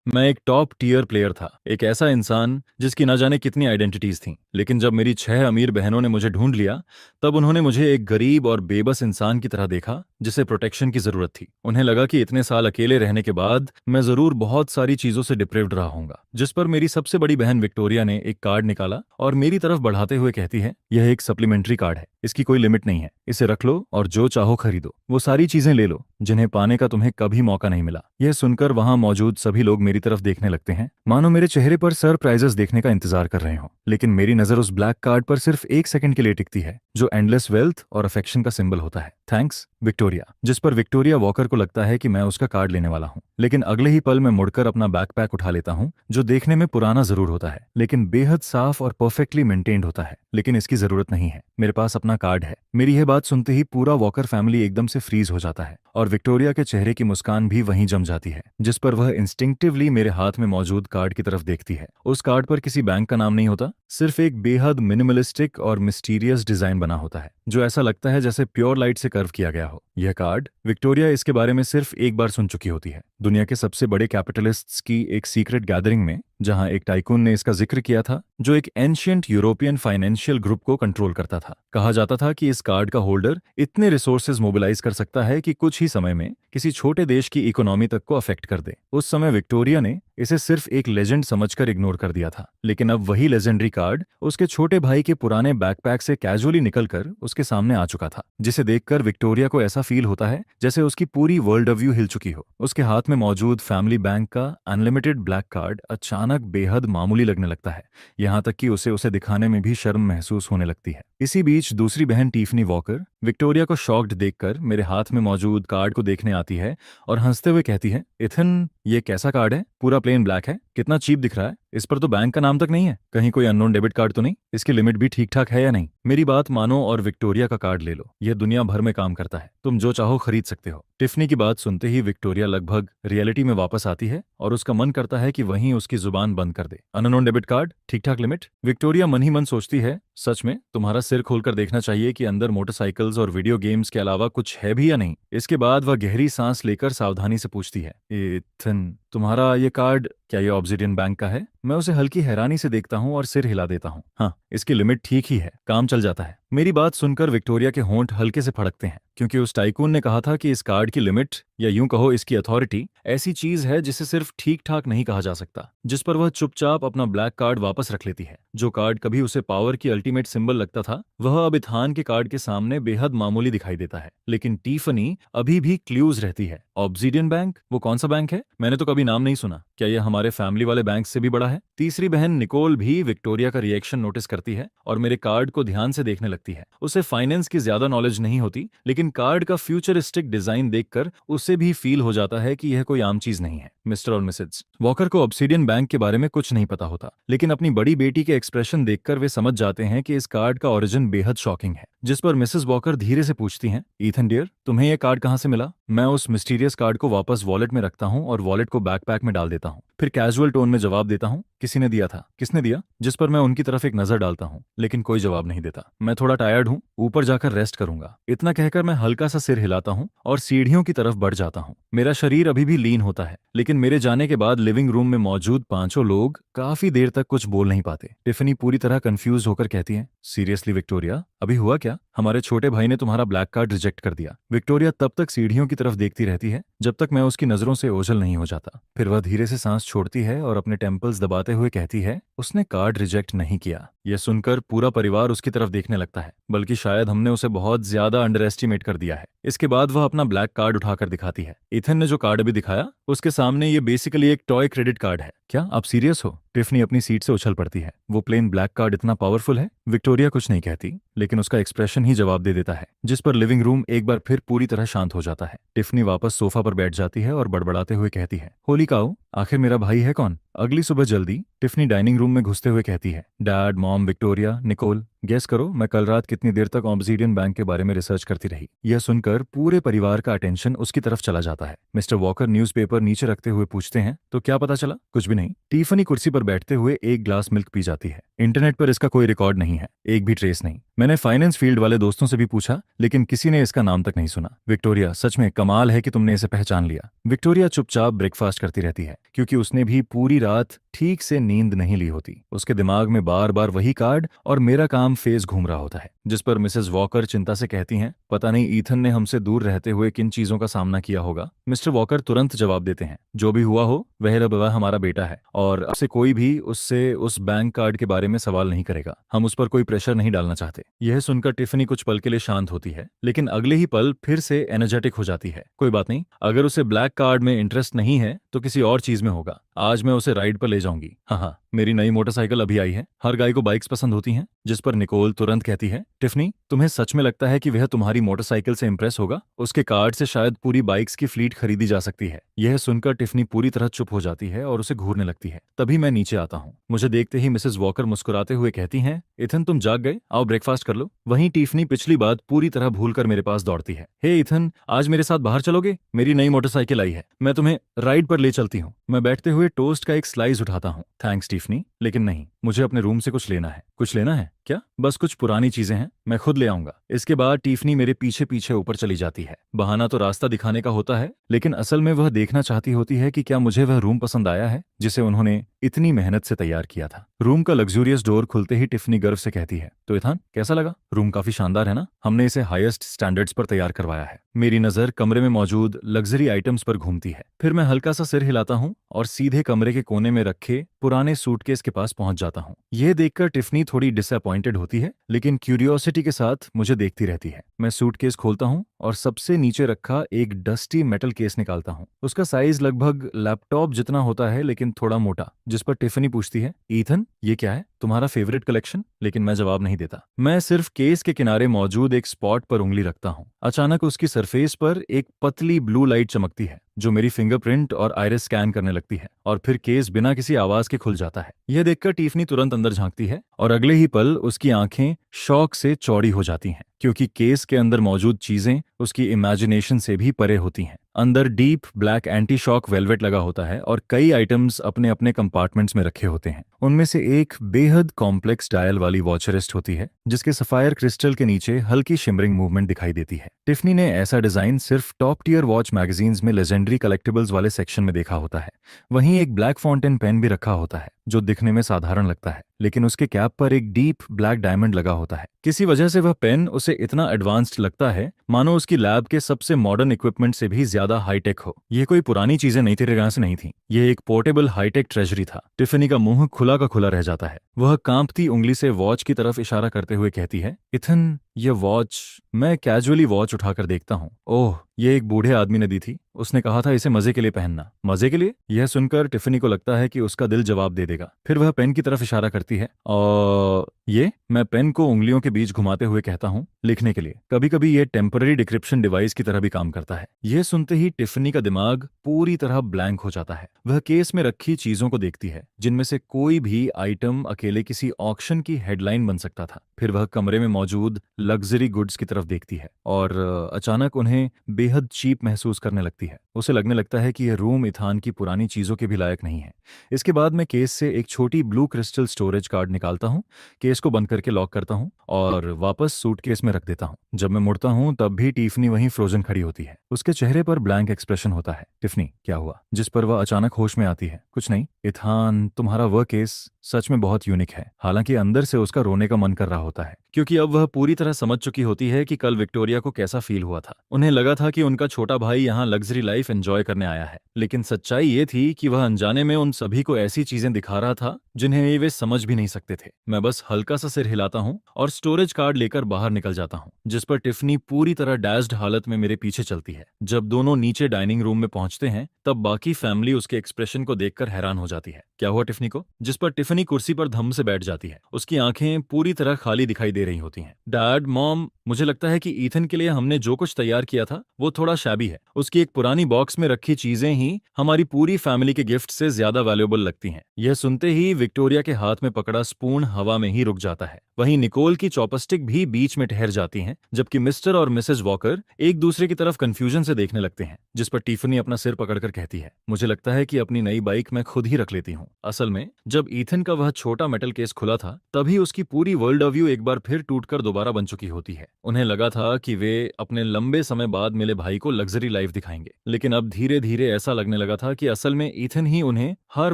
मैं एक top tier player था, एक ऐसा इंसान जिसकी ना जाने कितनी आइडेंटिटीज थीं। लेकिन जब मेरी 6 अमीर बहनों ने मुझे ढूंढ लिया, तब उन्होंने मुझे एक गरीब और बेबस इंसान की तरह देखा जिसे प्रोटेक्शन की जरूरत थी। उन्हें लगा कि इतने साल अकेले रहने के बाद मैं जरूर बहुत सारी चीजों से डिप्रेव्ड रहा हूंगा। जिस पर मेरी सबसे बड़ी बहन विक्टोरिया ने एक कार्ड निकाला और मेरी तरफ बढ़ाते हुए कहती है, यह एक सप्लीमेंट्री कार्ड है, इसकी कोई लिमिट नहीं है, इसे रख लो और जो चाहो खरीदो, वो सारी चीजें ले लो जिन्हें पाने का तुम्हें कभी मौका नहीं मिला। यह सुनकर वहां मौजूद सभी लोग मेरी तरफ देखने लगते हैं, मानो मेरे चेहरे पर सरप्राइजेस देखने का इंतजार कर रहे हों। लेकिन मेरी नजर उस ब्लैक कार्ड पर सिर्फ एक सेकंड के लिए टिकती है, जो एंडलेस वेल्थ और अफेक्शन का सिंबल होता है। Thanks Victoria. जिस पर विक्टोरिया वॉकर को लगता है कि मैं उसका कार्ड लेने वाला हूं, लेकिन अगले ही पल मैं मुड़कर अपना बैकपैक उठा लेता हूं, जो देखने में पुराना जरूर होता है लेकिन बेहद साफ और परफेक्टली मेंटेन्ड होता है। लेकिन इसकी जरूरत नहीं है, मेरे पास अपना कार्ड है। मेरी यह बात सुनते ही पूरा वॉकर फैमिली एकदम से फ्रीज हो जाता है और विक्टोरिया के चेहरे की मुस्कान भी वहीं जम जाती है, जिस पर वह इंस्टिंक्टिवली मेरे हाथ में मौजूद कार्ड की तरफ देखती है। उस कार्ड पर किसी बैंक का नाम नहीं होता, सिर्फ एक बेहद मिनिमलिस्टिक और मिस्टीरियस डिजाइन बना होता है, जो ऐसा लगता है जैसे प्योर लाइट से कर्व किया गया हो। यह कार्ड विक्टोरिया इसके बारे में सिर्फ एक बार सुन चुकी होती है, दुनिया के सबसे बड़े कैपिटलिस्ट्स की एक सीक्रेट गैदरिंग में, जहां एक टाइकून ने इसका जिक्र किया था जो एक एंशियंट यूरोपियन फाइनेंशियल ग्रुप को कंट्रोल करता था। कहा जाता था कि इस कार्ड का होल्डर इतने रिसोर्सेज मोबिलाइज कर सकता है कि कुछ ही समय में किसी छोटे देश की इकोनॉमी तक को अफेक्ट कर दे। उस समय विक्टोरिया ने इसे सिर्फ एक लेजेंड समझकर इग्नोर कर दिया था, लेकिन अब वही लेजेंडरी कार्ड उसके छोटे भाई के पुराने बैकपैक से कैजुअली निकलकर उसके सामने आ चुका था, जिसे देखकर विक्टोरिया को ऐसा फील होता है जैसे उसकी पूरी वर्ल्ड व्यू हिल चुकी हो। उसके हाथ में मौजूद फैमिली बैंक का अनलिमिटेड ब्लैक कार्ड अचानक बेहद मामूली लगने लगता है, यहाँ तक कि उसे उसे दिखाने में भी शर्म महसूस होने लगती है। इसी बीच दूसरी बहन टिफनी वॉकर विक्टोरिया को शॉक्ड देखकर मेरे हाथ में मौजूद कार्ड को देखने आती है और हंसते हुए कहती है, इथन, ये कैसा कार्ड है? पूरा प्लेन ब्लैक है, कितना चीप दिख रहा है, इस पर तो बैंक का नाम तक नहीं है, कहीं कोई अननोन डेबिट कार्ड तो नहीं? इसकी लिमिट भी ठीक ठाक है या नहीं? मेरी बात मानो और विक्टोरिया का कार्ड ले लो, यह दुनिया भर में काम करता है, तुम जो चाहो खरीद सकते हो। टिफनी की बात सुनते ही विक्टोरिया लगभग रियलिटी में वापस आती है और उसका मन करता है कि वहीं उसकी जुबान बंद कर दे। अननोन डेबिट कार्ड, ठीक ठाक लिमिट? विक्टोरिया मन ही मन सोचती है, सच में तुम्हारा सिर खोलकर देखना चाहिए कि अंदर मोटरसाइकिल्स और वीडियो गेम्स के अलावा कुछ है भी या नहीं। इसके बाद वह गहरी सांस लेकर सावधानी से पूछती है, इथन, तुम्हारा ये कार्ड क्या ये ऑब्सिडियन बैंक का है? मैं उसे हल्की हैरानी से देखता हूँ और सिर हिला देता हूँ। हाँ, इसकी लिमिट ठीक ही है, काम चल जाता है। मेरी बात सुनकर विक्टोरिया के होंठ हल्के से फड़कते हैं, क्योंकि उस टाइकून ने कहा था कि इस कार्ड की लिमिट, या यूं कहो इसकी अथॉरिटी, ऐसी चीज है जिसे सिर्फ ठीक ठाक नहीं कहा जा सकता। जिस पर वह चुपचाप अपना ब्लैक कार्ड वापस रख लेती है। जो कार्ड कभी उसे पावर की अल्टीमेट सिंबल लगता था, वह अब इथान के कार्ड के सामने बेहद मामूली दिखाई देता है। लेकिन टिफनी अभी भी क्लूज रहती है। Obsidian bank? वो कौन सा बैंक है? मैंने तो कभी नाम नहीं सुना। क्या यह हमारे फैमिली वाले बैंक से भी बड़ा है? तीसरी बहन निकोल भी विक्टोरिया का रिएक्शन नोटिस करती है और मेरे कार्ड को ध्यान से देखने लगती है। उसे फाइनेंस की ज्यादा नॉलेज नहीं होती, लेकिन कार्ड का फ्यूचरिस्टिक डिजाइन देखकर उसे भी फील हो जाता है कि यह कोई आम चीज नहीं है। मिस्टर और मिसेज वॉकर को ऑब्सिडियन बैंक के बारे में कुछ नहीं पता होता, लेकिन अपनी बड़ी बेटी के एक्सप्रेशन देखकर वे समझ जाते हैं कि इस कार्ड का ओरिजिन बेहद शॉकिंग है। जिस पर मिसेस वॉकर धीरे से पूछती हैं, ईथन डियर, तुम्हें यह कार्ड कहाँ से मिला? मैं उस मिस्टीरियस कार्ड को वापस वॉलेट में रखता हूँ और वॉलेट को बैकपैक में डाल देता हूँ। फिर कैजुअल टोन में जवाब देता हूँ, किसी ने दिया था। किसने दिया? जिस पर मैं उनकी तरफ एक नजर डालता हूँ, लेकिन कोई जवाब नहीं देता। मैं थोड़ा टायर्ड हूँ, ऊपर जाकर रेस्ट करूंगा, इतना कहकर मैं हल्का सा सिर हिलाता हूँ और सीढ़ियों की तरफ बढ़ जाता हूँ। मेरा शरीर अभी भी लीन होता है, लेकिन मेरे जाने के बाद लिविंग रूम में मौजूद पांचों लोग काफी देर तक कुछ बोल नहीं पाते। टिफनी पूरी तरह कंफ्यूज होकर कहती है, सीरियसली विक्टोरिया, अभी हुआ क्या? हमारे छोटे भाई ने तुम्हारा ब्लैक कार्ड रिजेक्ट कर दिया। विक्टोरिया तब तक सीढ़ियों की तरफ देखती रहती है जब तक मैं उसकी नजरों से ओझल नहीं हो जाता। फिर वह धीरे से सांस छोड़ती है और अपने टेम्पल्स दबाते हुए कहती है, उसने कार्ड रिजेक्ट नहीं किया। यह सुनकर पूरा परिवार उसकी तरफ देखने लगता है, बल्कि शायद हमने उसे बहुत ज्यादा अंडर एस्टिमेट कर दिया है। इसके बाद वह अपना ब्लैक कार्ड उठाकर दिखाती है। इथन ने जो कार्ड अभी दिखाया, उसके सामने ये बेसिकली एक टॉय क्रेडिट कार्ड है। क्या आप सीरियस हो? टिफनी अपनी सीट से उछल पड़ती है। वो प्लेन ब्लैक कार्ड इतना पावरफुल है? विक्टोरिया कुछ नहीं कहती, लेकिन उसका एक्सप्रेशन ही जवाब दे देता है, जिस पर लिविंग रूम एक बार फिर पूरी तरह शांत हो जाता है। टिफनी वापस सोफा पर बैठ जाती है और बड़बड़ाते हुए कहती है, होली काऊ, आखिर मेरा भाई है कौन? अगली सुबह जल्दी टिफनी डाइनिंग रूम में घुसते हुए कहती है, dad, mom, Victoria, Nicole, guess करो मैं कल रात कितनी देर तक ऑब्सिडियन बैंक के बारे में रिसर्च करती रही। यह सुनकर पूरे परिवार का अटेंशन उसकी तरफ चला जाता है। मिस्टर वॉकर न्यूज़पेपर नीचे रखते हुए पूछते हैं, तो क्या पता चला? कुछ भी नहीं। टिफनी कुर्सी पर बैठते हुए एक ग्लास मिल्क पी जाती है। इंटरनेट पर इसका कोई रिकॉर्ड नहीं है, एक भी ट्रेस नहीं। मैंने फाइनेंस फील्ड वाले दोस्तों से भी पूछा, लेकिन किसी ने इसका नाम तक नहीं सुना। विक्टोरिया, सच में कमाल है कि तुमने इसे पहचान लिया। विक्टोरिया चुपचाप ब्रेकफास्ट करती रहती है, क्योंकि उसने भी पूरी रात ठीक से नींद नहीं ली होती। उसके दिमाग में बार बार वही कार्ड और मेरा काम फेज घूम रहा होता है। जिस पर मिसेस वॉकर चिंता से कहती हैं, पता नहीं ईथन ने हमसे दूर रहते हुए किन चीजों का सामना किया होगा। मिस्टर वॉकर तुरंत जवाब देते हैं, जो भी हुआ हो वह हमारा बेटा है और अब से कोई भी उससे उस बैंक कार्ड के बारे में सवाल नहीं करेगा। हम उस पर कोई प्रेशर नहीं डालना चाहते। यह सुनकर टिफनी कुछ पल के लिए शांत होती है, लेकिन अगले ही पल फिर से एनर्जेटिक हो जाती है। कोई बात नहीं, अगर उसे ब्लैक कार्ड में इंटरेस्ट नहीं है तो किसी और चीज में होगा। आज मैं उसे राइड पर ले जाऊंगी। हाँ, मेरी नई मोटरसाइकिल अभी आई है। हर गाय को बाइक्स पसंद होती हैं। जिस पर निकोल तुरंत कहती है, टिफनी, तुम्हें सच में लगता है कि वह तुम्हारी मोटरसाइकिल से इंप्रेस होगा? उसके कार्ड से शायद पूरी बाइक्स की फ्लीट खरीदी जा सकती है। यह सुनकर टिफनी पूरी तरह चुप हो जाती है और उसे घूरने लगती है। तभी मैं नीचे आता हूँ। मुझे देखते ही मिसेस वॉकर मुस्कुराते हुए कहती हैं, इथन, तुम जाग गए, आओ ब्रेकफास्ट कर लो। वहीं टिफनी पिछली बात पूरी तरह भूलकर मेरे पास दौड़ती है। हे इथन, आज मेरे साथ बाहर चलोगे? मेरी नई मोटरसाइकिल आई है, मैं तुम्हें राइड पर ले चलती हूँ। मैं बैठते हुए टोस्ट का एक स्लाइस उठाता हूँ। थैंक्स टिफनी, लेकिन नहीं, मुझे अपने रूम से कुछ लेना है। कुछ लेना है क्या? बस कुछ पुरानी चीजें हैं, मैं खुद ले आऊंगा। इसके बाद टिफनी मेरे पीछे पीछे ऊपर चली जाती है। बहाना तो रास्ता दिखाने का होता है, लेकिन असल में वह देखना चाहती होती है कि क्या मुझे वह रूम पसंद आया है जिसे उन्होंने इतनी मेहनत से तैयार किया था। रूम का लग्जूरियस डोर खुलते ही टिफनी गर्व से कहती है, तो इथान, कैसा लगा? रूम काफी शानदार है ना? हमने इसे हाईएस्ट स्टैंडर्ड्स पर तैयार करवाया है। मेरी नजर कमरे में मौजूद लग्जरी आइटम्स पर घूमती है। फिर मैं हल्का सा सिर हिलाता हूँ और सीधे कमरे के कोने में रखे पुराने सूटकेस के पास पहुंच जाता हूँ। यह देखकर टिफनी थोड़ी डिसअपॉइंटेड होती है, लेकिन क्यूरियोसिटी के साथ मुझे देखती रहती है। मैं सूटकेस खोलता हूँ और सबसे नीचे रखा एक डस्टी मेटल केस निकालता हूँ। उसका साइज लगभग लैपटॉप जितना होता है, लेकिन थोड़ा मोटा। जिस पर टिफनी पूछती है, ईथन, ये क्या है? तुम्हारा फेवरेट कलेक्शन? लेकिन मैं जवाब नहीं देता। मैं सिर्फ केस के किनारे मौजूद एक स्पॉट पर उंगली रखता हूँ। अचानक उसकी सरफेस पर एक पतली ब्लू लाइट चमकती है, जो मेरी फिंगरप्रिंट और आइरिस स्कैन करने लगती है, और फिर केस बिना किसी आवाज के खुल जाता है। यह देखकर टिफनी तुरंत अंदर झांकती है और अगले ही पल उसकी आंखें शौक से चौड़ी हो जाती हैं, क्योंकि केस के अंदर मौजूद चीजें उसकी इमेजिनेशन से भी परे होती हैं। अंदर deep black anti shock velvet लगा होता है और कई आइटम्स अपने अपने कंपार्टमेंट्स में रखे होते हैं। उनमें से एक बेहद कॉम्प्लेक्स डायल वाली वॉच रिस्ट होती है, जिसके सफायर क्रिस्टल के नीचे हल्की शिमरिंग मूवमेंट दिखाई देती है। टिफनी ने ऐसा डिजाइन सिर्फ टॉप टियर वॉच मैगजीन्स में लेजेंडरी कलेक्टिबल्स वाले सेक्शन में देखा होता है। वहीं एक ब्लैक फाउंटेन पेन भी रखा होता है, जो दिखने में साधारण लगता है, लेकिन उसके कैप पर एक डीप ब्लैक डायमंड लगा होता है। किसी वजह से वह पेन उसे इतना एडवांस्ड लगता है, मानो उसकी लैब के सबसे मॉडर्न इक्विपमेंट से भी ज्यादा हाईटेक हो। यह कोई पुरानी चीजें नई तरह से नहीं थी, यह एक पोर्टेबल हाईटेक ट्रेजरी था। टिफनी का मुंह खुला का खुला रह जाता है। वह कांपती उंगली से वॉच की तरफ इशारा करते हुए कहती है, इथन, यह वॉच। मैं कैजुअली वॉच उठाकर देखता हूँ। ओह, ये एक बूढ़े आदमी ने दी थी। उसने कहा था इसे मजे के लिए पहनना। मजे के लिए? यह सुनकर टिफनी को लगता है कि उसका दिल जवाब दे देगा। फिर वह पेन की तरफ इशारा करती है और ये, मैं पेन को उंगलियों के बीच घुमाते हुए कहता हूँ, लिखने के लिए। कभी कभी ये टेम्पररी डिक्रिप्शन डिवाइस की तरह भी काम करता है। यह सुनते ही टिफनी का दिमाग पूरी तरह ब्लैंक हो जाता है। वह केस में रखी चीजों को देखती है, जिनमें से कोई भी आइटम अकेले किसी ऑक्शन की हेडलाइन बन सकता था। फिर वह कमरे में मौजूद लग्जरी गुड्स की तरफ देखती है और अचानक उन्हें बेहद चीप महसूस करने लगती है। उसे लगने लगता है कि यह रूम इथान की पुरानी चीजों के भी लायक नहीं है। इसके बाद मैं केस से एक छोटी ब्लू क्रिस्टल स्टोरेज कार्ड निकालता हूँ, केस को बंद करके लॉक करता हूँ और वापस सूटकेस में रख देता हूँ। जब मैं मुड़ता हूँ तब भी टिफनी वहीं फ्रोजन खड़ी होती है। उसके चेहरे पर ब्लैंक एक्सप्रेशन होता है। टिफनी, क्या हुआ? जिस पर वह अचानक होश में आती है, कुछ नहीं इथान, तुम्हारा वह केस सच में बहुत यूनिक है। हालांकि अंदर से उसका रोने का मन कर रहा होता है, क्योंकि अब वह पूरी तरह समझ चुकी होती है कि कल विक्टोरिया को कैसा फील हुआ था। उन्हें लगा था कि उनका छोटा भाई यहाँ लग्जरी लाइफ एंजॉय करने आया है, लेकिन सच्चाई ये थी कि वह अनजाने में उन सभी को ऐसी चीजें दिखा रहा था जिन्हें वे समझ भी नहीं सकते थे। मैं बस हल्का सा सिर हिलाता हूँ और स्टोरेज कार्ड लेकर बाहर निकल जाता हूँ, जिस पर टिफनी पूरी तरह डैश्ड हालत में मेरे पीछे चलती है। जब दोनों नीचे डाइनिंग रूम में पहुंचते हैं, तब बाकी फैमिली उसके एक्सप्रेशन को देखकर हैरान हो जाती है। क्या हुआ टिफनी को? जिस पर टिफनी टिफनी कुर्सी पर धम से बैठ जाती है। उसकी आंखें पूरी तरह खाली दिखाई दे रही होती हैं। डैड, मॉम, मुझे लगता है कि ईथन के लिए हमने जो कुछ तैयार किया था वो थोड़ा शैबी है। उसकी एक पुरानी बॉक्स में रखी चीजें ही हमारी पूरी फैमिली के गिफ्ट से ज्यादा वैल्यूएबल लगती हैं। यह सुनते ही विक्टोरिया के हाथ में पकड़ा स्पून हवा में ही रुक जाता है। वहीं निकोल की चॉपस्टिक भी बीच में ठहर जाती हैं, जबकि मिस्टर और मिसेज वॉकर एक दूसरे की तरफ कंफ्यूजन से देखने लगते हैं, जिस पर टिफनी अपना सिर पकड़कर कहती है, मुझे लगता है कि अपनी नई बाइक मैं खुद ही रख लेती हूँ। असल में जब ईथन का वह छोटा मेटल केस खुला था, तभी उसकी पूरी वर्ल्ड व्यू एक बार फिर टूटकर दोबारा बन चुकी होती है। उन्हें लगा था कि वे अपने लंबे समय बाद मिले भाई को लग्जरी लाइफ दिखाएंगे, लेकिन अब धीरे धीरे ऐसा लगने लगा था कि असल में ईथन ही उन्हें हर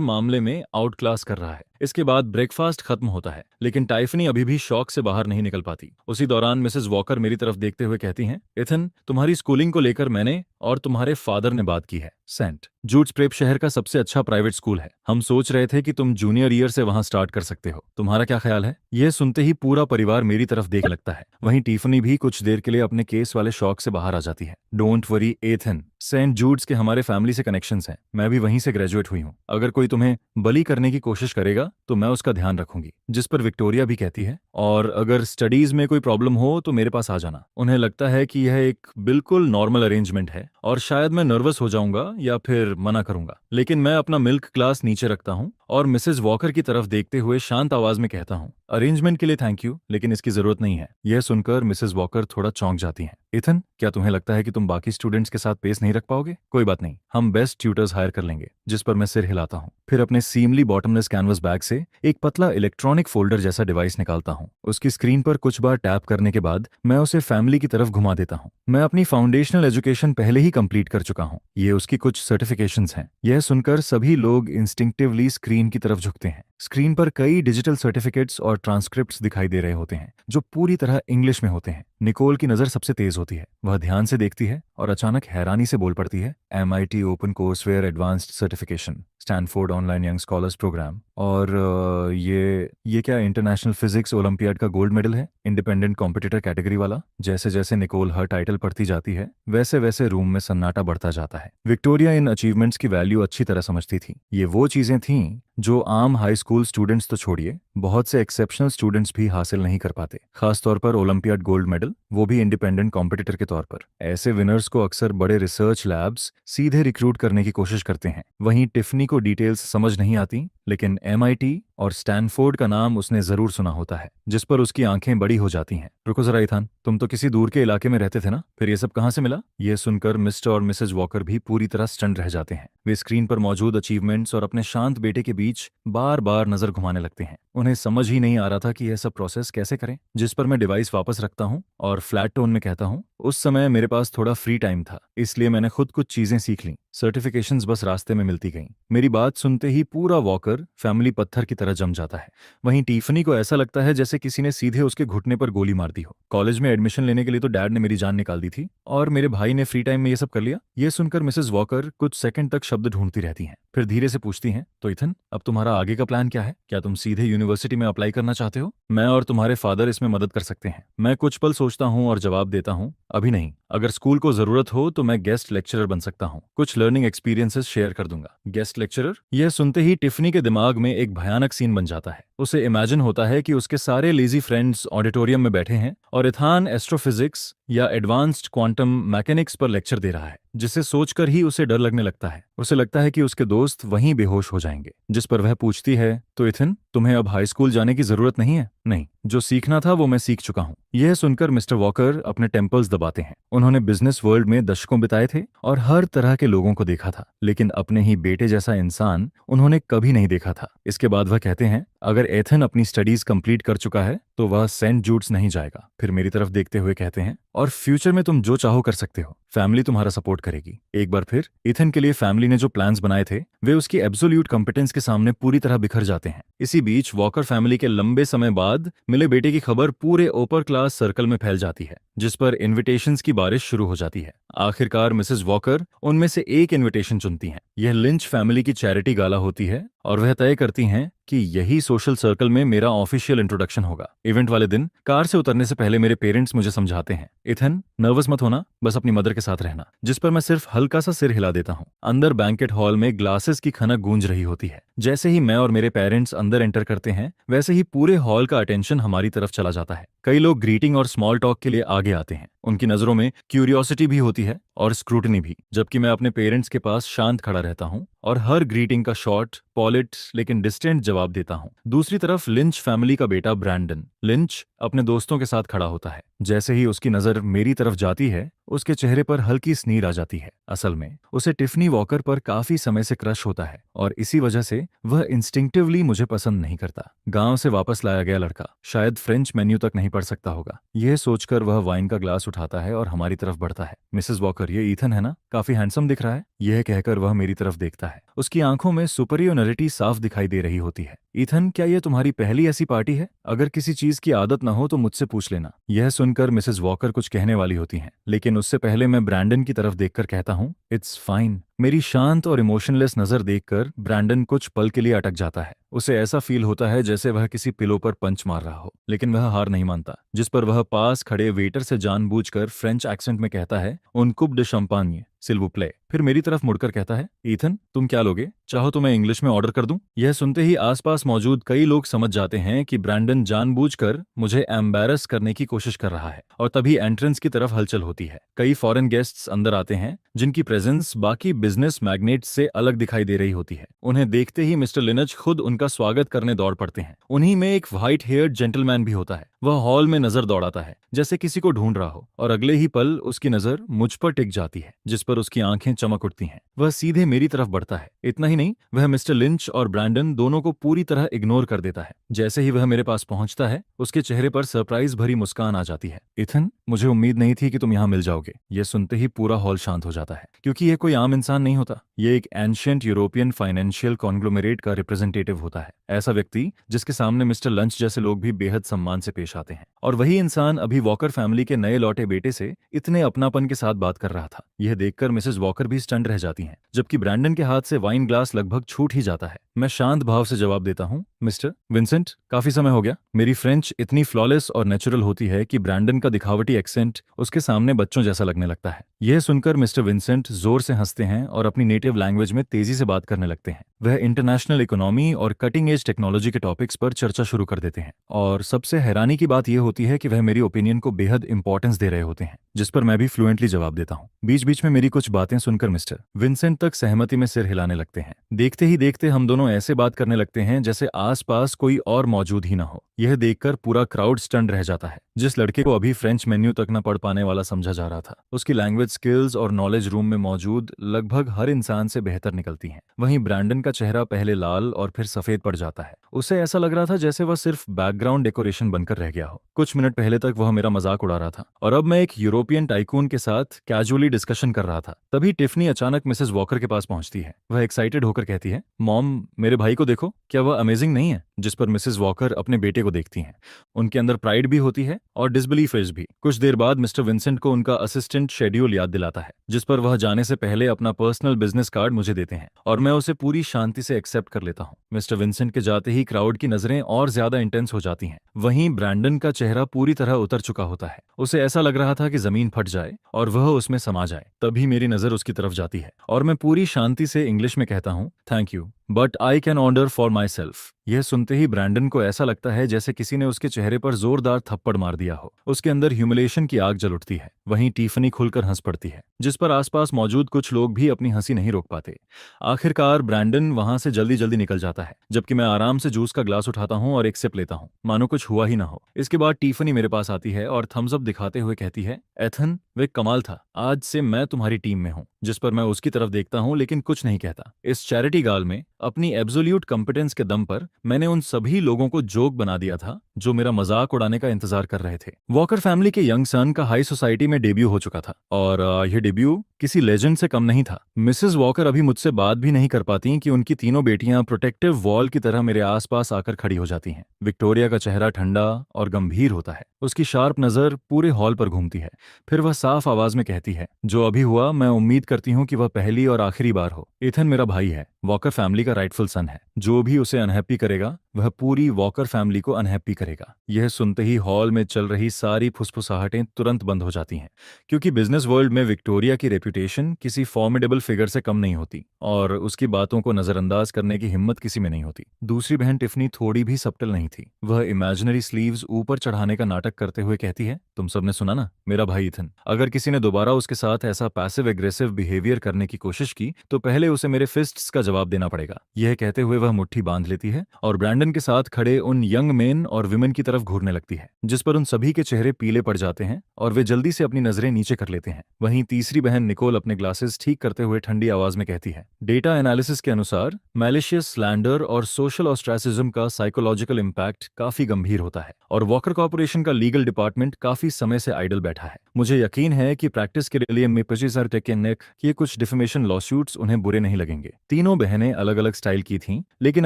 मामले में आउट क्लास कर रहा है। इसके बाद ब्रेकफास्ट खत्म होता है, लेकिन टाइफनी अभी भी शॉक से बाहर नहीं निकल पाती। उसी दौरान मिसेस वॉकर मेरी तरफ देखते हुए कहती हैं, इथन, तुम्हारी स्कूलिंग को लेकर मैंने और तुम्हारे फादर ने बात की है। सेंट जूड्स प्रेप शहर का सबसे अच्छा प्राइवेट स्कूल है। हम सोच रहे थे कि तुम जूनियर ईयर से वहां स्टार्ट कर सकते हो। तुम्हारा क्या ख्याल है? यह सुनते ही पूरा परिवार मेरी तरफ देख लगता है। वहीं टिफनी भी कुछ देर के लिए अपने केस वाले शौक से बाहर आ जाती है। Don't worry Ethan, Saint Jude's के हमारे फैमिली से कनेक्शंस हैं। मैं भी वहीं से ग्रेजुएट हुई हूँ। अगर कोई तुम्हें बली करने की कोशिश करेगा तो मैं उसका ध्यान रखूंगी। जिस पर विक्टोरिया भी कहती है, और अगर स्टडीज में कोई प्रॉब्लम हो तो मेरे पास आ जाना। उन्हें लगता है कि यह एक बिल्कुल नॉर्मल अरेंजमेंट है और शायद मैं नर्वस हो जाऊंगा या फिर मना करूंगा, लेकिन मैं अपना मिल्क ग्लास नीचे रखता हूं और मिसेस वॉकर की तरफ देखते हुए शांत आवाज में कहता हूं, अरेंजमेंट के लिए थैंक यू, लेकिन इसकी जरूरत नहीं है। यह सुनकर मिसेस वॉकर थोड़ा चौंक जाती हैं। इथन, क्या तुम्हें लगता है कि तुम बाकी स्टूडेंट्स के साथ पेस नहीं रख पाओगे? कोई बात नहीं, हम बेस्ट ट्यूटर्स हायर कर लेंगे। जिस पर मैं सिर हिलाता हूँ। फिर अपने सीमली बॉटमलेस कैनवस बैग से एक पतला इलेक्ट्रॉनिक फोल्डर जैसा डिवाइस निकालता हूँ। उसकी स्क्रीन पर कुछ बार टैप करने के बाद मैं उसे फैमिली की तरफ घुमा देता हूँ। मैं अपनी फाउंडेशनल एजुकेशन पहले ही कंप्लीट कर चुका हूँ। ये उसकी कुछ सर्टिफिकेशंस हैं। यह सुनकर सभी लोग इंस्टिंक्टिवली स्क्रीन की तरफ झुकते हैं। स्क्रीन पर कई डिजिटल सर्टिफिकेट्स और ट्रांसक्रिप्ट्स दिखाई दे रहे होते हैं, जो पूरी तरह इंग्लिश में होते हैं। निकोल की नजर सबसे तेज होती है। वह ध्यान से देखती है और अचानक हैरानी से बोल पड़ती है, MIT open courseware advanced certification, Stanford online young scholars program, और ये क्या इंटरनेशनल फिजिक्स ओलंपियाड का गोल्ड मेडल है, इंडिपेंडेंट कॉम्पिटिटर कैटेगरी वाला। जैसे जैसे निकोल हर टाइटल पढ़ती जाती है, वैसे वैसे रूम में सन्नाटा बढ़ता जाता है। विक्टोरिया इन अचीवमेंट्स की वैल्यू अच्छी तरह समझती थी। ये वो चीजें थीं जो आम हाई स्कूल स्टूडेंट्स तो छोड़िए, बहुत से एक्सेप्शनल स्टूडेंट्स भी हासिल नहीं कर पाते। खासतौर पर ओलंपियाड गोल्ड मेडल, वो भी इंडिपेंडेंट कॉम्पिटिटर के तौर पर। ऐसे विनर्स को अक्सर बड़े रिसर्च लैब्स सीधे रिक्रूट करने की कोशिश करते हैं। वहीं टिफनी को डिटेल्स समझ नहीं आती, लेकिन MIT और स्टैनफोर्ड का नाम उसने जरूर सुना होता है, जिस पर उसकी आंखें बड़ी हो जाती हैं। रुको जरा इथान, तुम तो किसी दूर के इलाके में रहते थे ना, फिर ये सब कहाँ से मिला? यह सुनकर मिस्टर और मिसेज वॉकर भी पूरी तरह स्टन्ड रह जाते हैं। वे स्क्रीन पर मौजूद अचीवमेंट्स और अपने शांत बेटे के बीच बार बार नजर घुमाने लगते हैं। उन्हें समझ ही नहीं आ रहा था कि यह सब प्रोसेस कैसे करें। जिस पर मैं डिवाइस वापस रखता हूँ और फ्लैट टोन में कहता हूँ, उस समय मेरे पास थोड़ा फ्री टाइम था, इसलिए मैंने खुद कुछ चीजें सीख लीं। सर्टिफिकेशंस बस रास्ते में मिलती गईं। मेरी बात सुनते ही पूरा वॉकर फैमिली पत्थर की तरह जम जाता है। वहीं टिफनी को ऐसा लगता है जैसे किसी ने सीधे उसके घुटने पर गोली मार दी हो। कॉलेज में एडमिशन लेने के लिए तो डैड ने मेरी जान निकाल दी थी, और मेरे भाई ने फ्री टाइम में ये सब कर लिया। ये सुनकर मिसेस वॉकर कुछ सेकंड तक शब्द ढूंढती रहती हैं, फिर धीरे से पूछती हैं, तो इथन, अब तुम्हारा आगे का प्लान क्या है? क्या तुम सीधे यूनिवर्सिटी में अप्लाई करना चाहते हो? मैं और तुम्हारे फादर इसमें मदद कर सकते हैं। मैं कुछ पल सोचता हूँ और जवाब देता हूँ, अभी नहीं। अगर स्कूल को जरूरत हो तो मैं गेस्ट लेक्चरर बन सकता हूँ। कुछ लर्निंग एक्सपीरियंसेस शेयर कर दूंगा। Guest lecturer? यह सुनते ही टिफनी के दिमाग में एक भयानक सीन बन जाता है। उसे इमेजिन होता है कि उसके सारे लेजी फ्रेंड्स ऑडिटोरियम में बैठे हैं और इथान एस्ट्रोफिजिक्स या एडवांस्ड क्वांटम मैकेनिक्स पर लेक्चर दे रहा है, जिसे सोचकर ही उसे डर लगने लगता है। उसे लगता है कि उसके दोस्त वहीं बेहोश हो जाएंगे। जिस पर वह पूछती है, तो इथन, तुम्हें अब हाई स्कूल जाने की जरूरत नहीं है? नहीं, जो सीखना था वो मैं सीख चुका हूँ। यह सुनकर मिस्टर वॉकर अपने टेम्पल्स दबाते हैं। उन्होंने बिजनेस वर्ल्ड में दशकों बिताए थे और हर तरह के लोगों को देखा था, लेकिन अपने ही बेटे जैसा इंसान उन्होंने कभी नहीं देखा था। इसके बाद वह कहते हैं, अगर एथन अपनी स्टडीज कंप्लीट कर चुका है तो वह सेंट जूड्स नहीं जाएगा। फिर मेरी तरफ देखते हुए कहते हैं, और फ्यूचर में तुम जो चाहो कर सकते हो, फैमिली तुम्हारा सपोर्ट करेगी। एक बार फिर इथन के लिए फैमिली ने जो प्लान्स बनाए थे वे उसकी एब्सोल्यूट कॉम्पिटेंस के सामने पूरी तरह बिखर जाते हैं। इसी बीच वॉकर फैमिली के लंबे समय बाद मिले बेटे की खबर पूरे अपर क्लास सर्कल में फैल जाती है, जिस पर इन्विटेशंस की बारिश शुरू हो जाती है। आखिरकार मिसेस वॉकर उनमें से एक इन्विटेशन चुनती हैं। यह लिंच फैमिली की चैरिटी गाला होती है और वह तय करती हैं कि यही सोशल सर्कल में मेरा ऑफिशियल इंट्रोडक्शन होगा। इवेंट वाले दिन कार से उतरने से पहले मेरे पेरेंट्स मुझे समझाते हैं, इथन नर्वस मत होना, बस अपनी मदर के साथ रहना, जिस पर मैं सिर्फ हल्का सा सिर हिला देता हूँ। अंदर बैंकेट हॉल में ग्लासेस की खनक गूंज रही होती है। जैसे ही मैं और मेरे पेरेंट्स अंदर एंटर करते हैं, वैसे ही पूरे हॉल का अटेंशन हमारी तरफ चला जाता है। कई लोग ग्रीटिंग और स्मॉल टॉक के लिए आगे आते हैं। उनकी नजरों में क्यूरियोसिटी भी होती है और स्क्रूटनी भी, जबकि मैं अपने पेरेंट्स के पास शांत खड़ा रहता हूँ और हर ग्रीटिंग का शॉर्ट, पॉलिट लेकिन डिस्टेंट जवाब देता हूँ। दूसरी तरफ लिंच फैमिली का बेटा ब्रैंडन। लिंच अपने दोस्तों के साथ खड़ा होता है। जैसे ही उसकी नजर मेरी तरफ जाती है, उसके चेहरे पर हल्की स्नीर आ जाती है। असल में उसे टिफनी वॉकर पर काफी समय से क्रश होता है और इसी वजह से वह इंस्टिंक्टिवली मुझे पसंद नहीं करता। गांव से वापस लाया गया लड़का शायद फ्रेंच मेन्यू तक नहीं पढ़ सकता होगा। यह सोचकर वह वाइन का ग्लास उठाता है और हमारी तरफ बढ़ता है। मिसेस वॉकर, ये ईथन है ना? काफी हैंडसम दिख रहा है। यह कहकर वह मेरी तरफ देखता है। उसकी आंखों में सुपरियोरिटी साफ दिखाई दे रही होती है। ईथन, क्या यह तुम्हारी पहली ऐसी पार्टी है? अगर किसी चीज की आदत न हो तो मुझसे पूछ लेना। यह सुनकर मिसेस वॉकर कुछ कहने वाली होती हैं, लेकिन उससे पहले मैं ब्रैंडन की तरफ देखकर कहता हूँ, इट्स फाइन। मेरी शांत और इमोशनलेस नजर देखकर ब्रैंडन कुछ पल के लिए अटक जाता है। उसे ऐसा फील होता है जैसे वह किसी पिलो पर पंच मार रहा हो, लेकिन वह हार नहीं मानता। जिस पर वह पास खड़े वेटर से जानबूझकर फ्रेंच एक्सेंट में कहता है, उन कुप डे शम्पान्ये सिल वू प्ले। फिर मेरी तरफ मुड़कर कहता है, ईथन तुम क्या लोगे? चाहो तो मैं इंग्लिश में ऑर्डर कर दूं? यह सुनते ही आसपास मौजूद कई लोग समझ जाते हैं कि ब्रैंडन जानबूझकर मुझे एम्बैरस करने की कोशिश कर रहा है और तभी एंट्रेंस की तरफ हलचल होती है। कई फॉरेन गेस्ट्स अंदर आते हैं जिनकी प्रेजेंस बाकी बिजनेस मैग्नेट्स से अलग दिखाई दे रही होती है। उन्हें देखते ही मिस्टर लिनच खुद उनका स्वागत करने दौड़ पड़ते हैं। उन्हीं में एक व्हाइट हेयर्ड जेंटलमैन भी होता है। वह हॉल में नजर दौड़ाता है जैसे किसी को ढूंढ रहा हो और अगले ही पल उसकी नजर मुझ पर टिक जाती है, जिस पर उसकी आंखें चमक उठती हैं। वह सीधे मेरी तरफ बढ़ता है। इतना ही नहीं, वह मिस्टर लिंच और ब्रैंडन दोनों को पूरी तरह इग्नोर कर देता है। जैसे ही वह मेरे पास पहुंचता है, उसके चेहरे पर सरप्राइज भरी मुस्कान आ जाती है। इथन, मुझे उम्मीद नहीं थी कि तुम यहाँ मिल जाओगे। यह सुनते ही पूरा हॉल शांत हो जाता है, क्योंकि यह कोई आम इंसान नहीं होता। यह एक एंशिएंट यूरोपियन फाइनेंशियल कॉन्ग्लोमेरेट का रिप्रेजेंटेटिव होता है। ऐसा व्यक्ति जिसके सामने मिस्टर लंच जैसे लोग भी बेहद सम्मान से पेश आते हैं। और वही इंसान अभी वॉकर फैमिली के नए लौटे बेटे से इतने अपनापन के साथ बात कर रहा था। यह देखकर मिसेस वॉकर भी स्टंट रह जाती हैं, जबकि ब्रैंडन के हाथ से वाइन ग्लास लगभग छूट ही जाता है। मैं शांत भाव से जवाब देता हूँ, मिस्टर विंसेंट, काफी समय हो गया। मेरी फ्रेंच इतनी फ्लॉलेस और नेचुरल होती है कि ब्रैंडन का दिखावटी एक्सेंट उसके सामने बच्चों जैसा लगने लगता है। यह सुनकर मिस्टर विंसेंट जोर से हंसते हैं और अपनी नेटिव लैंग्वेज में तेजी से बात करने लगते हैं। वह इंटरनेशनल इकोनॉमी और कटिंग एज टेक्नोलॉजी के टॉपिक्स पर चर्चा शुरू कर देते हैं और सबसे हैरानी की बात यह होती है कि वह मेरी ओपिनियन को बेहद इंपॉर्टेंस दे रहे होते हैं, जिस पर मैं भी फ्लुएंटली जवाब देता हूँ। बीच बीच में मेरी कुछ बातें सुनकर मिस्टर विंसेंट तक सहमति में सिर हिलाने लगते हैं। देखते ही देखते हम दोनों ऐसे बात करने लगते हैं जैसे आसपास कोई और मौजूद ही ना हो। यह देखकर पूरा क्राउड स्टंड रह जाता है। जिस लड़के को अभी फ्रेंच मेन्यू तक न पढ़ पाने वाला समझा जा रहा था, उसकी लैंग्वेज स्किल्स और नॉलेज रूम में मौजूद लगभग हर इंसान से बेहतर निकलती हैं। वहीं ब्रैंडन का चेहरा पहले लाल और फिर सफेद पड़ जाता है। उसे ऐसा लग रहा था जैसे वह सिर्फ बैकग्राउंड डेकोरेशन बनकर रह गया हो। कुछ मिनट पहले तक वह मेरा मजाक उड़ा रहा था और अब मैं एक यूरोपियन टाइकून के साथ कैजुअली डिस्कशन कर रहा था। तभी टिफनी अचानक मिसेस वॉकर के पास पहुंचती है। वह एक्साइटेड होकर कहती है, मॉम, मेरे भाई को देखो, क्या वह अमेजिंग नहीं है? जिस पर मिसेस वॉकर अपने बेटे को देखती हैं। उनके अंदर प्राइड भी होती है और डिसबिलीफेस भी। कुछ देर बाद मिस्टर विंसेंट को उनका असिस्टेंट शेड्यूल याद दिलाता है, जिस पर वह जाने से पहले अपना पर्सनल बिजनेस कार्ड मुझे देते हैं और मैं उसे पूरी शांति से एक्सेप्ट कर लेता हूँ। मिस्टर विंसेंट के जाते ही क्राउड की नजरें और ज्यादा इंटेंस हो जाती हैं। वहीं ब्रैंडन का चेहरा पूरी तरह उतर चुका होता है। उसे ऐसा लग रहा था कि जमीन फट जाए और वह उसमें समा जाए। तभी मेरी नजर उसकी तरफ जाती है और मैं पूरी शांति से इंग्लिश में कहता हूँ, thank you, but I can order for my self. यह सुनते ही ब्रैंडन को ऐसा लगता है जैसे किसी ने उसके चेहरे पर जोरदार थप्पड़ मार दिया हो। उसके अंदर ह्यूमिलेशन की आग जल उठती है। वहीं टिफनी खुलकर हंस पड़ती है, जिस पर आसपास मौजूद कुछ लोग भी अपनी हंसी नहीं रोक पाते। आखिरकार ब्रैंडन वहां से जल्दी जल्दी निकल जाता है, जबकि मैं आराम से जूस का ग्लास उठाता हूं और एक सिप लेता हूं, मानो कुछ हुआ ही ना हो। इसके बाद टिफनी मेरे पास आती है और थम्स अप दिखाते हुए कहती है, एथन, वे कमाल था, आज से मैं तुम्हारी टीम में हूं। जिस पर मैं उसकी तरफ देखता हूं लेकिन कुछ नहीं कहता। इस चैरिटी गाल में अपनी एब्सोल्यूट कॉम्पिटेंस के दम पर मैंने उन सभी लोगों को जोक बना दिया था जो मेरा मजाक उड़ाने का इंतजार कर रहे थे। वॉकर फैमिली के यंग सन का हाई सोसाइटी में डेब्यू हो चुका था और यह डेब्यू किसी लेजेंड से कम नहीं था। मिसेस वॉकर अभी मुझसे बात भी नहीं कर पाती कि उनकी तीनों बेटियां प्रोटेक्टिव वॉल की तरह मेरे आसपास आकर खड़ी हो जाती हैं। विक्टोरिया का चेहरा ठंडा और गंभीर होता है। उसकी शार्प नजर पूरे हॉल पर घूमती है। फिर वह साफ आवाज में कहती है, जो अभी हुआ मैं उम्मीद करती हूँ कि वह पहली और आखिरी बार हो। इथन मेरा भाई है, वॉकर फैमिली का राइटफुल सन है। जो भी उसे अनहैप्पी करे करेगा वह पूरी वॉकर फैमिली को अनहैप्पी करेगा। यह सुनते ही हॉल में चल रही सारी फुसफुसाहटें तुरंत बंद हो जाती हैं, क्योंकि बिजनेस वर्ल्ड में विक्टोरिया की रेपुटेशन किसी फॉर्मिडेबल फिगर से कम नहीं होती और उसकी बातों को नजरअंदाज करने की हिम्मत किसी में नहीं होती। दूसरी बहन टिफनी थोड़ी भी सब्टल नहीं थी। वह इमेजिनरी स्लीव्स ऊपर चढ़ाने का नाटक करते हुए कहती है, तुम सबने सुना ना, मेरा भाई इथन, अगर किसी ने दोबारा उसके साथ ऐसा पैसिव एग्रेसिव बिहेवियर करने की कोशिश की तो पहले उसे मेरे फिस्ट्स का जवाब देना पड़ेगा। यह कहते हुए वह मुट्ठी बांध लेती है और ब्रैंडन के साथ खड़े उन यंग मेन और विमेन की तरफ घूरने लगती है, जिस पर उन सभी के चेहरे पीले पड़ जाते हैं और वे जल्दी से अपनी नजरें नीचे कर लेते हैं। वहीं तीसरी बहन निकोल अपने ग्लासेस ठीक करते हुए ठंडी आवाज में कहती है, डेटा एनालिसिस के अनुसार मैलिशियस स्लैंडर और सोशल ऑस्ट्रेसिज्म का साइकोलॉजिकल इम्पैक्ट काफी गंभीर होता है और वॉकर कॉर्पोरेशन का लीगल डिपार्टमेंट काफी समय से आइडल बैठा है। मुझे यकीन है कि प्रैक्टिस के लिए ये कुछ डिफेमेशन लॉसूट्स उन्हें बुरे नहीं लगेंगे। तीनों बहनें अलग अलग स्टाइल की थीं, लेकिन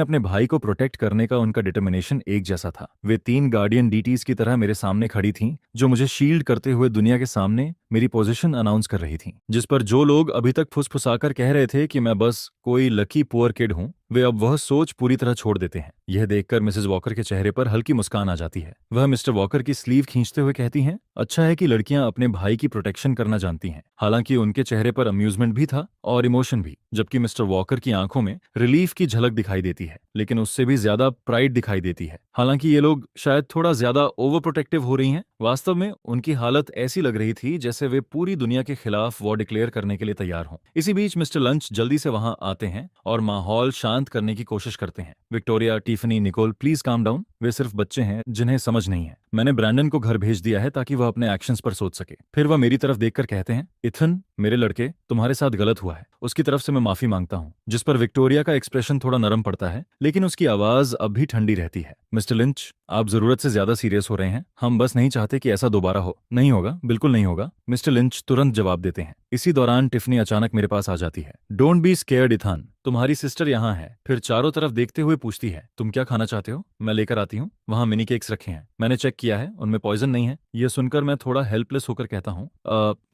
अपने भाई को प्रोटेक्ट करने का उनका डिटर्मिनेशन एक जैसा था। वे 3 गार्डियन डीटीज की तरह मेरे सामने खड़ी थीं, जो मुझे शील्ड करते हुए दुनिया के सामने मेरी पोजीशन अनाउंस कर रही थीं, जिस पर जो लोग अभी तक फुसफुसाकर कह रहे थे कि मैं बस कोई लकी पुअर किड हूं, वे अब वह सोच पूरी तरह छोड़ देते हैं। यह देखकर मिसेस वॉकर के चेहरे पर हल्की मुस्कान आ जाती है। वह मिस्टर वॉकर की स्लीव खींचते हुए कहती हैं, अच्छा है कि लड़कियां अपने भाई की प्रोटेक्शन करना जानती हैं। हालांकि उनके चेहरे पर अम्यूजमेंट भी था और इमोशन भी, जबकि मिस्टर वॉकर की आंखों में रिलीफ की झलक दिखाई देती है, लेकिन उससे भी ज्यादा प्राइड दिखाई देती है। हालांकि ये लोग शायद थोड़ा ज्यादा ओवर प्रोटेक्टिव हो रही हैं। वास्तव में उनकी हालत ऐसी लग रही थी जैसे वे पूरी दुनिया के खिलाफ वॉर डिक्लेयर करने के लिए तैयार हों। इसी बीच मिस्टर लंच जल्दी से वहां आते हैं और माहौल शांत करने की कोशिश करते हैं। Victoria, Tiffany, Nicole, please calm down. वे सिर्फ बच्चे हैं जिन्हें समझ नहीं है। मैंने ब्रैंडन को घर भेज दिया है ताकि वह अपने एक्शंस पर सोच सके। फिर वह मेरी तरफ देखकर कहते हैं, इथन, मेरे लड़के, तुम्हारे साथ गलत हुआ है, उसकी तरफ से मैं माफी मांगता हूँ। जिस पर विक्टोरिया का एक्सप्रेशन थोड़ा नरम पड़ता है, लेकिन उसकी आवाज अब भी ठंडी रहती है। मिस्टर लिंच, आप जरूरत से ज्यादा सीरियस हो रहे हैं। हम बस नहीं चाहते कि ऐसा दोबारा हो। नहीं होगा, बिल्कुल नहीं होगा, मिस्टर लिंच तुरंत जवाब देते हैं। इसी दौरान टिफनी अचानक मेरे पास आ जाती है। डोंट बी स्केयर्ड इथान, तुम्हारी सिस्टर यहाँ है। फिर चारों तरफ देखते हुए पूछती है, तुम क्या खाना चाहते हो? मैं लेकर आती हूँ। वहाँ मिनी केक्स रखे हैं, मैंने चेक किया है, उनमें पॉइजन नहीं है। यह सुनकर मैं थोड़ा हेल्पलेस होकर कहता हूँ,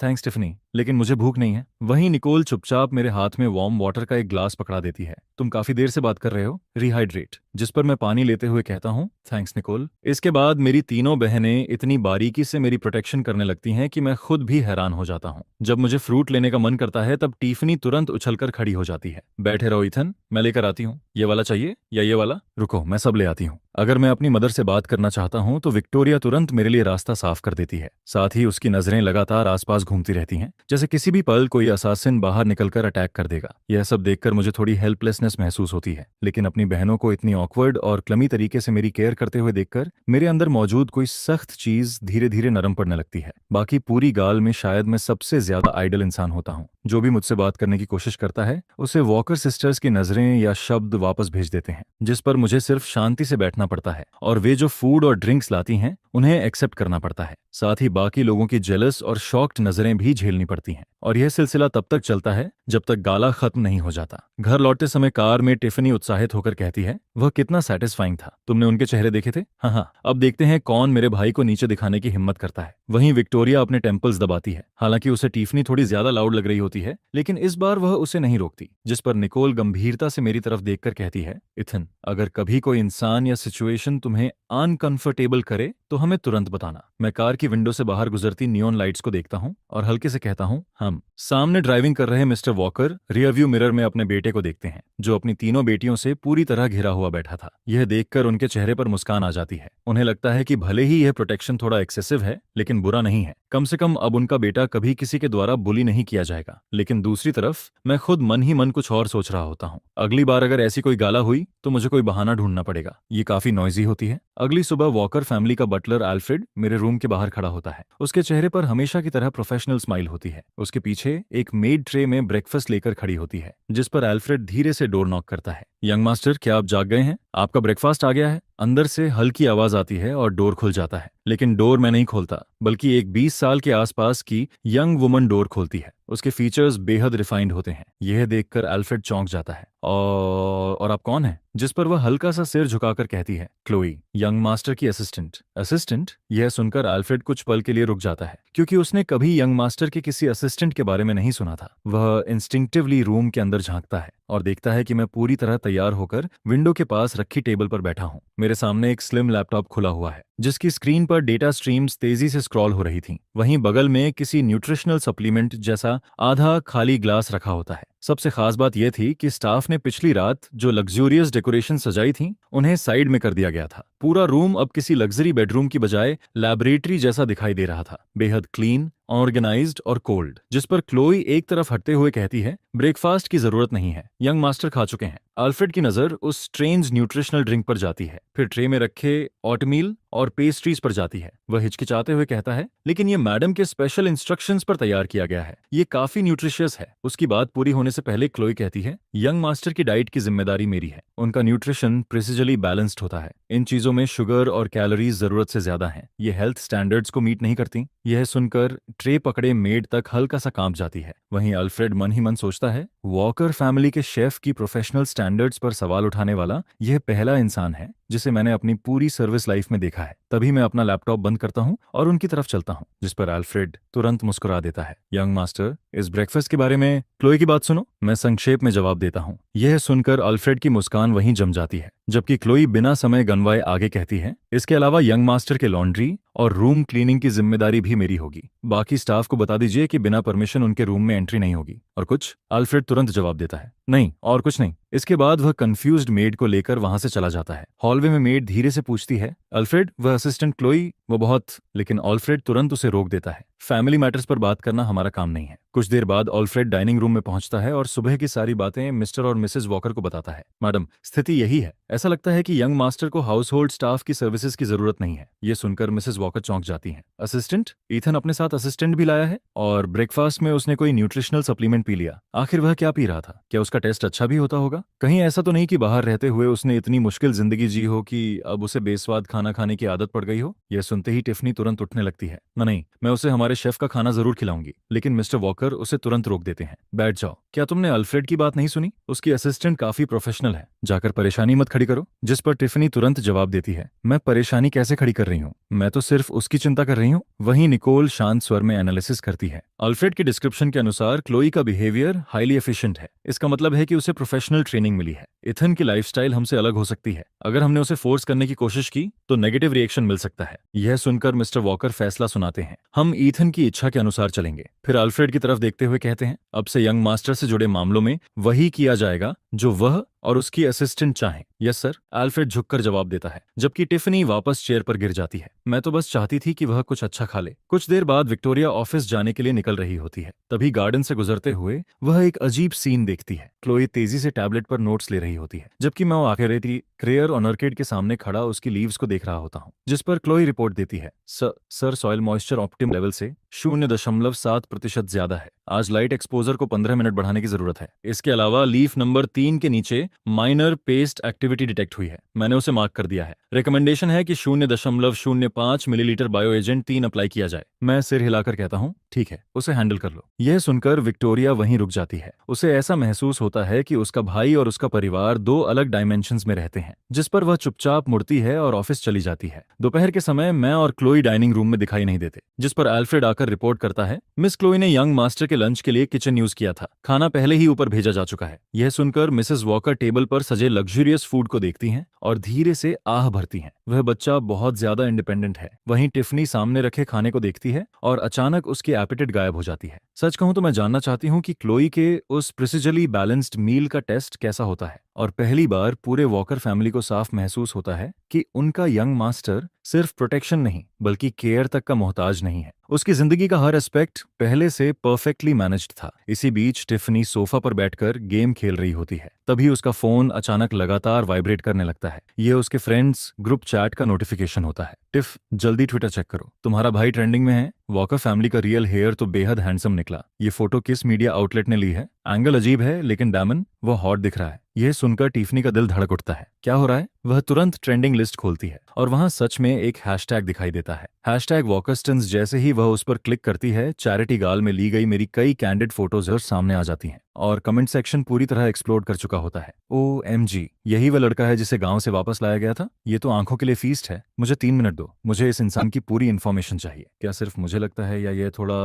थैंक्स टिफनी, लेकिन मुझे भूख नहीं है। वहीं निकोल चुपचाप मेरे हाथ में वार्म वाटर का एक ग्लास पकड़ा देती है। तुम काफी देर से बात कर रहे हो, रिहाइड्रेट। जिस पर मैं पानी लेते हुए कहता हूँ, थैंक्स निकोल। इसके बाद मेरी तीनों बहनें इतनी बारीकी से मेरी प्रोटेक्शन करने लगती हैं कि मैं खुद भी हैरान हो जाता हूँ। जब मुझे फ्रूट लेने का मन करता है तब टिफनी तुरंत उछलकर खड़ी हो जाती है। बैठे रहो इथन, मैं लेकर आती हूँ। ये वाला चाहिए या ये वाला? रुको, मैं सब ले आती हूँ। अगर मैं अपनी मदर से बात करना चाहता हूँ तो विक्टोरिया तुरंत मेरे लिए रास्ता साफ कर देती है। साथ ही उसकी नजरें लगातार आसपास घूमती रहती हैं, जैसे किसी भी पल कोई असासिन बाहर निकलकर अटैक कर देगा। यह सब देखकर मुझे थोड़ी हेल्पलेसनेस महसूस होती है, लेकिन अपनी बहनों को इतनी ऑकवर्ड और क्लमी तरीके से मेरी केयर करते हुए देखकर मेरे अंदर मौजूद कोई सख्त चीज धीरे धीरे नरम पड़ने लगती है। बाकी पूरी गाल में शायद मैं सबसे ज्यादा आइडल इंसान होता हूँ। जो भी मुझसे बात करने की कोशिश करता है उसे वॉकर सिस्टर्स की नजरें या शब्द वापस भेज देते हैं, जिस पर मुझे सिर्फ शांति से बैठना पड़ता है और वे जो फूड और ड्रिंक्स लाती हैं उन्हें एक्सेप्ट करना पड़ता है। साथ ही बाकी लोगों की जेलस और शॉक्ड नजरें भी झेलनी पड़ती हैं और यह सिलसिला तब तक चलता है जब तक गाला खत्म नहीं हो जाता। घर लौटते समय कार में टिफनी उत्साहित होकर कहती है, वह कितना सेटिस्फाइंग था, तुमने उनके चेहरे देखे थे? हाँ, अब देखते हैं कौन मेरे भाई को नीचे दिखाने की हिम्मत करता है। वहीं विक्टोरिया अपने टेम्पल्स दबाती है। हालांकि उसे टिफनी थोड़ी ज्यादा लाउड लग रही होती है, लेकिन इस बार वह उसे नहीं रोकती। जिस पर निकोल गंभीरता से मेरी तरफ देखकर कहती है, इथन, अगर कभी कोई इंसान या सिचुएशन तुम्हें अनकंफर्टेबल करे तो हमें तुरंत बताना। मैं कार की विंडो से बाहर गुजरती नियॉन लाइट्स को देखता हूँ और हल्के से कहता हूँ, हम। सामने ड्राइविंग कर रहे mister walker rear view mirror में अपने बेटे को देखते हैं, जो अपनी तीनों बेटियों से पूरी तरह घिरा हुआ बैठा था। यह देखकर उनके चेहरे पर मुस्कान आ जाती है। उन्हें लगता है कि भले ही यह प्रोटेक्शन थोड़ा एक्सेसिव है, लेकिन बुरा नहीं है। कम से कम अब उनका बेटा कभी किसी के द्वारा बुली नहीं किया जाएगा। लेकिन दूसरी तरफ मैं खुद मन ही मन कुछ और सोच रहा होता हूँ। अगली बार अगर ऐसी कोई गाला हुई तो मुझे कोई बहाना ढूंढना पड़ेगा। ये काफी नॉइजी होती है। अगली सुबह वॉकर फैमिली का बटलर एल्फ्रेड मेरे रूम के बाहर खड़ा होता है। उसके चेहरे पर हमेशा की तरह प्रोफेशनल स्माइल होती है। उसके पीछे एक मेड ट्रे में ब्रेकफास्ट लेकर खड़ी होती है, जिस पर एल्फ्रेड धीरे से डोर नॉक करता है। यंग मास्टर, क्या आप जाग गए हैं? आपका ब्रेकफास्ट आ गया है। अंदर से हल्की आवाज आती है और डोर खुल जाता है, लेकिन डोर मैं नहीं खोलता, बल्कि एक 20 साल के आसपास की यंग वुमन डोर खोलती है। उसके फीचर्स बेहद रिफाइंड होते हैं। यह देखकर एल्फ्रेड चौंक जाता है। और आप कौन हैं? जिस पर वह हल्का सा सिर झुकाकर कहती है, क्लोई, यंग मास्टर की असिस्टेंट। असिस्टेंट? यह सुनकर एल्फ्रेड कुछ पल के लिए रुक जाता है, क्योंकि उसने कभी यंग मास्टर के किसी असिस्टेंट के बारे में नहीं सुना था। वह इंस्टिंक्टिवली रूम के अंदर झांकता है और देखता है कि मैं पूरी तरह तैयार होकर विंडो के पास रखी टेबल पर बैठा हूँ। मेरे सामने एक स्लिम लैपटॉप खुला हुआ है जिसकी स्क्रीन पर डेटा स्ट्रीम्स तेजी से स्क्रॉल हो रही थीं। वहीं बगल में किसी न्यूट्रिशनल सप्लीमेंट जैसा आधा खाली ग्लास रखा होता है। सबसे खास बात यह थी कि स्टाफ ने पिछली रात जो लग्जूरियस डेकोरेशन सजाई थी उन्हें साइड में कर दिया गया था। पूरा रूम अब किसी लग्जरी बेडरूम की बजाय लैबोरेटरी जैसा दिखाई दे रहा था, बेहद क्लीन, ऑर्गेनाइज्ड और कोल्ड। जिस पर क्लोई एक तरफ हटते हुए कहती है, ब्रेकफास्ट की जरूरत नहीं है, यंग मास्टर खा चुके हैं। अल्फ्रेड की नजर उस स्ट्रेंज न्यूट्रिशनल ड्रिंक पर जाती है, फिर ट्रे में रखे ऑटमील और पेस्ट्रीज पर जाती है। वह हिचकिचाते हुए कहता है, लेकिन ये मैडम के स्पेशल इंस्ट्रक्शंस पर तैयार किया गया है, ये काफी न्यूट्रिशियस है। उसकी बात पूरी होने से पहले क्लोई कहती है, यंग मास्टर की डाइट की जिम्मेदारी मेरी है। उनका न्यूट्रिशन प्रिसिजली बैलेंस्ड होता है, इन चीजों में शुगर और कैलोरीज जरूरत से ज्यादा हैं। ये हेल्थ स्टैंडर्ड्स को मीट नहीं करती। यह सुनकर ट्रे पकड़े मेड तक हल्का सा कांप जाती है। वहीं अल्फ्रेड मन ही मन सोचता है, वॉकर फैमिली के शेफ की प्रोफेशनल स्टैंडर्ड्स पर सवाल उठाने वाला यह पहला इंसान है जिसे मैंने अपनी पूरी सर्विस लाइफ में देखा है। तभी मैं अपना लैपटॉप बंद करता हूँ और उनकी तरफ चलता हूँ, जिस पर अल्फ्रेड तुरंत मुस्कुरा देता है। यंग मास्टर, इस ब्रेकफास्ट के बारे में क्लोई की बात सुनो, मैं संक्षेप में जवाब देता हूँ। यह सुनकर अल्फ्रेड की मुस्कान वहीं जम जाती है, जबकि क्लोई बिना समय गंवाए आगे कहती है, इसके अलावा यंग मास्टर के लॉन्ड्री और रूम क्लीनिंग की जिम्मेदारी भी मेरी होगी। बाकी स्टाफ को बता दीजिए कि बिना परमिशन उनके रूम में एंट्री नहीं होगी। और कुछ? अल्फ्रेड तुरंत जवाब देता है, नहीं, और कुछ नहीं। इसके बाद वह कंफ्यूज्ड मेड को लेकर वहां से चला जाता है। हॉलवे में मेड धीरे से पूछती है, अल्फ्रेड, वह असिस्टेंट क्लोई, वो बहुत। लेकिन अल्फ्रेड तुरंत उसे रोक देता है, फैमिली मैटर्स पर बात करना हमारा काम नहीं है। कुछ देर बाद अल्फ्रेड डाइनिंग रूम में पहुंचता है और सुबह की सारी बातें मिस्टर और मिसेज वॉकर को बताता है। मैडम, स्थिति यही है। ऐसा लगता है कि यंग मास्टर को हाउस होल्ड स्टाफ की सर्विसेज की जरूरत नहीं है। ये सुनकर मिसेज वॉकर चौंक जाती हैं। असिस्टेंट? ईथन अपने साथ असिस्टेंट भी लाया है? और ब्रेकफास्ट में उसने कोई न्यूट्रिशनल सप्लीमेंट पी लिया? आखिर वह क्या पी रहा था? क्या उसका टेस्ट अच्छा भी होता होगा? कहीं ऐसा तो नहीं कि बाहर रहते हुए उसने इतनी मुश्किल जिंदगी जी हो कि अब उसे बेस्वाद खाना खाने की आदत पड़ गई हो? यह सुनते ही टिफनी तुरंत उठने लगती है। नहीं, मैं उसे हमारे शेफ का खाना जरूर खिलाऊंगी। लेकिन मिस्टर वॉकर उसे तुरंत रोक देते हैं। बैठ जाओ। क्या तुमने अल्फ्रेड की बात नहीं सुनी? उसकी असिस्टेंट काफी प्रोफेशनल है, जाकर परेशानी मत खड़ी करो। जिस पर टिफनी तुरंत जवाब देती है, मैं परेशानी कैसे खड़ी कर रही हूँ? मैं तो सिर्फ उसकी चिंता कर रही हूँ। वहीं निकोल शांत स्वर में एनालिसिस करती है। अल्फ्रेड के डिस्क्रिप्शन के अनुसार क्लोई का बिहेवियर हाईली एफिशिएंट है। इसका मतलब है कि उसे प्रोफेशनल ट्रेनिंग मिली है। इथन की लाइफस्टाइल हमसे अलग हो सकती है। अगर हमने उसे फोर्स करने की कोशिश की तो नेगेटिव रिएक्शन मिल सकता है। यह सुनकर मिस्टर वॉकर फैसला सुनाते हैं, हम ईथन की इच्छा के अनुसार चलेंगे। फिर अल्फ्रेड की तरफ देखते हुए कहते हैं, अब से यंग मास्टर से जुड़े मामलों में वही किया जाएगा जो वह और उसकी असिस्टेंट चाहें। यस सर, अल्फ्रेड झुककर जवाब देता है, जबकि टिफनी वापस चेयर पर गिर जाती है। मैं तो बस चाहती थी कि वह कुछ अच्छा खा ले। कुछ देर बाद विक्टोरिया ऑफिस जाने के लिए निकल रही होती है। तभी गार्डन से गुजरते हुए वह एक अजीब सीन देखती है। क्लोई तेजी से टैबलेट पर नोट्स ले रही होती है, जबकि मैं आखिरी क्रेयर और नर्केड के सामने खड़ा उसकी लीव्स को देख रहा होता हूँ। जिस पर क्लोई रिपोर्ट देती है, सर सॉइल मॉइस्चर ऑप्टिम लेवल से 0.7% ज्यादा है। आज लाइट एक्सपोजर को 15 मिनट बढ़ाने की जरूरत है। इसके अलावा लीफ नंबर 3 के नीचे माइनर पेस्ट एक्टिविटी डिटेक्ट हुई है। मैंने उसे मार्क कर दिया है। रिकमेंडेशन है कि 0.05 मिलीलीटर बायो एजेंट 3 अप्लाई किया जाए। मैं सिर हिलाकर कहता हूँ, ठीक है, उसे हैंडल कर लो। यह सुनकर विक्टोरिया वहीं रुक जाती है। उसे ऐसा महसूस होता है कि उसका भाई और उसका परिवार दो अलग डायमेंशंस में रहते हैं। जिस पर वह चुपचाप मुड़ती है और ऑफिस चली जाती है। दोपहर के समय मैं और क्लोई डाइनिंग रूम में दिखाई नहीं देते, जिस पर अल्फ्रेड आकर रिपोर्ट करता है, मिस क्लोई ने यंग मास्टर के लंच के लिए किचन यूज किया था। खाना पहले ही ऊपर भेजा जा चुका है। यह सुनकर मिसेस वॉकर टेबल पर सजे लग्जूरियस फूड को देखती हैं और धीरे से आह भरती हैं। वह बच्चा बहुत ज्यादा इंडिपेंडेंट है। वहीं टिफनी सामने रखे खाने को देखती है और अचानक उसकी एपेटाइट गायब हो जाती है। सच कहूं तो मैं जानना चाहती हूँ कि क्लोई के उस प्रिसिजली बैलेंस्ड मील का टेस्ट कैसा होता है। और पहली बार पूरे वॉकर फैमिली को साफ महसूस होता है कि उनका यंग मास्टर सिर्फ प्रोटेक्शन नहीं बल्कि केयर तक का मोहताज नहीं है। उसकी जिंदगी का हर एस्पेक्ट पहले से परफेक्टली मैनेज्ड था। इसी बीच टिफनी सोफा पर बैठकर गेम खेल रही होती है। तभी उसका फोन अचानक लगातार वाइब्रेट करने लगता है। यह उसके फ्रेंड्स ग्रुप चैट का नोटिफिकेशन होता है। टिफ, जल्दी ट्विटर चेक करो, तुम्हारा भाई ट्रेंडिंग में है। वॉकर फैमिली का रियल हेयर तो बेहद हैंडसम निकला। ये फोटो किस मीडिया आउटलेट ने ली है? एंगल अजीब है लेकिन डैमन वो हॉट दिख रहा है। यह सुनकर टिफनी का दिल धड़क उठता है। क्या हो रहा है? वह तुरंत ट्रेंडिंग लिस्ट खोलती है और वहां सच में एक हैशटैग दिखाई देता है, हैशटैग वॉकरस्टन्स। जैसे ही वह उस पर क्लिक करती है, चैरिटी गाल में ली गई मेरी कई कैंडिड फोटोज सामने आ जाती हैं और कमेंट सेक्शन पूरी तरह एक्सप्लोड कर चुका होता है। OMG, यही वह लड़का है जिसे गांव से वापस लाया गया था? ये तो आंखों के लिए फीस्ट है। मुझे 3 मिनट दो, मुझे इस इंसान की पूरी इन्फॉर्मेशन चाहिए। क्या सिर्फ मुझे लगता है या ये थोड़ा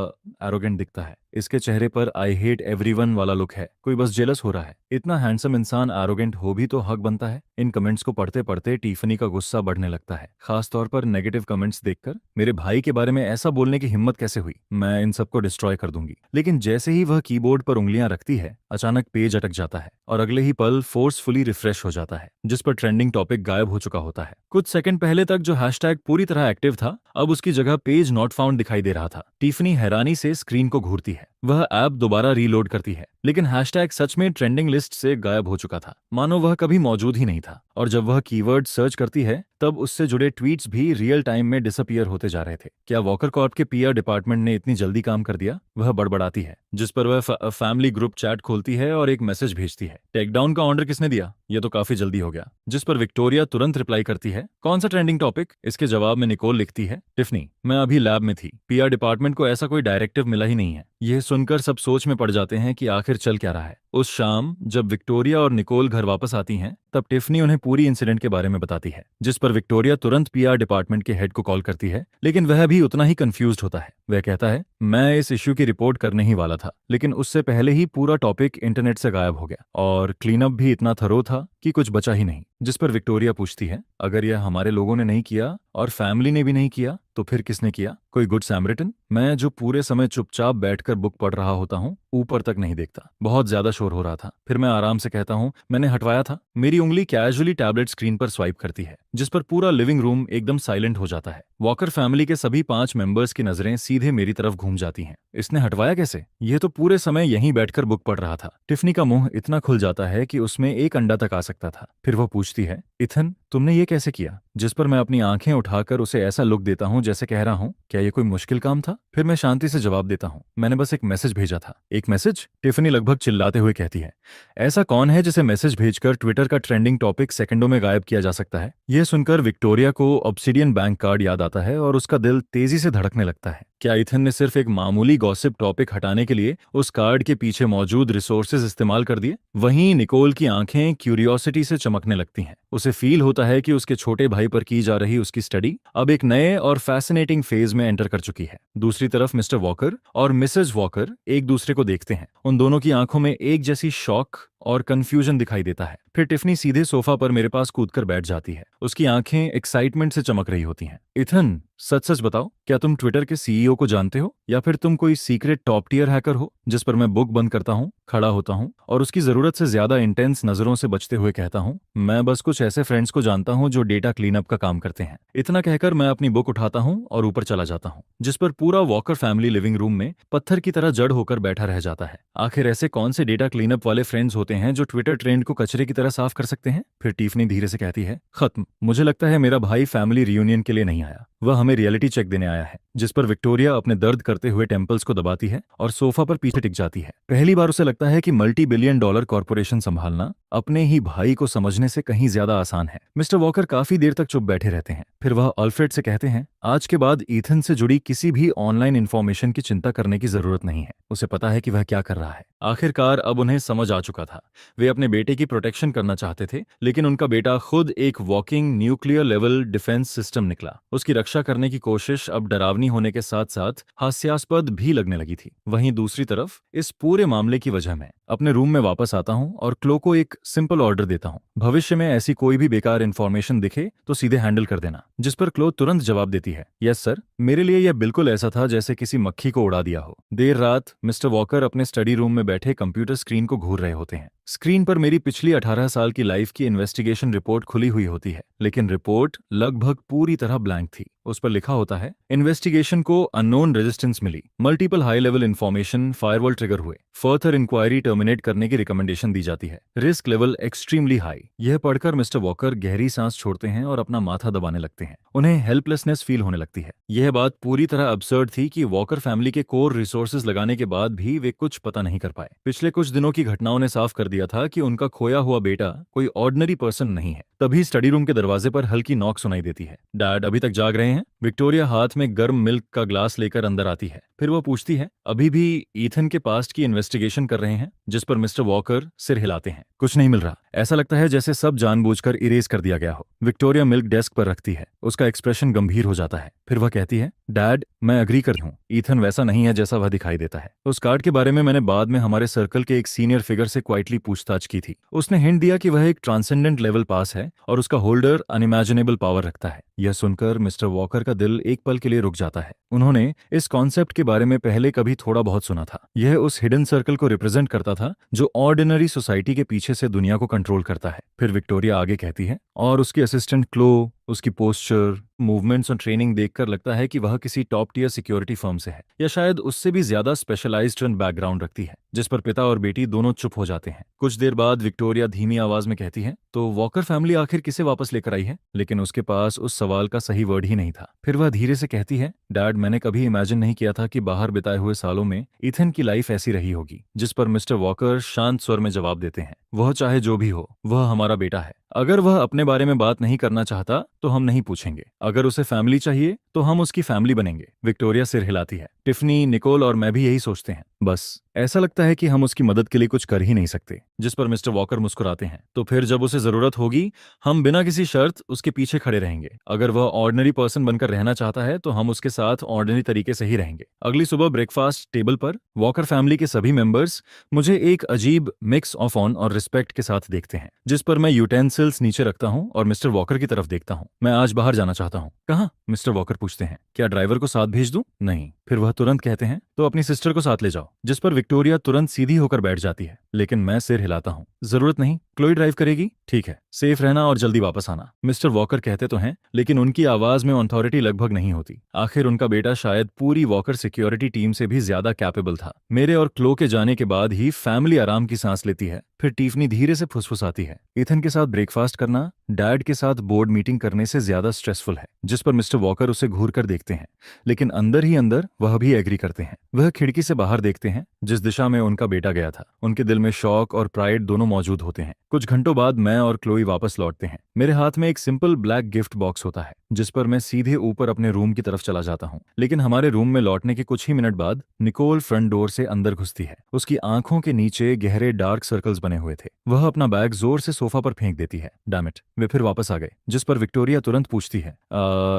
एरोगेंट दिखता है? इसके चेहरे पर आई हेट एवरीवन वाला लुक है। कोई बस जेलस हो रहा है। इतना हैंडसम इंसान एरोगेंट हो भी तो हक बनता है। इन कमेंट्स को पढ़ते पढ़ते टिफनी का गुस्सा बढ़ने लगता है, खासतौर पर नेगेटिव कमेंट्स देखकर। मेरे भाई के बारे में ऐसा बोलने की हिम्मत कैसे हुई? मैं इन सबको डिस्ट्रॉय कर दूंगी। लेकिन जैसे ही वह कीबोर्ड पर उंगलियां रखती है, अचानक पेज अटक जाता है और अगले ही पल फोर्सफुली रिफ्रेश हो जाता है, जिस पर ट्रेंडिंग टॉपिक गायब हो चुका होता है। कुछ सेकंड पहले तक जो हैशटैग पूरी तरह एक्टिव था, अब उसकी जगह पेज नॉट फाउंड दिखाई दे रहा था। टिफनी हैरानी से स्क्रीन को घूरती है। वह ऐप दोबारा रीलोड करती है, लेकिन हैशटैग सच में ट्रेंडिंग लिस्ट से गायब हो चुका था, मानो वह कभी मौजूद ही नहीं था। और जब वह कीवर्ड सर्च करती है, तब उससे जुड़े ट्वीट्स भी रियल टाइम में डिसअपीयर होते जा रहे थे। क्या वॉकर कॉर्प के PR डिपार्टमेंट ने इतनी जल्दी काम कर दिया? वह बड़बड़ाती है, जिस पर वह फैमिली ग्रुप चैट खोलती है और एक मैसेज भेजती है, टेकडाउन का ऑर्डर किसने दिया? यह तो काफी जल्दी हो गया। जिस पर विक्टोरिया तुरंत रिप्लाई करती है, कौन सा ट्रेंडिंग टॉपिक? इसके जवाब में निकोल लिखती है, टिफनी, मैं अभी लैब में थी, PR डिपार्टमेंट को ऐसा कोई डायरेक्टिव मिला ही नहीं है। यह सुनकर सब सोच में पड़ जाते हैं कि आखिर चल क्या रहा है। उस शाम जब विक्टोरिया और निकोल घर वापस आती हैं, तब टिफनी उन्हें पूरी इंसिडेंट के बारे में बताती है, जिस पर विक्टोरिया तुरंत PR डिपार्टमेंट के हेड को कॉल करती है, लेकिन वह भी उतना ही कंफ्यूज्ड होता है। वह कहता है, मैं इस इश्यू की रिपोर्ट करने ही वाला था, लेकिन उससे पहले ही पूरा टॉपिक इंटरनेट से गायब हो गया और क्लीनअप भी इतना थरो था कि कुछ बचा ही नहीं। जिस पर विक्टोरिया पूछती है, अगर यह हमारे लोगों ने नहीं किया और फैमिली ने भी नहीं किया, तो फिर किसने किया? कोई गुड सैमरिटन? मैं जो पूरे समय चुपचाप बैठकर बुक पढ़ रहा होता हूँ, ऊपर तक नहीं देखता। बहुत ज्यादा शोर हो रहा था। फिर मैं आराम से कहता हूँ, मैंने हटवाया था। मेरी उंगली कैजुअली टैबलेट स्क्रीन पर स्वाइप करती है, जिस पर पूरा लिविंग रूम एकदम साइलेंट हो जाता है। वॉकर फैमिली के सभी 5 मेंबर्स की नजरें सीधे मेरी तरफ घूम जाती हैं। इसने हटवाया कैसे? यह तो पूरे समय यहीं बैठकर बुक पढ़ रहा था। टिफनी का मुंह इतना खुल जाता है कि उसमें एक अंडा तक आ सकता था। फिर वह पूछती है, इथन, तुमने ये कैसे किया? जिस पर मैं अपनी आंखें उठाकर उसे ऐसा लुक देता हूं जैसे कह रहा हूं, क्या ये कोई मुश्किल काम था? फिर मैं शांति से जवाब देता हूं, मैंने बस एक मैसेज भेजा था। एक मैसेज? टिफनी लगभग चिल्लाते हुए कहती है, ऐसा कौन है जिसे मैसेज भेजकर ट्विटर का ट्रेंडिंग टॉपिक सेकंडों में गायब किया जा सकता है? यह सुनकर विक्टोरिया को ऑब्सिडियन बैंक कार्ड याद आता है और उसका दिल तेजी से धड़कने लगता है। क्या इथन ने सिर्फ एक मामूली गॉसिप टॉपिक हटाने के लिए उस कार्ड के पीछे मौजूद रिसोर्सेज इस्तेमाल कर दिए? वहीं निकोल की आंखें क्यूरियोसिटी से चमकने लगती हैं। उसे फील होता है कि उसके छोटे भाई पर की जा रही उसकी स्टडी अब एक नए और फैसिनेटिंग फेज में एंटर कर चुकी है। दूसरी तरफ मिस्टर वॉकर और मिसेज वॉकर एक दूसरे को देखते हैं। उन दोनों की आंखों में एक जैसी शॉक और कंफ्यूजन दिखाई देता है। फिर टिफनी सीधे सोफा पर मेरे पास कूदकर बैठ जाती है। उसकी आंखें एक्साइटमेंट से चमक रही होती हैं। इथन, सच सच बताओ, क्या तुम ट्विटर के CEO को जानते हो या फिर तुम कोई सीक्रेट टॉप टियर हैकर हो? जिस पर मैं बुक बंद करता हूँ, खड़ा होता हूँ और उसकी जरूरत से ज्यादा इंटेंस नजरों से बचते हुए कहता हूँ, मैं बस कुछ ऐसे फ्रेंड्स को जानता हूँ जो डेटा क्लीनअप का काम करते हैं। इतना कहकर मैं अपनी बुक उठाता हूँ और ऊपर चला जाता हूँ, जिस पर पूरा वॉकर फैमिली लिविंग रूम में पत्थर की तरह जड़ होकर बैठा रह जाता है। आखिर ऐसे कौन से डेटा क्लीनअप वाले फ्रेंड्स होते हैं जो ट्विटर ट्रेंड को कचरे की तरह साफ कर सकते हैं? फिर टिफनी धीरे से कहती है, खत्म। मुझे लगता है मेरा भाई फैमिली रियूनियन के लिए नहीं आया, वह हमें रियलिटी चेक देने आया है। जिस पर विक्टोरिया अपने दर्द करते हुए टेम्पल्स को दबाती है और सोफा पर पीछे टिक जाती है। पहली बार उसे लगता है कि $multi-billion कॉर्पोरेशन संभालना अपने ही भाई को समझने से कहीं ज्यादा आसान है। मिस्टर वॉकर काफी देर तक चुप बैठे रहते हैं। फिर वह अल्फ्रेड से कहते हैं, आज के बाद ईथन से जुड़ी किसी भी ऑनलाइन इन्फॉर्मेशन की चिंता करने की जरूरत नहीं है। उसे पता है कि वह क्या कर रहा है। आखिरकार अब उन्हें समझ आ चुका था। वे अपने बेटे की प्रोटेक्शन करना चाहते थे, लेकिन उनका बेटा खुद एक walking nuclear level defence system निकला। उसकी रक्षा करने की कोशिश अब डरावनी होने के साथ साथ हास्यास्पद भी लगने लगी थी। वहीं दूसरी तरफ इस पूरे मामले की वजह मैं अपने रूम में वापस आता हूं और क्लो को एक सिंपल ऑर्डर देता हूं, भविष्य में ऐसी कोई भी बेकार इन्फॉर्मेशन दिखे तो सीधे हैंडल कर देना। जिस पर क्लो तुरंत जवाब देती है, यस सर। मेरे लिए यह बिल्कुल ऐसा था जैसे किसी मक्खी को उड़ा दिया हो। देर रात मिस्टर वॉकर अपने स्टडी रूम में बैठे कंप्यूटर स्क्रीन को घूर रहे होते हैं। स्क्रीन पर मेरी पिछली 18 साल की लाइफ की इन्वेस्टिगेशन रिपोर्ट खुली हुई होती है, लेकिन रिपोर्ट लगभग पूरी तरह ब्लैंक थी। उस पर लिखा होता है, इन्वेस्टिगेशन को अननोन रेजिस्टेंस मिली, multiple high level information firewall trigger हुए, फर्दर इंक्वायरी टर्मिनेट करने की रिकमेंडेशन दी जाती है, रिस्क लेवल एक्सट्रीमली हाई। यह पढ़कर मिस्टर वॉकर गहरी सांस छोड़ते हैं और अपना माथा दबाने लगते हैं। उन्हें हेल्पलेसनेस फील होने लगती है। यह बात पूरी तरह अब्सर्ड थी कि वॉकर फैमिली के कोर रिसोर्सेज लगाने के बाद भी वे कुछ पता नहीं कर पाए। पिछले कुछ दिनों की घटनाओं ने साफ कर दिया था कि उनका खोया हुआ बेटा कोई ऑर्डिनरी पर्सन नहीं है। तभी स्टडी रूम के दरवाजे पर हल्की नॉक सुनाई देती है। डैड अभी तक जाग रहे हैं? विक्टोरिया हाथ में गर्म मिल्क का ग्लास लेकर अंदर आती है। फिर वो पूछती है, अभी भी ईथन के पास्ट की इन्वेस्टिगेशन कर रहे हैं? जिस पर मिस्टर वॉकर सिर हिलाते हैं। कुछ नहीं मिल रहा। ऐसा लगता है जैसे सब जानबूझकर इरेज कर दिया गया हो। विक्टोरिया मिल्क डेस्क पर रखती है। उसका एक्सप्रेशन गंभीर हो जाता है। फिर वह कहती है, डैड मैं अग्री कर हूं, ईथन वैसा नहीं है जैसा वह दिखाई देता है। उस कार्ड के बारे में मैंने बाद में हमारे सर्कल के एक सीनियर फिगर से क्वाइटली पूछताछ की थी। उसने हिंट दिया कि वह एक ट्रांसेंडेंट लेवल पास है और उसका होल्डर अनइमेजिनेबल पावर रखता है। यह सुनकर मिस्टर वॉकर का दिल एक पल के लिए रुक जाता है। उन्होंने इस कॉन्सेप्ट के बारे में पहले कभी थोड़ा बहुत सुना था। यह उस हिडन सर्कल को रिप्रेजेंट करता था जो ऑर्डिनरी सोसाइटी के पीछे से दुनिया को कंट्रोल करता है। फिर विक्टोरिया आगे कहती है, और उसकी असिस्टेंट क्लो, उसकी पोस्चर, मूवमेंट्स और ट्रेनिंग देखकर लगता है कि वह किसी टॉप टियर सिक्योरिटी फर्म से है, या शायद उससे भी ज्यादा स्पेशलाइज्ड बैकग्राउंड रखती है। जिस पर पिता और बेटी दोनों चुप हो जाते हैं। कुछ देर बाद विक्टोरिया धीमी आवाज में कहती है, तो वॉकर फैमिली आखिर किसे वापस लेकर आई है? लेकिन उसके पास उस सवाल का सही वर्ड ही नहीं था। फिर वह धीरे से कहती है, डैड मैंने कभी इमेजिन नहीं किया था कि बाहर बिताए हुए सालों में इथन की लाइफ ऐसी रही होगी। जिस पर मिस्टर वॉकर शांत स्वर में जवाब देते हैं, वह चाहे जो भी हो, वह हमारा बेटा है। अगर वह अपने बारे में बात नहीं करना चाहता तो हम नहीं पूछेंगे। अगर उसे फैमिली चाहिए तो हम उसकी फैमिली बनेंगे। विक्टोरिया सिर हिलाती है। टिफनी, निकोल और मैं भी यही सोचते हैं। बस ऐसा लगता है कि हम उसकी मदद के लिए कुछ कर ही नहीं सकते। जिस पर मिस्टर वॉकर मुस्कुराते हैं, तो फिर जब उसे जरूरत होगी हम बिना किसी शर्त उसके पीछे खड़े रहेंगे। अगर वह ऑर्डिनरी पर्सन बनकर रहना चाहता है तो हम उसके साथ ऑर्डिनरी तरीके से ही रहेंगे। अगली सुबह ब्रेकफास्ट टेबल पर वॉकर फैमिली के सभी मेंबर्स मुझे एक अजीब मिक्स ऑफ ऑन और रिस्पेक्ट के साथ देखते हैं। जिस पर मैं यूटेंसिल्स नीचे रखता हूं और मिस्टर वॉकर की तरफ देखता हूं। मैं आज बाहर जाना चाहता हूं। कहाँ? मिस्टर वॉकर पूछते हैं। क्या ड्राइवर को साथ भेज दूं? नहीं। फिर वह तुरंत कहते हैं, तो अपनी सिस्टर को साथ ले जाओ। जिस पर विक्टोरिया तुरंत सीधी होकर बैठ जाती है, लेकिन मैं सिर हिलाता हूं। जरूरत नहीं, क्लोई ड्राइव करेगी। ठीक है, सेफ रहना और जल्दी वापस आना। मिस्टर वॉकर कहते तो हैं, लेकिन उनकी आवाज में ऑथोरिटी लगभग नहीं होती। आखिर उनका बेटा शायद पूरी वॉकर सिक्योरिटी टीम से भी ज्यादा कैपेबल था। मेरे और क्लो के जाने के बाद ही फैमिली आराम की सांस लेती है। फिर टिफनी धीरे से फुसफुसाती है, इथन के साथ ब्रेकफास्ट करना डैड के साथ बोर्ड मीटिंग करने से ज्यादा स्ट्रेसफुल है। जिस पर मिस्टर वॉकर उसे घूर कर देखते हैं, लेकिन अंदर ही अंदर वह भी एग्री करते हैं। वह खिड़की से बाहर देखते हैं जिस दिशा में उनका बेटा गया था। उनके दिल में शौक और प्राइड दोनों मौजूद होते हैं। कुछ घंटों बाद मैं और क्लोई वापस लौटते हैं। मेरे हाथ में एक सिंपल ब्लैक गिफ्ट बॉक्स होता है, जिस पर मैं सीधे ऊपर अपने रूम की तरफ चला जाता हूँ। लेकिन हमारे रूम में लौटने के कुछ ही मिनट बाद निकोल फ्रंट डोर से अंदर घुसती है। उसकी आंखों के नीचे गहरे डार्क सर्कल्स बने हुए थे। वह अपना बैग जोर से सोफा पर फेंक देती है। डैम इट, वे फिर वापस आ गए। जिस पर विक्टोरिया तुरंत पूछती है,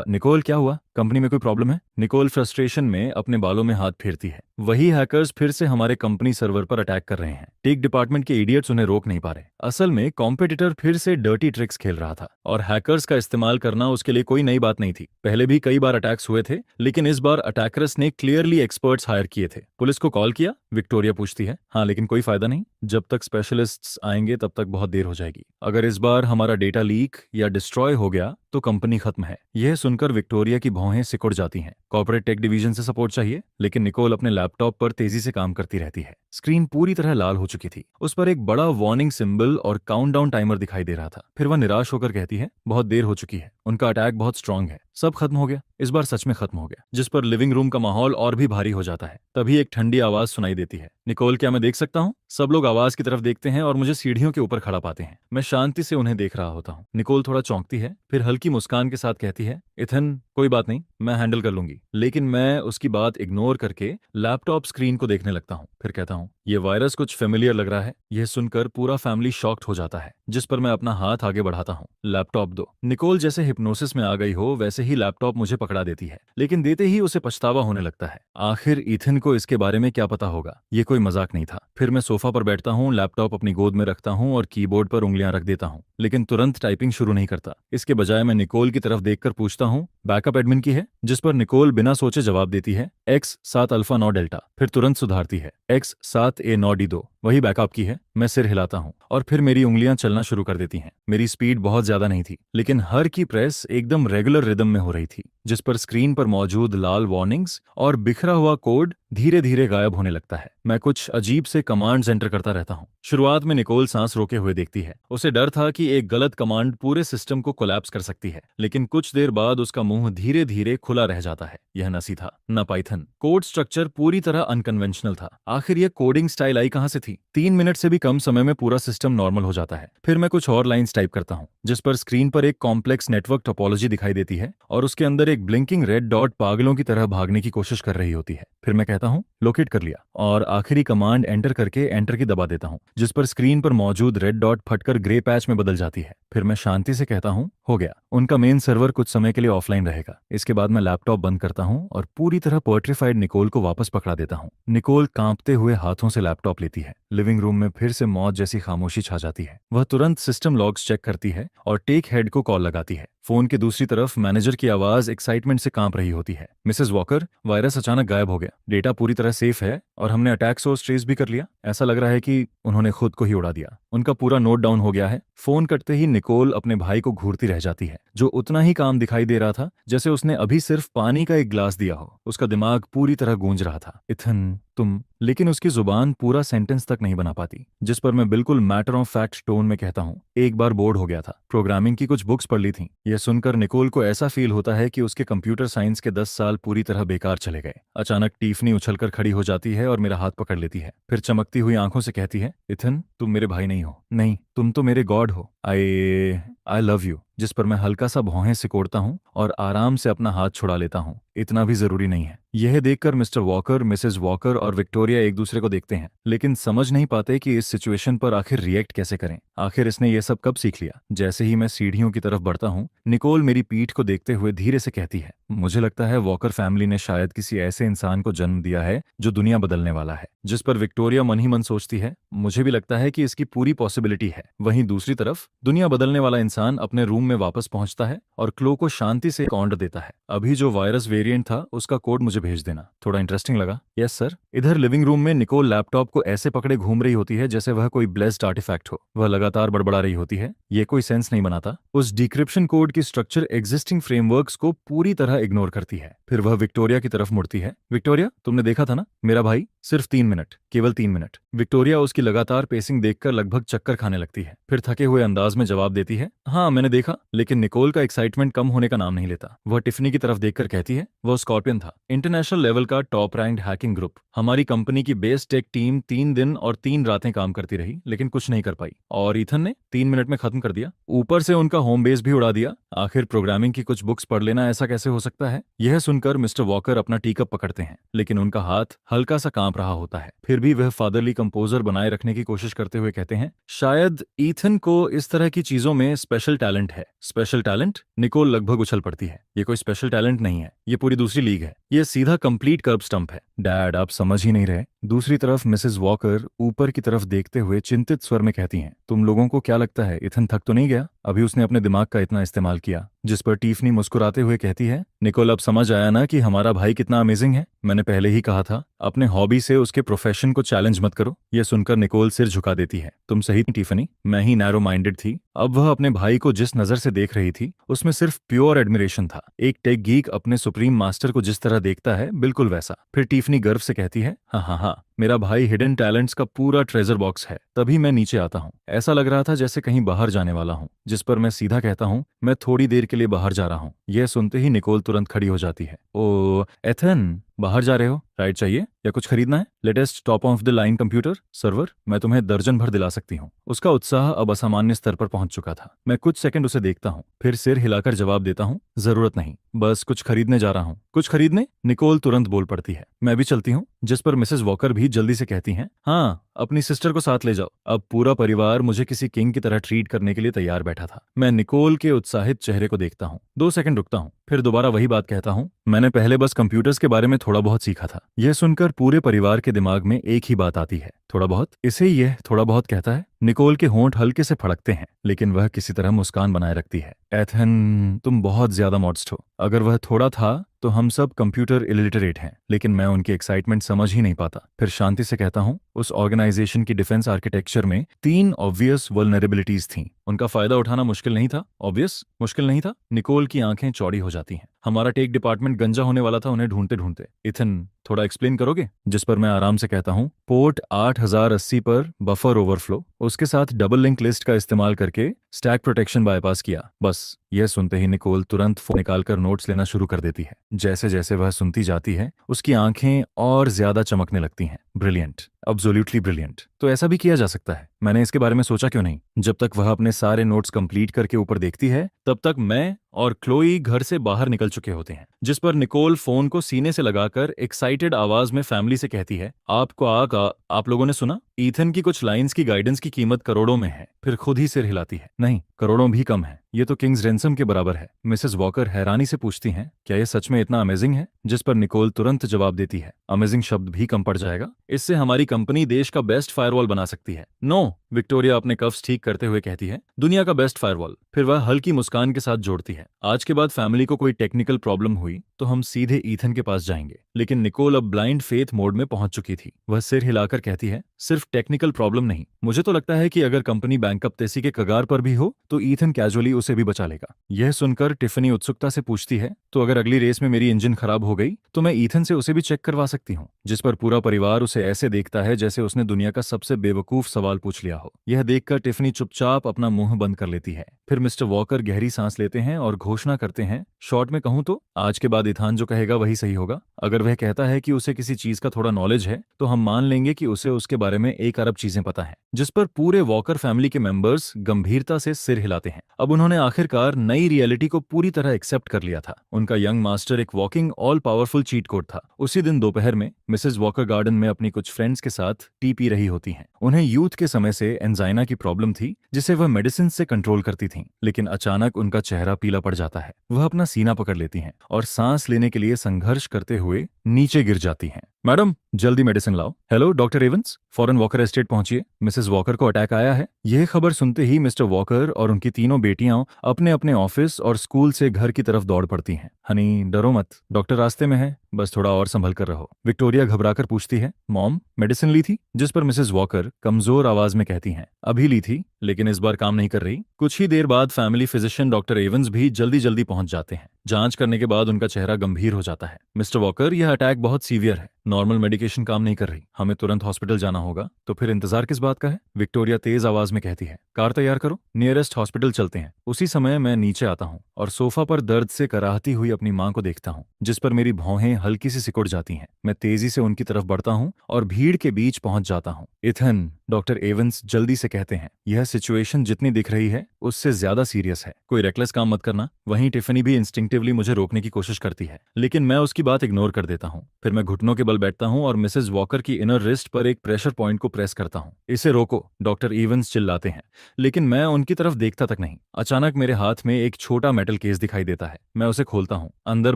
निकोल क्या हुआ? कंपनी में कोई प्रॉब्लम है? निकोल फ्रस्ट्रेशन में अपने बालों में हाथ फेरती है। वही हैकर्स फिर से हमारे कंपनी सर्वर पर अटैक कर रहे हैं। टेक डिपार्टमेंट के इडियट्स उन्हें रोक नहीं पा रहे। असल में कॉम्पिटिटर फिर से डर्टी ट्रिक्स खेल रहा था और हैकर्स का इस्तेमाल करना उसके लिए कोई नई बात नहीं थी। पहले भी कई बार अटैक्स हुए थे, लेकिन इस बार अटैकर्स ने क्लियरली एक्सपर्ट्स हायर किए थे। पुलिस को कॉल किया? विक्टोरिया पूछती है। हाँ, लेकिन कोई फायदा नहीं। जब तक स्पेशलिस्ट्स आएंगे तब तक बहुत देर हो जाएगी। अगर इस बार हमारा डेटा लीक या डिस्ट्रॉय हो गया तो कंपनी खत्म है। यह सुनकर विक्टोरिया की भौहें सिकुड़ जाती हैं। कॉर्पोरेट टेक डिवीजन से सपोर्ट चाहिए, लेकिन निकोल अपने लैपटॉप पर तेजी से काम करती रहती है। स्क्रीन पूरी तरह लाल हो चुकी थी। उस पर एक बड़ा वार्निंग सिंबल और काउंटडाउन टाइमर दिखाई दे रहा था। फिर वह निराश होकर कहती है, बहुत देर हो चुकी है। उनका अटैक बहुत स्ट्रांग है। सब खत्म हो गया। इस बार सच में खत्म हो गया। जिस पर लिविंग रूम का माहौल और भी भारी हो जाता है। तभी एक ठंडी आवाज सुनाई देती है, निकोल क्या मैं देख सकता हूँ? सब लोग आवाज की तरफ देखते हैं और मुझे सीढ़ियों के ऊपर खड़ा पाते हैं। मैं शांति से उन्हें देख रहा होता हूँ। निकोल थोड़ा चौंकती है, फिर हल्की मुस्कान के साथ कहती है, इथन कोई बात नहीं, मैं हैंडल कर लूंगी। लेकिन मैं उसकी बात इग्नोर करके लैपटॉप स्क्रीन को देखने लगता हूँ। फिर कहता हूँ, ये वायरस कुछ फेमिलियर लग रहा है। यह सुनकर पूरा फैमिली शॉक्ड हो जाता है। जिस पर मैं अपना हाथ आगे बढ़ाता हूँ, लैपटॉप दो। निकोल जैसे हिप्नोसिस में आ गई हो वैसे ही लैपटॉप मुझे पकड़ा देती है, लेकिन देते ही उसे पछतावा होने लगता है। आखिर इथन को इसके बारे में क्या पता होगा? ये कोई मजाक नहीं था। फिर मैं सोफा पर बैठता हूँ, लैपटॉप अपनी गोद में रखता हूँ और कीबोर्ड पर उंगलियां रख देता हूँ, लेकिन तुरंत टाइपिंग शुरू नहीं करता। इसके बजाय मैं निकोल की तरफ देखकर पूछता हूँ, बैकअप एडमिन की है? जिस पर निकोल बिना सोचे जवाब देती है, X7 अल्फा 9 डेल्टा। फिर तुरंत सुधारती है, X7 A 9 D2। वही बैकअप की है। मैं सिर हिलाता हूँ और फिर मेरी उंगलियां चलना शुरू कर देती हैं। मेरी स्पीड बहुत ज्यादा नहीं थी, लेकिन हर की प्रेस एकदम रेगुलर रिदम में हो रही थी, जिस पर स्क्रीन पर मौजूद लाल वार्निंग्स और बिखरा हुआ कोड धीरे धीरे गायब होने लगता है। मैं कुछ अजीब से कमांड्स एंटर करता रहता हूँ। शुरुआत में निकोल सांस रोके हुए देखती है। उसे डर था कि एक गलत कमांड पूरे सिस्टम को कोलैप्स कर सकती है, लेकिन कुछ देर बाद उसका मुंह धीरे धीरे खुला रह जाता है। यह न सी था न पाइथन। कोड स्ट्रक्चर पूरी तरह अनकन्वेंशनल था। आखिर यह कोडिंग स्टाइल आई कहां से थी? 3 मिनट से भी कम समय में पूरा सिस्टम नॉर्मल हो जाता है। फिर मैं कुछ और लाइंस टाइप करता हूँ, जिस पर स्क्रीन पर एक कॉम्प्लेक्स नेटवर्क टोपोलॉजी दिखाई देती है और उसके अंदर एक ब्लिंकिंग रेड डॉट पागलों की तरह भागने की कोशिश कर रही होती है। फिर मैं कहता हूँ लोकेट कर लिया और आखिरी कमांड एंटर करके एंटर की दबा देता हूँ, जिस पर स्क्रीन पर मौजूद रेड डॉट फटकर ग्रे पैच में बदल जाती है। फिर मैं शांति से कहता हूँ हो गया। उनका मेन सर्वर कुछ समय के लिए ऑफलाइन रहेगा। इसके बाद मैं लैपटॉप बंद करता हूँ और पूरी तरह पर्ट्रीफाइड निकोल को वापस पकड़ा देता हूँ। निकोल कांपते हुए हाथों से लैपटॉप लेती है। लिविंग रूम में फिर से मौत जैसी खामोशी छा जाती है। वह तुरंत सिस्टम लॉग्स चेक करती है और टेक हेड को कॉल लगाती है। फोन के दूसरी तरफ मैनेजर की आवाज एक्साइटमेंट से कांप रही होती है। मिसेस वॉकर, वायरस अचानक गायब हो गया। डेटा पूरी तरह सेफ है और हमने अटैक सोर्स ट्रेस भी कर लिया। ऐसा लग रहा है कि उन्होंने खुद को ही उड़ा दिया। उनका पूरा नोट डाउन हो गया है। फोन कटते ही निकोल अपने भाई को घूरती रह जाती है, जो उतना ही काम दिखाई दे रहा था जैसे उसने अभी सिर्फ पानी का एक ग्लास दिया हो। उसका दिमाग पूरी तरह गूंज रहा था, इथन तुम, लेकिन उसकी जुबान पूरा सेंटेंस तक नहीं बना पाती। जिस पर मैं बिल्कुल मैटर ऑफ फैक्ट टोन में कहता हूँ एक बार बोर्ड हो गया था। प्रोग्रामिंग की कुछ बुक्स पढ़ ली थी। यह सुनकर निकोल को ऐसा फील होता है कि उसके कंप्यूटर साइंस के 10 साल पूरी तरह बेकार चले गए। अचानक टीफनी उछलकर खड़ी हो जाती है और मेरा हाथ पकड़ लेती है। फिर चमकती हुई आंखों से कहती है, इथन तुम मेरे भाई नहीं हो। नहीं, तुम तो मेरे गॉड हो। I love you. जिस पर मैं हल्का सा भौहें सिकोड़ता हूँ और आराम से अपना हाथ छुड़ा लेता हूँ। इतना भी जरूरी नहीं है। यह देखकर मिस्टर वॉकर, मिसेस वॉकर और विक्टोरिया एक दूसरे को देखते हैं, लेकिन समझ नहीं पाते कि इस सिचुएशन पर आखिर रिएक्ट कैसे करें। आखिर इसने यह सब कब सीख लिया? जैसे ही मैं सीढ़ियों की तरफ बढ़ता हूँ, निकोल मेरी पीठ को देखते हुए धीरे से कहती है, मुझे लगता है वॉकर फैमिली ने शायद किसी ऐसे इंसान को जन्म दिया है जो दुनिया बदलने वाला है। जिस पर विक्टोरिया मन ही मन सोचती है, मुझे भी लगता है कि इसकी पूरी पॉसिबिलिटी है। वहीं दूसरी तरफ दुनिया बदलने वाला इंसान अपने रूम में वापस पहुंचता है और क्लो को शांति से कॉन्ड देता है। अभी जो वायरस वेरिएंट था उसका कोड मुझे भेज देना। थोड़ा इंटरेस्टिंग लगा? Yes sir. इधर लिविंग रूम में निकोल लैपटॉप को ऐसे पकड़े घूम रही होती है जैसे वह कोई ब्लेस्ड आर्टिफैक्ट हो। वह लगातार बड़बड़ा रही होती है, ये कोई सेंस नहीं बनाता। उस डिक्रिप्शन कोड की स्ट्रक्चर एग्जिस्टिंग फ्रेमवर्क्स को पूरी तरह इग्नोर करती है। फिर वह विक्टोरिया की तरफ मुड़ती है। विक्टोरिया, तुमने देखा था ना मेरा भाई? सिर्फ 3 मिनट, केवल 3 मिनट। विक्टोरिया उसकी लगातार पेसिंग देखकर लगभग चक्कर खाने लगती है। फिर थके हुए अंदाज में जवाब देती है, हाँ मैंने देखा। लेकिन निकोल का एक्साइटमेंट कम होने का नाम नहीं लेता। वह टिफनी की तरफ देखकर कहती है, वह स्कॉर्पियन था, इंटरनेशनल लेवल का टॉप रैंक्ड हैकिंग ग्रुप। हमारी कंपनी की बेस टेक टीम 3 दिन और 3 रातें काम करती रही, लेकिन कुछ नहीं कर पाई। और ईथन ने 3 मिनट में खत्म कर दिया। ऊपर से उनका होम बेस भी उड़ा दिया। आखिर प्रोग्रामिंग की कुछ बुक्स पढ़ लेना ऐसा कैसे हो सकता है? यह सुनकर मिस्टर वॉकर अपना टीकअप पकड़ते हैं, लेकिन उनका हाथ हल्का सा कांप रहा होता है। फिर भी वह फादरली कंपोजर बनाए रखने की कोशिश करते हुए कहते हैं, शायद ईथन को इस तरह की चीजों में स्पेशल टैलेंट है। Special talent? निकोल लगभग उछल पड़ती है। ये कोई स्पेशल टैलेंट नहीं है, ये पूरी दूसरी लीग है। ये सीधा कंप्लीट कर्ब स्टंप है। डैड, आप समझ ही नहीं रहे। दूसरी तरफ मिसेस वॉकर ऊपर की तरफ देखते हुए चिंतित स्वर में कहती हैं, तुम लोगों को क्या लगता है इथन थक तो नहीं गया? अभी उसने अपने दिमाग का इतना इस्तेमाल किया। जिस पर टीफनी मुस्कुराते हुए कहती है, निकोल अब समझ आया ना कि हमारा भाई कितना अमेजिंग है? मैंने पहले ही कहा था, अपने हॉबी से उसके प्रोफेशन को चैलेंज मत करो। यह सुनकर निकोल सिर झुका देती है। तुम सही थी टिफनी, मैं ही नैरो माइंडेड थी। अब वह अपने भाई को जिस नजर से देख रही थी उसमें सिर्फ प्योर एडमिरेशन था। एक टेक गीक अपने सुप्रीम मास्टर को जिस तरह देखता है, बिल्कुल वैसा। फिर टिफनी गर्व से कहती है, हाँ हाँ हाँ, मेरा भाई हिडन टैलेंट्स का पूरा ट्रेजर बॉक्स है। तभी मैं नीचे आता हूँ। ऐसा लग रहा था जैसे कहीं बाहर जाने वाला हूँ। जिस पर मैं सीधा कहता हूँ, मैं थोड़ी देर के लिए बाहर जा रहा हूँ। यह सुनते ही निकोल तुरंत खड़ी हो जाती है। ओ एथन, बाहर जा रहे हो? राइड चाहिए या कुछ खरीदना है? Latest top of the line computer server, मैं तुम्हें दर्जन भर दिला सकती हूँ। उसका उत्साह अब असामान्य स्तर पर पहुंच चुका था। मैं कुछ सेकंड उसे देखता हूँ, फिर सिर हिलाकर जवाब देता हूँ, जरूरत नहीं, बस कुछ खरीदने जा रहा हूँ। कुछ खरीदने? निकोल तुरंत बोल पड़ती है, मैं भी चलती हूँ। जिस पर मिसेस वॉकर भी जल्दी से कहती हैं, हाँ अपनी सिस्टर को साथ ले जाओ। अब पूरा परिवार मुझे किसी किंग की तरह ट्रीट करने के लिए तैयार बैठा था। मैं निकोल के उत्साहित चेहरे को देखता हूँ, 2 सेकंड रुकता हूँ, फिर दोबारा वही बात कहता हूँ, मैंने पहले बस कंप्यूटर्स के बारे में थोड़ा बहुत सीखा था। यह सुनकर पूरे परिवार के दिमाग में एक ही बात आती है, थोड़ा बहुत। इसे यह थोड़ा बहुत कहता है। निकोल के होंठ हल्के से फड़कते हैं, लेकिन वह किसी तरह मुस्कान बनाए रखती है। एथन, तुम बहुत ज्यादा मॉडस्ट हो। अगर वह थोड़ा था तो हम सब कंप्यूटर इलिटरेट हैं, लेकिन मैं उनकी एक्साइटमेंट समझ ही नहीं पाता। फिर शांति से कहता हूँ, उस ऑर्गेनाइजेशन की डिफेंस आर्किटेक्चर में 3 ऑब्वियस वल्नरेबिलिटीज थीं। उनका फायदा उठाना मुश्किल नहीं था। ऑब्वियस मुश्किल नहीं था। निकोल की आंखें चौड़ी हो जाती हैं। हमारा टेक डिपार्टमेंट गंजा होने वाला था उन्हें ढूंढते ढूंढते। इथन, थोड़ा एक्सप्लेन करोगे? जिस पर मैं आराम से कहता हूँ, पोर्ट 8080 पर बफर ओवरफ्लो, उसके साथ डबल लिंक लिस्ट का इस्तेमाल करके स्टैक प्रोटेक्शन बाईपास किया। बस यह सुनते ही निकोल तुरंत फोन निकालकर नोट्स लेना शुरू कर देती है। जैसे जैसे वह सुनती जाती है, उसकी आंखें और ज्यादा चमकने लगती हैं। Brilliant, absolutely brilliant. तो ऐसा भी किया जा सकता है। मैंने इसके बारे में सोचा क्यों नहीं? जब तक वह अपने सारे नोट्स कंप्लीट करके ऊपर देखती है, तब तक मैं और क्लोई घर से बाहर निकल चुके होते हैं। जिस पर निकोल फोन को सीने से लगाकर एक्साइटेड आवाज में फैमिली से कहती है, आप लोगों ने सुना? ईथन की कुछ लाइंस की गाइडेंस की कीमत करोड़ों में है। फिर खुद ही सिर हिलाती है, नहीं, करोड़ों भी कम है। ये तो किंग्स रैंसम के बराबर है। मिसेस वॉकर हैरानी से पूछती हैं, क्या ये सच में इतना अमेजिंग है? जिस पर निकोल तुरंत जवाब देती है, अमेजिंग शब्द भी कम पड़ जाएगा। इससे हमारी कंपनी देश का बेस्ट फायरवॉल बना सकती है। नो, विक्टोरिया अपने कफ्स ठीक करते हुए कहती है, दुनिया का बेस्ट फायरवॉल। फिर वह हल्की मुस्कान के साथ जोड़ती है, आज के बाद फैमिली को कोई टेक्निकल प्रॉब्लम हुई तो हम सीधे ईथन के पास जाएंगे। लेकिन निकोल अब ब्लाइंड फेथ मोड में पहुंच चुकी थी। वह सिर हिलाकर कहती है, सिर्फ टेक्निकल प्रॉब्लम नहीं, मुझे तो लगता है कि अगर कंपनी बैंकरप्टेसी के कगार पर भी हो तो ईथन कैजुअली उसे भी बचा लेगा। यह सुनकर टिफनी उत्सुकता से पूछती है, तो अगर अगली रेस में मेरी इंजन खराब हो गई तो मैं ईथन से उसे भी चेक करवा सकती हूँ? जिस पर पूरा परिवार उसे ऐसे देखता है जैसे उसने दुनिया का सबसे बेवकूफ सवाल पूछ लिया हो। यह देखकर टिफनी चुपचाप अपना मुंह बंद कर लेती है। फिर मिस्टर वॉकर गहरी सांस लेते हैं और घोषणा करते हैं, शॉर्ट में कहूं तो आज के बाद इथान जो कहेगा वही सही होगा। अगर वह कहता है कि उसे किसी चीज का थोड़ा नॉलेज है तो हम मान लेंगे कि उसे उसके बारे में 1 अरब चीजें पता है। जिस पर पूरे वॉकर फैमिली के मेंबर्स गंभीरता से सिर हिलाते हैं। अब उन्होंने आखिरकार नई रियलिटी को पूरी तरह एक्सेप्ट कर लिया था। उनका यंग मास्टर एक walking all powerful cheat code था। उसी दिन दोपहर में मिसेस वॉकर गार्डन में अपनी कुछ फ्रेंड्स के साथ टी पी रही होती हैं। उन्हें यूथ के समय से एंजाइना की प्रॉब्लम थी जिसे वह मेडिसिन से कंट्रोल करती थीं। लेकिन अचानक उनका चेहरा पीला पड़ जाता है। वह अपना सीना पकड़ लेती हैं और सांस लेने के लिए संघर्ष करते हुए नीचे गिर जाती हैं। मैडम, जल्दी मेडिसिन लाओ। हेलो डॉक्टर एवंस, फौरन वॉकर एस्टेट पहुंचिए, मिसेस वॉकर को अटैक आया है। यह खबर सुनते ही मिस्टर वॉकर और उनकी तीनों बेटियां अपने अपने ऑफिस और स्कूल से घर की तरफ दौड़ पड़ती हैं। हनी, डरो मत, डॉक्टर रास्ते में है, बस थोड़ा और संभल कर रहो। विक्टोरिया घबराकर पूछती है, मॉम, मेडिसिन ली थी? जिस पर मिसेस वॉकर कमजोर आवाज में कहती हैं, अभी ली थी, लेकिन इस बार काम नहीं कर रही। कुछ ही देर बाद फैमिली फिजिशियन डॉक्टर एवंस भी जल्दी जल्दी पहुंच जाते हैं। जांच करने के बाद उनका चेहरा गंभीर हो जाता है। मिस्टर वॉकर, यह अटैक बहुत सीवियर है, नॉर्मल मेडिकेशन काम नहीं कर रही, हमें तुरंत हॉस्पिटल जाना होगा। तो फिर इंतजार किस बात का है? विक्टोरिया तेज आवाज में कहती है, कार तैयार करो, नियरेस्ट हॉस्पिटल चलते हैं। उसी समय मैं नीचे आता हूँ और सोफा पर दर्द से कराहती हुई अपनी माँ को देखता हूँ, जिस पर मेरी भौहें हल्की सी सिकुड़ जाती हैं। मैं तेजी से उनकी तरफ बढ़ता हूँ और भीड़ के बीच पहुंच जाता हूँ। इथन, डॉक्टर एवंस जल्दी से कहते हैं, यह सिचुएशन जितनी दिख रही है उससे ज्यादा सीरियस है, कोई रेकलेस काम मत करना। वहीं टिफनी भी इंस्टिंक्टिवली मुझे रोकने की कोशिश करती है, लेकिन मैं उसकी बात इग्नोर कर देता हूँ। फिर मैं घुटनों के बल बैठता हूँ और मिसेस वॉकर की इनर रिस्ट पर एक प्रेशर पॉइंट को प्रेस करता हूँ। इसे रोको, डॉक्टर एवंस चिल्लाते हैं, लेकिन मैं उनकी तरफ देखता तक नहीं। अचानक मेरे हाथ में एक छोटा मेटल केस दिखाई देता है। मैं उसे खोलता हूँ। अंदर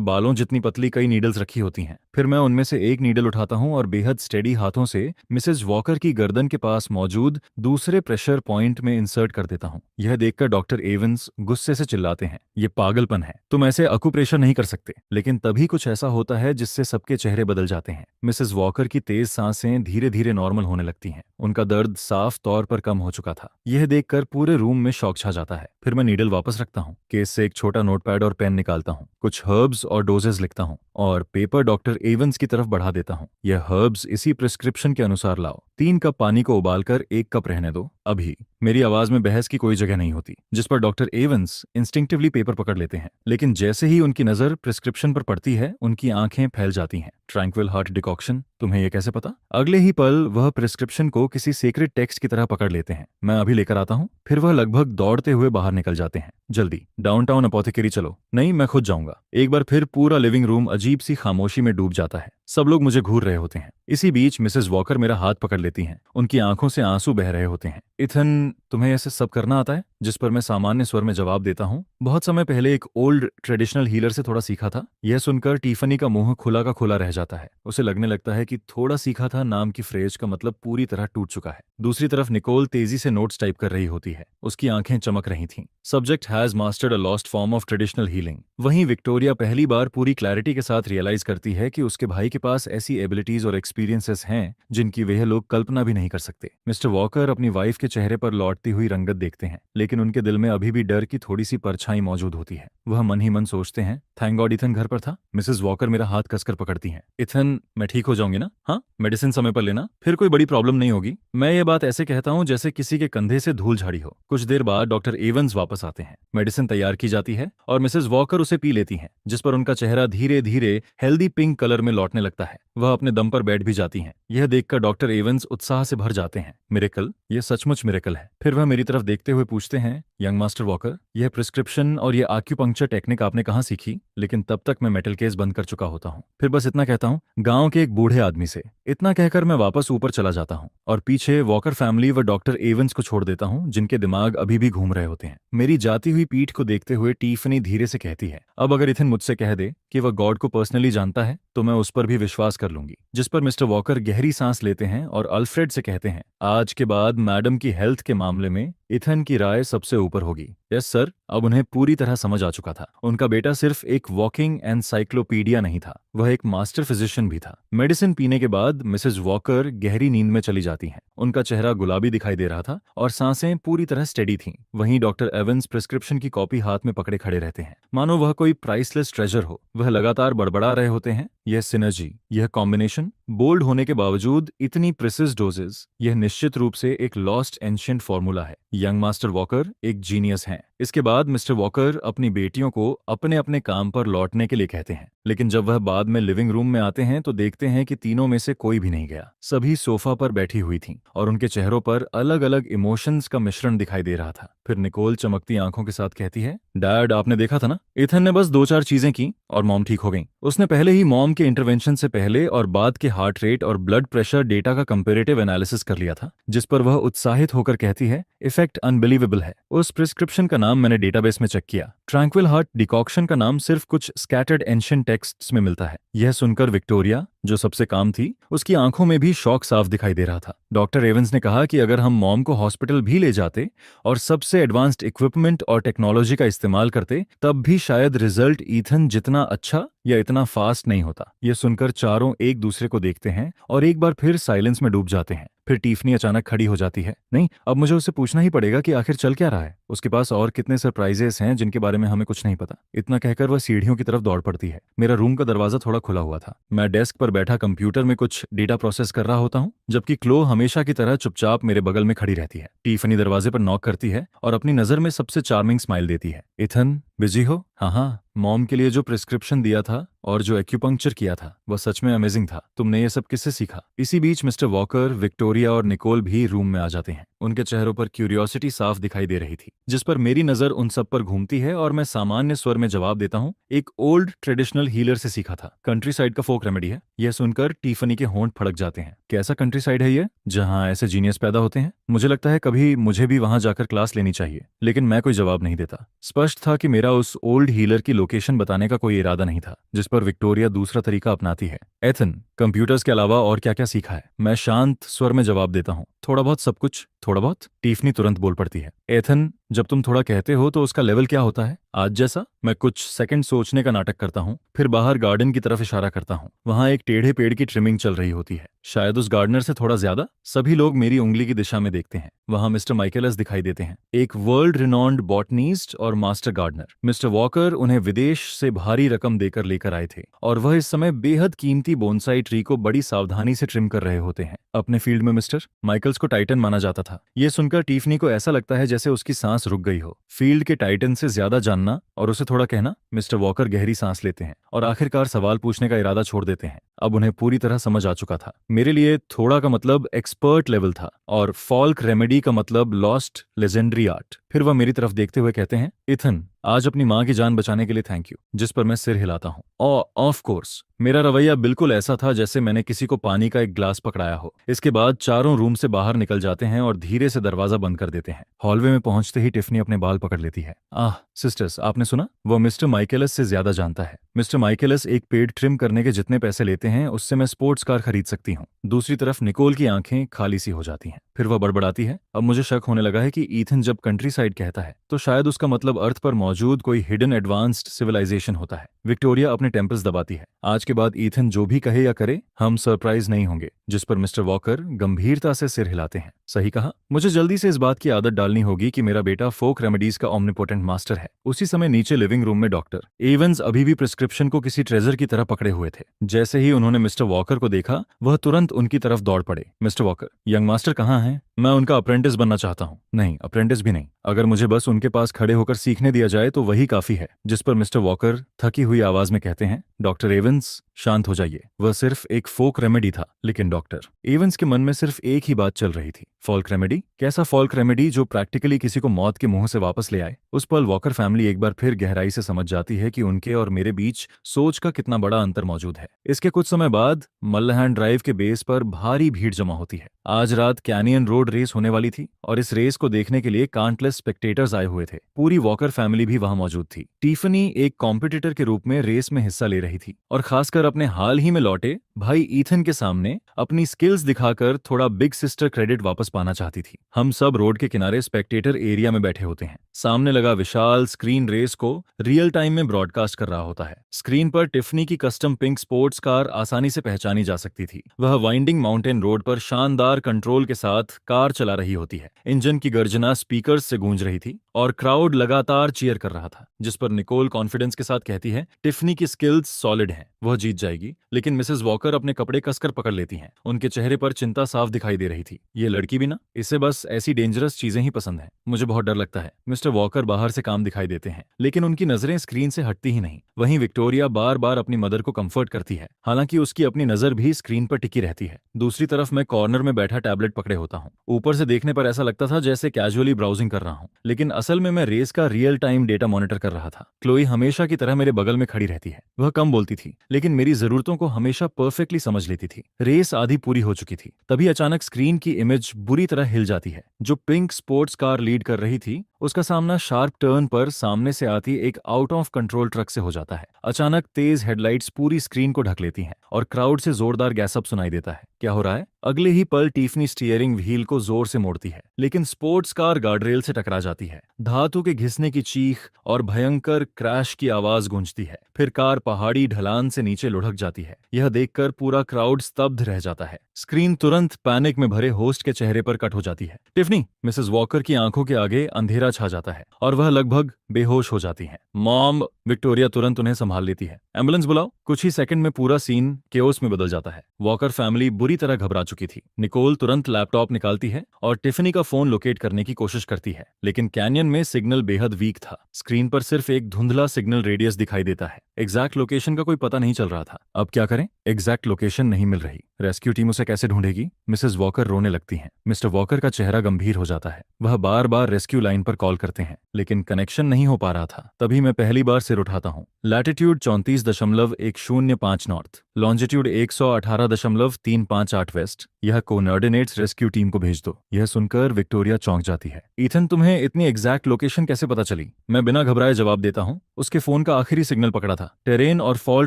बालों जितनी पतली कई नीडल्स रखी होती हैं। फिर मैं उनमें से एक नीडल उठाता हूँ और बेहद स्टेडी हाथों से मिसेस वॉकर की गर्दन के पास मौजूद दूसरे प्रेशर पॉइंट में इंसर्ट कर देता हूँ। यह देखकर डॉक्टर एवंस गुस्से से चिल्लाते हैं, ये पागलपन है, तुम ऐसे अकुप्रेशर नहीं कर सकते। लेकिन तभी कुछ ऐसा होता है जिससे सबके चेहरे बदल जाते हैं। मिसेस वॉकर की तेज सांसें धीरे धीरे नॉर्मल होने लगती हैं। उनका दर्द साफ तौर पर कम हो चुका था। यह देखकर पूरे रूम में शौक छा जाता है। फिर मैं नीडल वापस रखता हूँ, केस से एक छोटा नोटपैड और पेन निकालता हूँ, कुछ हर्ब्स और डोजेस लिखता हूँ और पेपर डॉक्टर एवंस की तरफ बढ़ा देता हूँ। यह हर्ब्स इसी प्रिस्क्रिप्शन के अनुसार लाओ। 3 कप पानी को उबालकर 1 कप रहने दो, अभी। मेरी आवाज में बहस की कोई जगह नहीं होती। जिस पर डॉक्टर एवंस इंस्टिंक्टिवली पेपर पकड़ लेते हैं, लेकिन जैसे ही उनकी नजर प्रिस्क्रिप्शन पर पड़ती है उनकी आंखें फैल जाती हैं। ट्रैंक्विल हार्ट डिकॉक्शन, तुम्हें यह कैसे पता? अगले ही पल वह प्रिस्क्रिप्शन को किसी सीक्रेट टेक्स्ट की तरह पकड़ लेते हैं। मैं अभी लेकर आता हूँ। फिर वह लगभग दौड़ते हुए बाहर निकल जाते हैं। जल्दी डाउनटाउन अपोथेकेरी चलो। नहीं, मैं खुद जाऊंगा। एक बार फिर पूरा लिविंग रूम अजीब सी खामोशी में डूब जाता है। सब लोग मुझे घूर रहे होते हैं। इसी बीच मिसेस वॉकर मेरा हाथ पकड़ लेती हैं। उनकी आंखों से आंसू बह रहे होते हैं। इथन, तुम्हें ऐसे सब करना आता है? जिस पर मैं सामान्य स्वर में जवाब देता हूँ, बहुत समय पहले एक ओल्ड ट्रेडिशनल हीलर से थोड़ा सीखा था। यह सुनकर टिफनी का मुंह खुला का खुला रह जाता है। उसे लगने लगता है कि थोड़ा सीखा था नाम की फ्रेज का मतलब पूरी तरह टूट चुका है। दूसरी तरफ निकोल तेजी से नोट्स टाइप कर रही होती है। उसकी आंखें चमक रही थीं। Subject has mastered a lost form of traditional healing. वहीं विक्टोरिया पहली बार पूरी क्लैरिटी के साथ रियलाइज करती है कि उसके भाई के पास ऐसी एबिलिटीज और एक्सपीरियंसेस हैं जिनकी वह लोग कल्पना भी नहीं कर सकते। मिस्टर वॉकर अपनी वाइफ के चेहरे पर लौटती हुई रंगत देखते हैं, लेकिन उनके दिल में अभी भी डर की थोड़ी सी परछाई मौजूद होती है। वह मन ही मन सोचते हैं, थैंक गॉड इथन घर पर था। मिसेस वॉकर मेरा हाथ कसकर पकड़ती हैं। इथन, मैं ठीक हो जाऊंगी ना? हाँ, मेडिसिन समय पर लेना, फिर कोई बड़ी प्रॉब्लम नहीं होगी। मैं ये बात ऐसे कहता हूँ जैसे किसी के कंधे से धूल झाड़ी हो। कुछ देर बाद डॉक्टर एवंस वापस आते हैं। मेडिसिन तैयार की जाती है और मिसेस वॉकर उसे पी लेती हैं, जिस पर उनका चेहरा धीरे धीरे हेल्दी पिंक कलर में लौटने लगता है। वह अपने दम पर बैठ भी जाती हैं। यह देखकर डॉक्टर एवंस उत्साह से भर जाते हैं। मिरेकल, यह सचमुच मिरेकल है। फिर वह मेरी तरफ देखते हुए पूछते हैं, यंग मास्टर वॉकर, यह प्रिस्क्रिप्शन और यह आक्यूपंक्चर टेक्निक आपने कहाँ सीखी? लेकिन तब तक मैं मेटल केस बंद कर चुका होता हूँ। फिर बस इतना कहता हूँ, गांव के एक बूढ़े आदमी से। इतना कहकर मैं वापस ऊपर चला जाता हूँ और पीछे वॉकर फैमिली व डॉक्टर एवंस को छोड़ देता हूँ, जिनके दिमाग अभी भी घूम रहे होते हैं। मेरी जाती हुई पीठ को देखते हुए टिफनी धीरे से कहती है, अब अगर इथन मुझसे कह दे कि वह गॉड को पर्सनली जानता है तो मैं उस पर भी विश्वास कर लूंगी। जिस पर मिस्टर वॉकर गहरी सांस लेते हैं और अल्फ्रेड से कहते हैं, आज के बाद मैडम की हेल्थ के मामले में इथन की राय सबसे ऊपर होगी। Yes sir. अब उन्हें पूरी तरह समझ आ चुका था। उनका बेटा सिर्फ एक वॉकिंग एनसाइक्लोपीडिया नहीं था, वह एक मास्टर फिजिशियन भी था। मेडिसिन पीने के बाद मिसेस वॉकर गहरी नींद में चली जाती हैं। उनका चेहरा गुलाबी दिखाई दे रहा था और सांसें पूरी तरह स्टेडी थीं। वहीं डॉक्टर एवंस प्रिस्क्रिप्शन की कॉपी हाथ में पकड़े खड़े रहते हैं, मानो वह कोई प्राइसलेस ट्रेजर हो। वह लगातार बड़बड़ा रहे होते हैं, यह सिनर्जी, यह कॉम्बिनेशन, बोल्ड होने के बावजूद इतनी प्रिसिज डोजेज, यह निश्चित रूप से एक लॉस्ट एंशिएंट फॉर्मूला है। यंग मास्टर वॉकर एक जीनियस हैं। इसके बाद मिस्टर वॉकर अपनी बेटियों को अपने अपने काम पर लौटने के लिए कहते हैं, लेकिन जब वह बाद में लिविंग रूम में आते हैं तो देखते हैं कि तीनों में से कोई भी नहीं गया। सभी सोफा पर बैठी हुई थीं और उनके चेहरों पर अलग अलग इमोशंस का मिश्रण दिखाई दे रहा था। फिर निकोल चमकती आंखों के साथ कहती है, डैड, आपने देखा था ना, इथन ने बस 2-4 चीजें की और मॉम ठीक हो गई। उसने पहले ही मॉम के इंटरवेंशन से पहले और बाद के हार्ट रेट और ब्लड प्रेशर डेटा का कंपेरेटिव एनालिसिस कर लिया था, जिस पर वह उत्साहित होकर कहती है, इफेक्ट अनबिलीवेबल है। उस प्रिस्क्रिप्शन का नाम मैंने डेटाबेस में चेक किया। ट्रैंक्विल हार्ट डिकॉक्शन का नाम सिर्फ कुछ स्कैटर्ड एंशिएंट टेक्स्ट्स में मिलता है। यह सुनकर विक्टोरिया, जो सबसे काम थी, उसकी आंखों में भी शौक साफ दिखाई दे रहा था। डॉक्टर एवंस ने कहा कि अगर हम मॉम को हॉस्पिटल भी ले जाते और सबसे एडवांस्ड इक्विपमेंट और टेक्नोलॉजी का इस्तेमाल करते, तब भी शायद रिजल्ट ईथन जितना अच्छा या इतना फास्ट नहीं होता। यह सुनकर चारों एक दूसरे को देखते हैं और एक बार फिर साइलेंस में डूब जाते हैं। फिर टिफनी अचानक खड़ी हो जाती है। नहीं, अब मुझे उससे पूछना ही पड़ेगा कि आखिर चल क्या रहा है। उसके पास और कितने सरप्राइजेस हैं जिनके बारे में हमें कुछ नहीं पता। इतना कहकर वह सीढ़ियों की तरफ दौड़ पड़ती है। मेरा रूम का दरवाजा थोड़ा खुला हुआ था। मैं डेस्क पर बैठा कंप्यूटर में कुछ डेटा प्रोसेस कर रहा होता हूँ, जबकि क्लो हमेशा की तरह चुपचाप मेरे बगल में खड़ी रहती है। टिफनी दरवाजे पर नॉक करती है और अपनी नजर में सबसे चार्मिंग स्माइल देती है। इथन, बिजी हो? हाँ, मॉम के लिए जो प्रिस्क्रिप्शन दिया था और जो एक्यूपंक्चर किया था वह सच में अमेजिंग था। तुमने ये सब किससे सीखा? इसी बीच मिस्टर वॉकर, विक्टोरिया और निकोल भी रूम में आ जाते हैं। उनके चेहरों पर क्यूरियोसिटी साफ दिखाई दे रही थी, जिस पर मेरी नजर उन सब पर घूमती है और मैं सामान्य स्वर में जवाब देता हूँ, एक ओल्ड ट्रेडिशनल हीलर से सीखा था। कंट्री साइड का फोक रेमेडी है। यह सुनकर टिफनी के होंठ फड़क जाते हैं। कैसा कंट्री साइड है ये, जहाँ ऐसे जीनियस पैदा होते हैं? मुझे लगता है कभी मुझे भी वहां जाकर क्लास लेनी चाहिए। लेकिन मैं कोई जवाब नहीं देता। स्पष्ट था कि मेरा उस ओल्ड हीलर की लोकेशन बताने का कोई इरादा नहीं था, जिस पर विक्टोरिया दूसरा तरीका अपनाती है। एथन, कंप्यूटर्स के अलावा और क्या क्या सीखा है? मैं शांत स्वर में जवाब देता हूँ, थोड़ा बहुत सब कुछ। थोड़ा बहुत? टिफनी तुरंत बोल पड़ती है। एथन, जब तुम थोड़ा कहते हो तो उसका लेवल क्या होता है? आज जैसा? मैं कुछ सेकंड सोचने का नाटक करता हूँ, फिर बाहर गार्डन की तरफ इशारा करता हूँ। वहां एक टेढ़े पेड़ की ट्रिमिंग चल रही होती है, शायद उस गार्डनर से थोड़ा ज्यादा। सभी लोग मेरी उंगली की दिशा में देखते हैं। वहां मिस्टर माइकेलस दिखाई देते हैं, एक वर्ल्ड रिनॉन्ड बॉटनिस्ट और मास्टर गार्डनर। मिस्टर वॉकर उन्हें विदेश से भारी रकम देकर लेकर आए थे और वह इस समय बेहद कीमती बोनसाई ट्री को बड़ी सावधानी से ट्रिम कर रहे होते हैं। अपने फील्ड में मिस्टर माइकल्स को टाइटन माना जाता था। यह सुनकर टिफनी को ऐसा लगता है जैसे उसकी सांस रुक गई हो। फील्ड के टाइटन से ज्यादा जानना और उसे थोड़ा कहना। मिस्टर वॉकर गहरी सांस लेते हैं और आखिरकार सवाल पूछने का इरादा छोड़ देते हैं। अब उन्हें पूरी तरह समझ आ चुका था। मेरे लिए थोड़ा का मतलब एक्सपर्ट लेवल था और फॉल्क रेमेडी का मतलब लॉस्ट लेजेंडरी आर्ट। फिर वह मेरी तरफ देखते हुए कहते हैं, इथन, आज अपनी माँ की जान बचाने के लिए थैंक यू। जिस पर मैं सिर हिलाता हूँ। ऑफ कोर्स, मेरा रवैया बिल्कुल ऐसा था जैसे मैंने किसी को पानी का एक ग्लास पकड़ाया हो। इसके बाद चारों रूम से बाहर निकल जाते हैं और धीरे से दरवाजा बंद कर देते हैं। हॉलवे में पहुंचते ही टिफनी अपने बाल पकड़ लेती है। आह सिस्टर्स, आपने सुना? वो मिस्टर माइकेलस से ज्यादा जानता है। मिस्टर माइकेलस एक पेड़ ट्रिम करने के जितने पैसे लेते हैं उससे मैं स्पोर्ट्स कार खरीद सकती हूँ। दूसरी तरफ निकोल की आंखें खाली सी हो जाती हैं। फिर वह बड़बड़ाती है, अब मुझे शक होने लगा है कि ईथन जब कंट्री साइड कहता है तो शायद उसका मतलब अर्थ पर मौजूद कोई हिडन एडवांस्ड सिविलाइजेशन होता है। विक्टोरिया अपने टेम्पल्स दबाती है। आज के बाद ईथन जो भी कहे या करे हम सरप्राइज नहीं होंगे। जिस पर मिस्टर वॉकर गंभीरता से सिर हिलाते हैं। सही कहा, मुझे जल्दी से इस बात की आदत डालनी होगी कि मेरा बेटा फोक रेमेडीज का ऑमनिपोटेंट मास्टर है। उसी समय नीचे लिविंग रूम में डॉक्टर एवंस अभी भी प्रिस्क्रिप्शन को किसी ट्रेजर की तरह पकड़े हुए थे। जैसे ही उन्होंने मिस्टर वॉकर को देखा वह तुरंत उनकी तरफ दौड़ पड़े। मिस्टर वॉकर, यंग मास्टर कहाँ हैं? मैं उनका अप्रेंटिस बनना चाहता हूँ। नहीं, अप्रेंटिस भी नहीं, अगर मुझे बस उनके पास खड़े होकर सीखने दिया जाए तो वही काफी है। जिस पर मिस्टर वॉकर थकी हुई आवाज में कहते हैं, डॉक्टर एवंस शांत हो जाइए, वह सिर्फ एक फोक रेमेडी था। लेकिन डॉक्टर एवंस के मन में सिर्फ एक ही बात चल रही थी, फोल्क रेमेडी? कैसा फोल्क रेमेडी जो प्रैक्टिकली किसी को मौत के मुंह से वापस ले आए? उस पल वॉकर फैमिली एक बार फिर गहराई से समझ जाती है कि उनके और मेरे बीच सोच का कितना बड़ा अंतर मौजूद है। इसके कुछ समय बाद मल्लहैंड ड्राइव के बेस पर भारी भीड़ जमा होती है। आज रात कैनियन रोड रेस होने वाली थी और इस रेस को देखने के लिए काउंटलेस स्पेक्टेटर्स आए हुए थे। पूरी वॉकर फैमिली भी वहां मौजूद थी। टिफनी एक कॉम्पिटिटर के रूप में रेस में हिस्सा ले रही थी और खासकर अपने हाल ही में लौटे भाई ईथन के सामने अपनी स्किल्स दिखाकर थोड़ा बिग सिस्टर क्रेडिट वापस पाना चाहती थी। हम सब रोड के किनारे स्पेक्टेटर एरिया में बैठे होते हैं। सामने लगा विशाल स्क्रीन रेस को रियल टाइम में ब्रॉडकास्ट कर रहा होता है। स्क्रीन पर टिफनी की कस्टम पिंक स्पोर्ट्स कार आसानी से पहचानी जा सकती थी। वह वाइंडिंग माउंटेन रोड पर शानदार कंट्रोल के साथ कार चला रही होती है। इंजन की गर्जना स्पीकर्स से गूंज रही थी और क्राउड लगातार चीयर कर रहा था। जिस पर निकोल कॉन्फिडेंस के साथ कहती है, टिफनी की स्किल्स सॉलिड हैं, वह जीत जाएगी। लेकिन मिसेस वॉकर अपने कपड़े कसकर पकड़ लेती हैं। उनके चेहरे पर चिंता साफ दिखाई दे रही थी। ये लड़की भी ना, इसे बस ऐसी डेंजरस चीजें ही पसंद हैं। मुझे बहुत डर लगता है। मिस्टर वॉकर बाहर से काम दिखाई देते हैं लेकिन उनकी नजरें स्क्रीन से हटती ही नहीं। वहीं विक्टोरिया बार बार अपनी मदर को कंफर्ट करती है, हालांकि उसकी अपनी नजर भी स्क्रीन पर टिकी रहती है। दूसरी तरफ मैं कॉर्नर में बैठा टैबलेट पकड़े होता हूँ। ऊपर से देखने पर ऐसा लगता था जैसे कैजुअली ब्राउजिंग कर रहा हूँ, लेकिन असल में मैं रेस का रियल टाइम डेटा मॉनिटर कर रहा था। क्लोई हमेशा की तरह मेरे बगल में खड़ी रहती है। वह कम बोलती थी लेकिन मेरी जरूरतों को हमेशा परफेक्टली समझ लेती थी। रेस आधी पूरी हो चुकी थी, तभी अचानक स्क्रीन की इमेज बुरी तरह हिल जाती है। जो पिंक स्पोर्ट्स कार लीड कर रही थी उसका सामना शार्प टर्न पर सामने से आती एक आउट ऑफ कंट्रोल ट्रक से हो जाता है। अचानक तेज हेडलाइट्स पूरी स्क्रीन को ढक लेती हैं और क्राउड से जोरदार गैसअप सुनाई देता है। क्या हो रहा है? अगले ही पल टिफनी स्टीयरिंग व्हील को जोर से मोड़ती है लेकिन स्पोर्ट्स कार गार्डरेल से टकरा जाती है। धातु के घिसने की चीख और भयंकर क्रैश की आवाज गूंजती है। फिर कार पहाड़ी ढलान से नीचे लुढ़क जाती है। यह देखकर पूरा क्राउड स्तब्ध रह जाता है। स्क्रीन तुरंत पैनिक में भरे होस्ट के चेहरे पर कट हो जाती है। टिफनी, मिसेस वॉकर की आंखों के आगे अंधेरा छा जाता है और वह लगभग बेहोश हो जाती हैं। मॉम! विक्टोरिया तुरंत उन्हें संभाल लेती है। एम्बुलेंस बुलाओ। कुछ ही सेकंड में पूरा सीन केओस में बदल जाता है। वॉकर फैमिली बुरी तरह घबरा चुकी थी। निकोल तुरंत लैपटॉप निकालती है और टिफनी का फोन लोकेट करने की कोशिश करती है, लेकिन कैनियन में सिग्नल बेहद वीक था। स्क्रीन पर सिर्फ एक धुंधला सिग्नल रेडियस दिखाई देता है। एग्जैक्ट लोकेशन का कोई पता नहीं चल रहा था। अब क्या करें? एग्जैक्ट लोकेशन नहीं मिल रही। रेस्क्यू टीम उसे कैसे ढूंढेगी? मिसेस वॉकर रोने लगती हैं। मिस्टर वॉकर का चेहरा गंभीर हो जाता है। वह बार बार रेस्क्यू लाइन पर कॉल करते हैं लेकिन कनेक्शन नहीं हो पा रहा था। तभी मैं पहली बार सिर उठाता हूँ। Latitude 34.105 north, longitude 118.358 west. यह कोऑर्डिनेट्स रेस्क्यू टीम को भेज दो। यह सुनकर विक्टोरिया चौंक जाती है। ईथन, तुम्हें इतनी एग्जैक्ट लोकेशन कैसे पता चली? मैं बिना घबराए जवाब देता हूँ। उसके फोन का आखिरी सिग्नल पकड़ा था। टेरेन और फॉल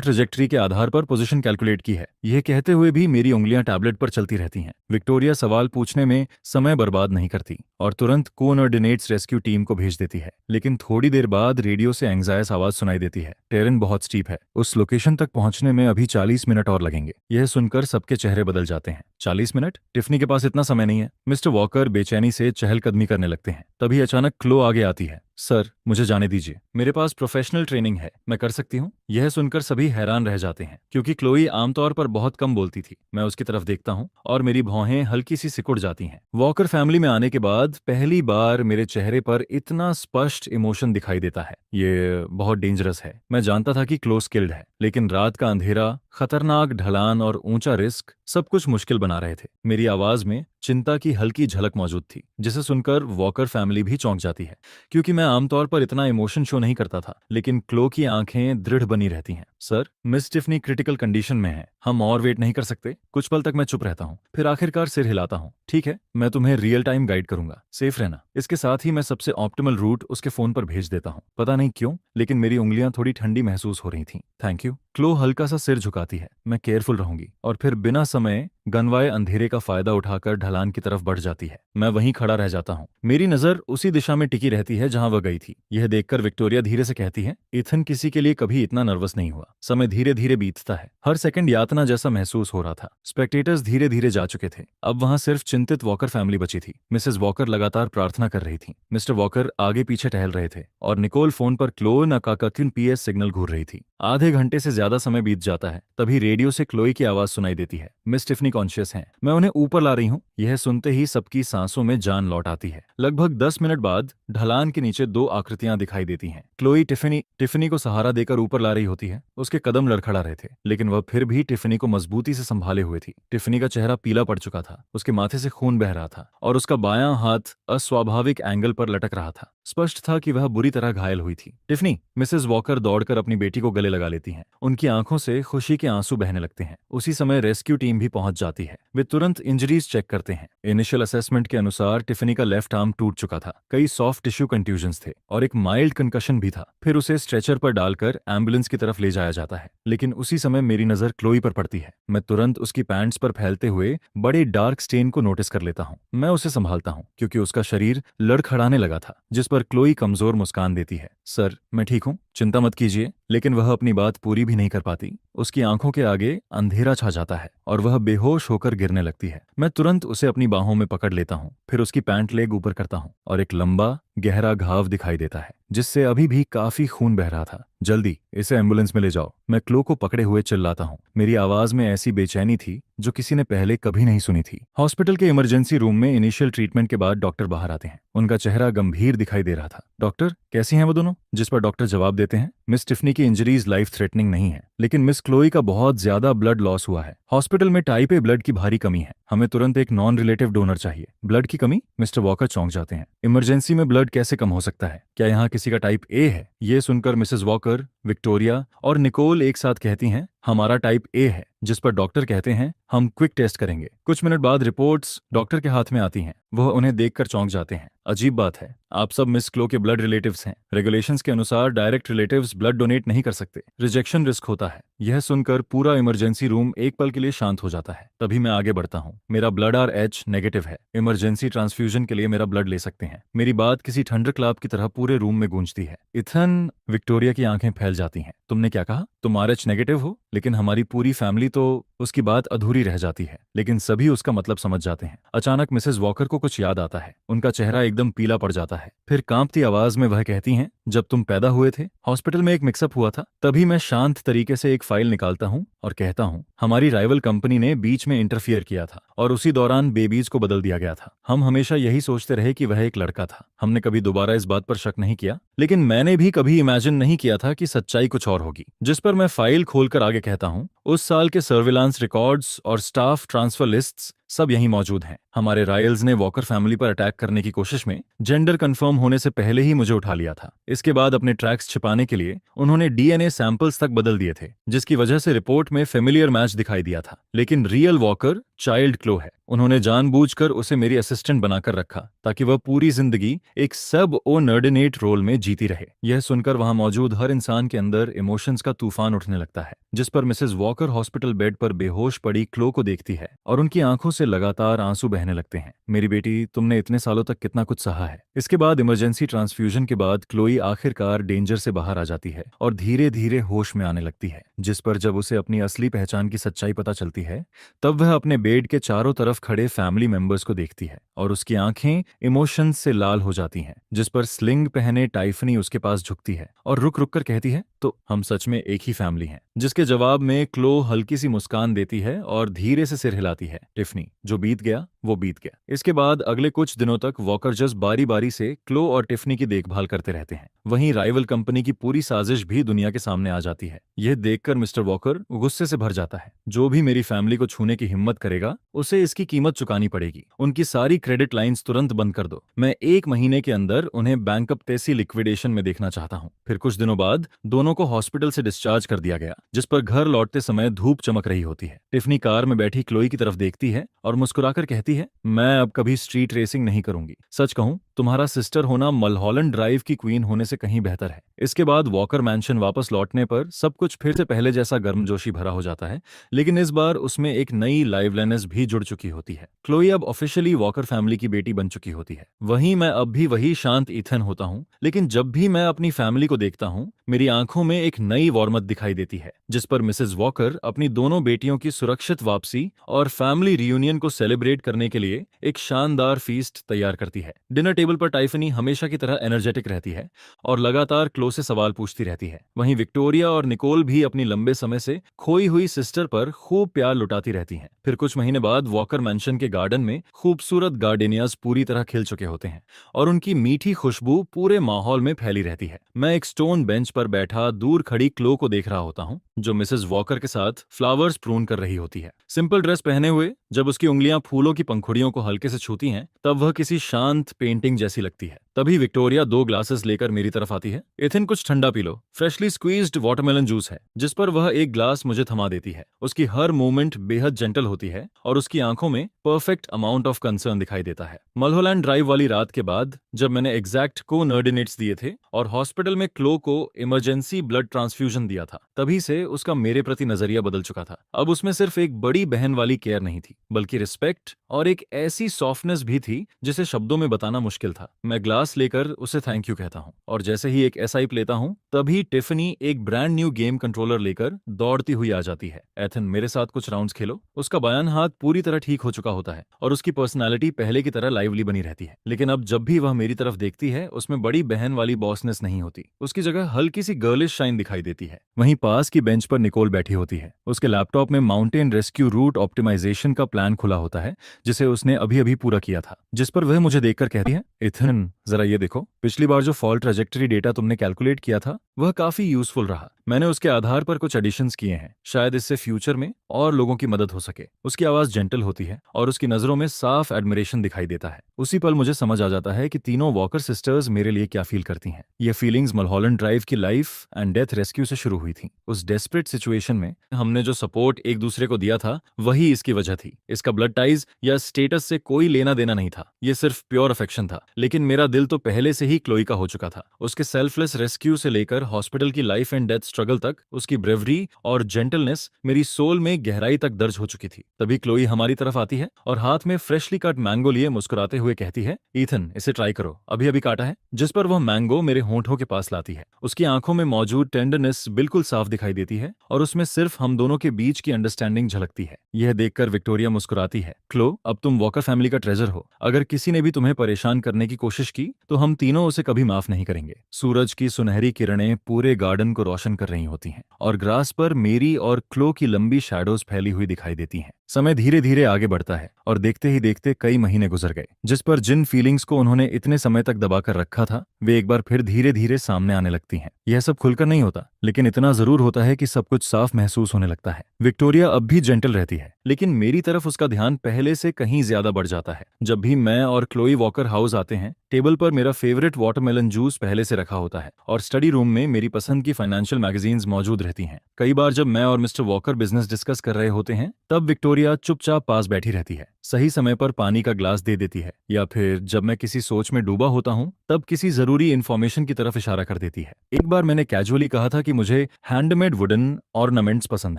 ट्रेजेक्ट्री के आधार पर पोजीशन कैलकुलेट की है। यह कहते हुए भी मेरी उंगलियां टैबलेट पर चलती रहती हैं। विक्टोरिया सवाल पूछने में समय बर्बाद नहीं करती और तुरंत कोऑर्डिनेट्स रेस्क्यू टीम को भेज देती है। लेकिन थोड़ी देर बाद रेडियो से एंग्जायस आवाज सुनाई देती है। टेरेन बहुत स्टीप है, उस लोकेशन तक पहुंचने में अभी 40 मिनट और लगेंगे। यह सुनकर सबके चेहरे बदल जाते हैं। 40 मिनट? टिफनी के पास इतना समय नहीं है। मिस्टर वॉकर बेचैनी से चहलकदमी करने लगते हैं। तभी अचानक क्लो आगे आती है। सर, मुझे जाने दीजिए, मेरे पास प्रोफेशनल ट्रेनिंग है, मैं कर सकती हूँ। यह सुनकर सभी हैरान रह जाते हैं क्योंकि क्लोई आमतौर पर बहुत कम बोलती थी। मैं उसकी तरफ देखता हूँ और मेरी भौहें हल्की सी सिकुड़ जाती हैं। वॉकर फैमिली में आने के बाद पहली बार मेरे चेहरे पर इतना स्पष्ट इमोशन दिखाई देता है। ये बहुत डेंजरस है। मैं जानता था कि क्लो स्किल्ड है, लेकिन रात का अंधेरा, खतरनाक ढलान और ऊंचा रिस्क सब कुछ मुश्किल बना रहे थे। मेरी आवाज में चिंता की हल्की झलक मौजूद थी जिसे सुनकर वॉकर फैमिली भी चौंक जाती है क्योंकि मैं आमतौर पर इतना इमोशन शो नहीं करता था। लेकिन क्लो की आंखें दृढ़ बनी रहती हैं। Sir, miss Tiffany critical condition में है, हम और वेट नहीं कर सकते। कुछ पल तक मैं चुप रहता हूँ, फिर आखिरकार सिर हिलाता हूँ। ठीक है, मैं तुम्हें रियल टाइम गाइड करूंगा, सेफ रहना। इसके साथ ही मैं सबसे ऑप्टिमल रूट उसके फोन पर भेज देता हूँ। पता नहीं क्यों, लेकिन मेरी उंगलियां थोड़ी ठंडी महसूस हो रही थीं। Thank you. क्लो हल्का सा सिर झुकाती है, मैं केयरफुल रहूंगी। और फिर बिना समय गनवाए अंधेरे का फायदा उठाकर ढलान की तरफ बढ़ जाती है। मैं वहीं खड़ा रह जाता हूँ, मेरी नजर उसी दिशा में टिकी रहती है जहां वह गई थी। यह देखकर विक्टोरिया धीरे से कहती है, इथन किसी के लिए कभी इतना नर्वस नहीं हुआ। समय धीरे धीरे बीतता है, हर सेकंड यातना जैसा महसूस हो रहा था। स्पेक्टेटर्स धीरे धीरे जा चुके थे, अब वहां सिर्फ चिंतित वॉकर फैमिली बची थी। मिसेस वॉकर लगातार प्रार्थना कर रही थी, मिस्टर वॉकर आगे पीछे टहल रहे थे, और निकोल फोन पर क्लोई नाकाकाकिन पीएस सिग्नल घूर रही थी। आधे घंटे से ज्यादा समय बीत जाता है, तभी रेडियो से क्लोई की आवाज सुनाई देती है, मिस टिफनी कॉन्शियस हैं, मैं उन्हें ऊपर ला रही हूँ। यह सुनते ही सबकी सांसों में जान लौट आती है। लगभग 10 मिनट बाद ढलान के नीचे दो आकृतियां दिखाई देती हैं। क्लोई टिफनी को सहारा देकर ऊपर ला रही होती है। उसके कदम लड़खड़ा रहे थे, लेकिन वह फिर भी टिफनी को मजबूती से संभाले हुए थी। टिफनी का चेहरा पीला पड़ चुका था, उसके माथे से खून बह रहा था, और उसका बायां हाथ अस्वाभाविक एंगल पर लटक रहा था। स्पष्ट था कि वह बुरी तरह घायल हुई थी। टिफनी, मिसेस वॉकर दौड़कर अपनी बेटी को गले लगा लेती हैं। उनकी आंखों से खुशी के आंसू बहने लगते हैं। उसी समय रेस्क्यू टीम भी पहुंच जाती है। वे तुरंत इंजरीज चेक करते हैं। इनिशियल असेसमेंट के अनुसार टिफनी का लेफ्ट आर्म टूट चुका था, कई सॉफ्ट टिश्यू कंट्यूजन्स थे, और एक माइल्ड कंकशन भी था। फिर उसे स्ट्रेचर पर डालकर एम्बुलेंस की तरफ ले जाया जाता है। लेकिन उसी समय मेरी नजर क्लोई पर पड़ती है। मैं तुरंत उसकी पैंट्स पर फैलते हुए बड़े डार्क स्टेन को नोटिस कर लेता हूँ। मैं उसे संभालता हूँ, क्योंकि उसका शरीर लड़खड़ाने लगा था, जिस पर क्लोई कमजोर मुस्कान देती है। सर, मैं ठीक हूँ, चिंता मत कीजिए। लेकिन वह अपनी बात पूरी भी नहीं कर पाती। उसकी आंखों के आगे अंधेरा छा जाता है, और वह बेहोश होकर गिरने लगती है। मैं तुरंत उसे अपनी बाहों में पकड़ लेता हूँ, फिर उसकी पैंट लेग ऊपर करता हूँ, और एक लंबा गहरा घाव दिखाई देता है, जिससे अभी भी काफी खून बह रहा था। जल्दी इसे एम्बुलेंस में ले जाओ, मैं क्लो को पकड़े हुए चिल्लाता हूँ। मेरी आवाज में ऐसी बेचैनी थी जो किसी ने पहले कभी नहीं सुनी थी। हॉस्पिटल के इमरजेंसी रूम में इनिशियल ट्रीटमेंट के बाद डॉक्टर बाहर आते हैं। उनका चेहरा गंभीर दिखाई दे रहा था। डॉक्टर, कैसी हैं वो दोनों? जिस पर डॉक्टर जवाब देते हैं, मिस टिफनी की इंजरीज लाइफ थ्रेटनिंग नहीं है, लेकिन मिस क्लोई का बहुत ज्यादा ब्लड लॉस हुआ है। हॉस्पिटल में टाइप ए ब्लड की भारी कमी है, हमें तुरंत एक नॉन रिलेटिव डोनर चाहिए। ब्लड की कमी? मिस्टर वॉकर चौंक जाते हैं। इमरजेंसी में ब्लड कैसे कम हो सकता है? क्या यहाँ किसी का टाइप ए है? ये सुनकर मिसेस वॉकर, विक्टोरिया और निकोल एक साथ कहती हैं, हमारा टाइप ए है। जिस पर डॉक्टर कहते हैं, हम क्विक टेस्ट करेंगे। कुछ मिनट बाद रिपोर्ट्स डॉक्टर के हाथ में आती हैं। वह उन्हें देखकर चौंक जाते हैं। अजीब बात है, आप सब मिस क्लो के ब्लड रिलेटिव्स हैं। रेगुलेशंस के अनुसार डायरेक्ट रिलेटिव्स ब्लड डोनेट नहीं कर सकते, रिजेक्शन रिस्क होता है। यह सुनकर पूरा इमरजेंसी रूम एक पल के लिए शांत हो जाता है। तभी मैं आगे बढ़ता हूँ। मेरा ब्लड RH नेगेटिव है, इमरजेंसी ट्रांसफ्यूजन के लिए मेरा ब्लड ले सकते हैं। मेरी बात किसी थंडर क्लैप की तरह पूरे रूम में गूंजती है। इथन, विक्टोरिया की आंखें फैल जाती हैं। तुमने क्या कहा? तुम RH नेगेटिव हो? लेकिन हमारी पूरी फैमिली तो... उसकी बात अधूरी रह जाती है, लेकिन सभी उसका मतलब समझ जाते हैं। अचानक मिसेस वॉकर को कुछ याद आता है। उनका चेहरा एकदम पीला पड़ जाता है। फिर कांपती आवाज में वह कहती हैं, जब तुम पैदा हुए थे हॉस्पिटल में एक मिक्सअप हुआ था। तभी मैं शांत तरीके से एक फाइल निकालता हूँ और कहता हूँ, हमारी राइवल कंपनी ने बीच में इंटरफियर किया था और उसी दौरान बेबीज को बदल दिया गया था। हम हमेशा यही सोचते रहे कि वह एक लड़का था। हमने कभी दोबारा इस बात पर शक नहीं किया, लेकिन मैंने भी कभी इमेजिन नहीं किया था कि सच्चाई कुछ और होगी। जिस पर मैं फाइल खोलकर आगे कहता हूँ, उस साल के सर्विलांस रिकॉर्ड्स और स्टाफ ट्रांसफर लिस्ट्स सब यहीं मौजूद हैं। हमारे रायल्स ने वॉकर फैमिली पर अटैक करने की कोशिश में जेंडर कंफर्म होने से पहले ही मुझे उठा लिया था। इसके बाद अपने ट्रैक्स छिपाने के लिए उन्होंने DNA सैंपल्स तक बदल दिए थे, जिसकी वजह से रिपोर्ट में फेमिलियर मैच दिखाई दिया था। लेकिन रियल वॉकर चाइल्ड क्लो है। उन्होंने जानबूझकर उसे मेरी असिस्टेंट बनाकर रखा ताकि वह पूरी जिंदगी एक सब ओनर्डिनेट रोल में जीती रहे। यह सुनकर वहां मौजूद हर इंसान के अंदर इमोशंस का तूफान उठने लगता है। जिस पर मिसेस वॉकर हॉस्पिटल बेड पर बेहोश पड़ी क्लो को देखती है और उनकी आंखों से लगातार आंसू बहने लगते हैं। मेरी बेटी, तुमने इतने सालों तक कितना कुछ सहा है। इसके बाद इमरजेंसी ट्रांसफ्यूजन के बाद क्लोई आखिरकार डेंजर से बाहर आ जाती है और धीरे धीरे होश में आने लगती है। जिस पर जब उसे अपनी असली पहचान की सच्चाई पता चलती है, तब वह अपने बेड के चारों तरफ खड़े फैमिली मेंबर्स को देखती है और उसकी आंखें इमोशंस से लाल हो जाती हैं। जिस पर स्लिंग पहने टाइफनी उसके पास झुकती है और रुक रुक कर कहती है, तो हम सच में एक ही फैमिली हैं। जिसके जवाब में क्लो हल्की सी मुस्कान देती है और धीरे से सिर हिलाती है। टिफनी, जो बीत गया वो बीत गया। इसके बाद अगले कुछ दिनों तक वॉकर जस्ट बारी बारी से क्लो और टिफनी की देखभाल करते रहते हैं। वहीं राइवल कंपनी की पूरी साजिश भी दुनिया के सामने आ जाती है। यह देखकर मिस्टर वॉकर गुस्से से भर जाता है। जो भी मेरी फैमिली को छूने की हिम्मत करेगा उसे इसकी कीमत चुकानी पड़ेगी। उनकी सारी क्रेडिट लाइंस तुरंत बंद कर दो। मैं 1 महीने के अंदर उन्हें बैंकरप्टेसी लिक्विडेशन में देखना चाहता हूँ। फिर कुछ दिनों बाद दोनों को हॉस्पिटल से डिस्चार्ज कर दिया गया, जिस पर घर लौटते समय धूप चमक रही होती है। टिफनी कार में बैठी क्लोई की तरफ देखती है और मुस्कुराकर कहती है, मैं अब कभी स्ट्रीट रेसिंग नहीं करूंगी। सच कहूं, तुम्हारा सिस्टर होना मलहॉलैंड ड्राइव की क्वीन होने से कहीं बेहतर है। इसके बाद वॉकर मैंशन वापस लौटने पर सब कुछ फिर से पहले जैसा गर्मजोशी भरा हो जाता है, लेकिन इस बार उसमें एक नई लाइवलीनेस भी जुड़ चुकी होती है। क्लोई अब ऑफिशियली वॉकर फैमिली की बेटी बन चुकी होती है। वहीं मैं अब भी वही शांत ईथन होता हूँ, लेकिन जब भी मैं अपनी फैमिली को देखता हूँ मेरी आंखों में एक नई वार्मथ दिखाई देती है, जिस पर मिसेस वॉकर अपनी दोनों बेटियों की सुरक्षित वापसी और फैमिली रियूनियन को सेलिब्रेट करने के लिए एक शानदार फीस्ट तैयार करती है। डिनर टेबल पर टाइफनी हमेशा की तरह एनर्जेटिक रहती है और लगातार क्लो से सवाल पूछती रहती है। वहीं विक्टोरिया और निकोल भी अपनी लंबे समय से खोई हुई सिस्टर पर खूब प्यार लुटाती रहती हैं। फिर कुछ महीने बाद वॉकर मैंशन के गार्डन में खूबसूरत गार्डेनियाज पूरी तरह खिल चुके होते हैं और उनकी मीठी खुशबू पूरे माहौल में फैली रहती है। मैं एक स्टोन बेंच पर बैठा दूर खड़ी क्लो को देख रहा होता हूँ, जो मिसेस वॉकर के साथ फ्लावर्स प्रून कर रही होती है। सिंपल ड्रेस पहने हुए जब उसकी उंगलियां फूलों की पंखुड़ियों को हल्के से छूती हैं, तब वह किसी शांत पेंटिंग जैसी लगती है। तभी विक्टोरिया 2 ग्लासेस लेकर मेरी तरफ आती है। इथिन, कुछ ठंडा P low. Freshly squeezed watermelon juice है, जिस पर वह एक ग्लास मुझे थमा देती है। उसकी हर मूवमेंट बेहद जेंटल होती है और उसकी आंखों में परफेक्ट अमाउंट ऑफ कंसर्न दिखाई देता है। मलहोलैंड ड्राइव वाली रात के बाद जब मैंने एग्जैक्ट को नर्डिनेट्स दिए थे और हॉस्पिटल में क्लो को इमरजेंसी ब्लड ट्रांसफ्यूजन दिया था, तभी से उसका मेरे प्रति नजरिया बदल चुका था। अब उसमें सिर्फ एक बड़ी बहन वाली केयर नहीं थी, बल्कि रिस्पेक्ट और एक ऐसी सॉफ्टनेस भी थी जिसे शब्दों में बताना मुश्किल था। मैं ग्लास लेकर उसे थैंक यू कहता हूँ और जैसे ही एक एसआईप लेता हूँ, तभी टिफनी एक ब्रांड न्यू गेम कंट्रोलर लेकर दौड़ती हुई आ जाती है। एथन, मेरे साथ कुछ राउंड्स खेलो। उसका बायां हाथ पूरी तरह ठीक हो चुका होता है और उसकी पर्सनालिटी पहले की तरह लाइवली बनी रहती है, लेकिन अब जब भी वह मेरी तरफ देखती है उसमें बड़ी बहन वाली बॉसनेस नहीं होती। उसकी जगह हल्की सी गर्लिश शाइन दिखाई देती है। वहीं पास की बेंच पर निकोल बैठी होती है। उसके लैपटॉप में माउंटेन रेस्क्यू रूट ऑप्टिमाइजेशन का प्लान खुला होता है, जिसे उसने अभी अभी पूरा किया था, जिस पर वह मुझे देखकर कहती है, इथन जरा ये देखो, पिछली बार जो फॉल ट्रेजेक्टरी डेटा तुमने कैलकुलेट किया था वह काफी यूजफुल रहा। मैंने उसके आधार पर कुछ एडिशंस किए हैं, शायद इससे फ्यूचर में और लोगों की मदद हो सके। उसकी आवाज जेंटल होती है और उसकी नजरों में साफ एडमिरेशन दिखाई देता है। उसी पल मुझे समझ आ जाता है कि तीनों वॉकर सिस्टर्स मेरे लिए क्या फील करती हैं। ये फीलिंग्स मलहॉलैंड ड्राइव की लाइफ एंड डेथ रेस्क्यू से शुरू हुई थी। उस डेस्परेट सिचुएशन में हमने जो सपोर्ट एक दूसरे को दिया था वही इसकी वजह थी। इसका ब्लड टाइज या स्टेटस से कोई लेना देना नहीं था, ये सिर्फ प्योर अफेक्शन था। लेकिन मेरा दिल तो पहले से ही क्लोई का हो चुका था। उसके सेल्फलेस रेस्क्यू से लेकर हॉस्पिटल की लाइफ एंड डेथ स्ट्रगल तक उसकी ब्रेवरी और जेंटलनेस मेरी सोल में गहराई तक दर्ज हो चुकी थी। तभी क्लोई हमारी तरफ आती है और हाथ में फ्रेशली कट मैंगो लिए मुस्कुराते हुए कहती है, ईथन इसे ट्राई करो, अभी अभी काटा है। जिस पर वह मैंगो मेरे होंठों के पास लाती है। उसकी आंखों में मौजूद टेंडरनेस बिल्कुल साफ दिखाई देती है और उसमें सिर्फ हम दोनों के बीच की अंडरस्टैंडिंग झलकती है। यह देखकर विक्टोरिया मुस्कुराती है, क्लो अब तुम वॉकर फैमिली का ट्रेजर हो। अगर किसी ने भी तुम्हें परेशान करने की कोशिश की तो हम तीनों उसे कभी माफ नहीं करेंगे। सूरज की सुनहरी किरणें पूरे गार्डन को रोशन कर रही होती हैं और ग्रास पर मेरी और क्लो की लंबी शैडोज फैली हुई दिखाई देती हैं। समय धीरे धीरे आगे बढ़ता है और देखते ही देखते कई महीने गुजर गए, जिस पर जिन फीलिंग्स को उन्होंने इतने समय तक दबाकर रखा था वे एक बार फिर धीरे धीरे सामने आने लगती हैं। यह सब खुलकर नहीं होता, लेकिन इतना जरूर होता है कि सब कुछ साफ महसूस होने लगता है। विक्टोरिया अब भी जेंटल रहती है, लेकिन मेरी तरफ उसका ध्यान पहले से कहीं ज्यादा बढ़ जाता है। जब भी मैं और क्लोई वॉकर हाउस आते हैं, टेबल पर मेरा फेवरेट वाटरमेलन जूस पहले से रखा होता है और स्टडी रूम में मेरी पसंद की फाइनेंशियल मैगजीन्स मौजूद रहती हैं। कई बार जब मैं और मिस्टर वॉकर बिजनेस डिस्कस कर रहे होते हैं, तब विक्टोरिया चुपचाप पास बैठी रहती है, सही समय पर पानी का ग्लास दे देती है, या फिर जब मैं किसी सोच में डूबा होता हूँ तब किसी जरूरी इन्फॉर्मेशन की तरफ इशारा कर देती है। एक बार मैंने कैजुअली कहा था कि मुझे हैंडमेड वुडन ऑर्नामेंट्स पसंद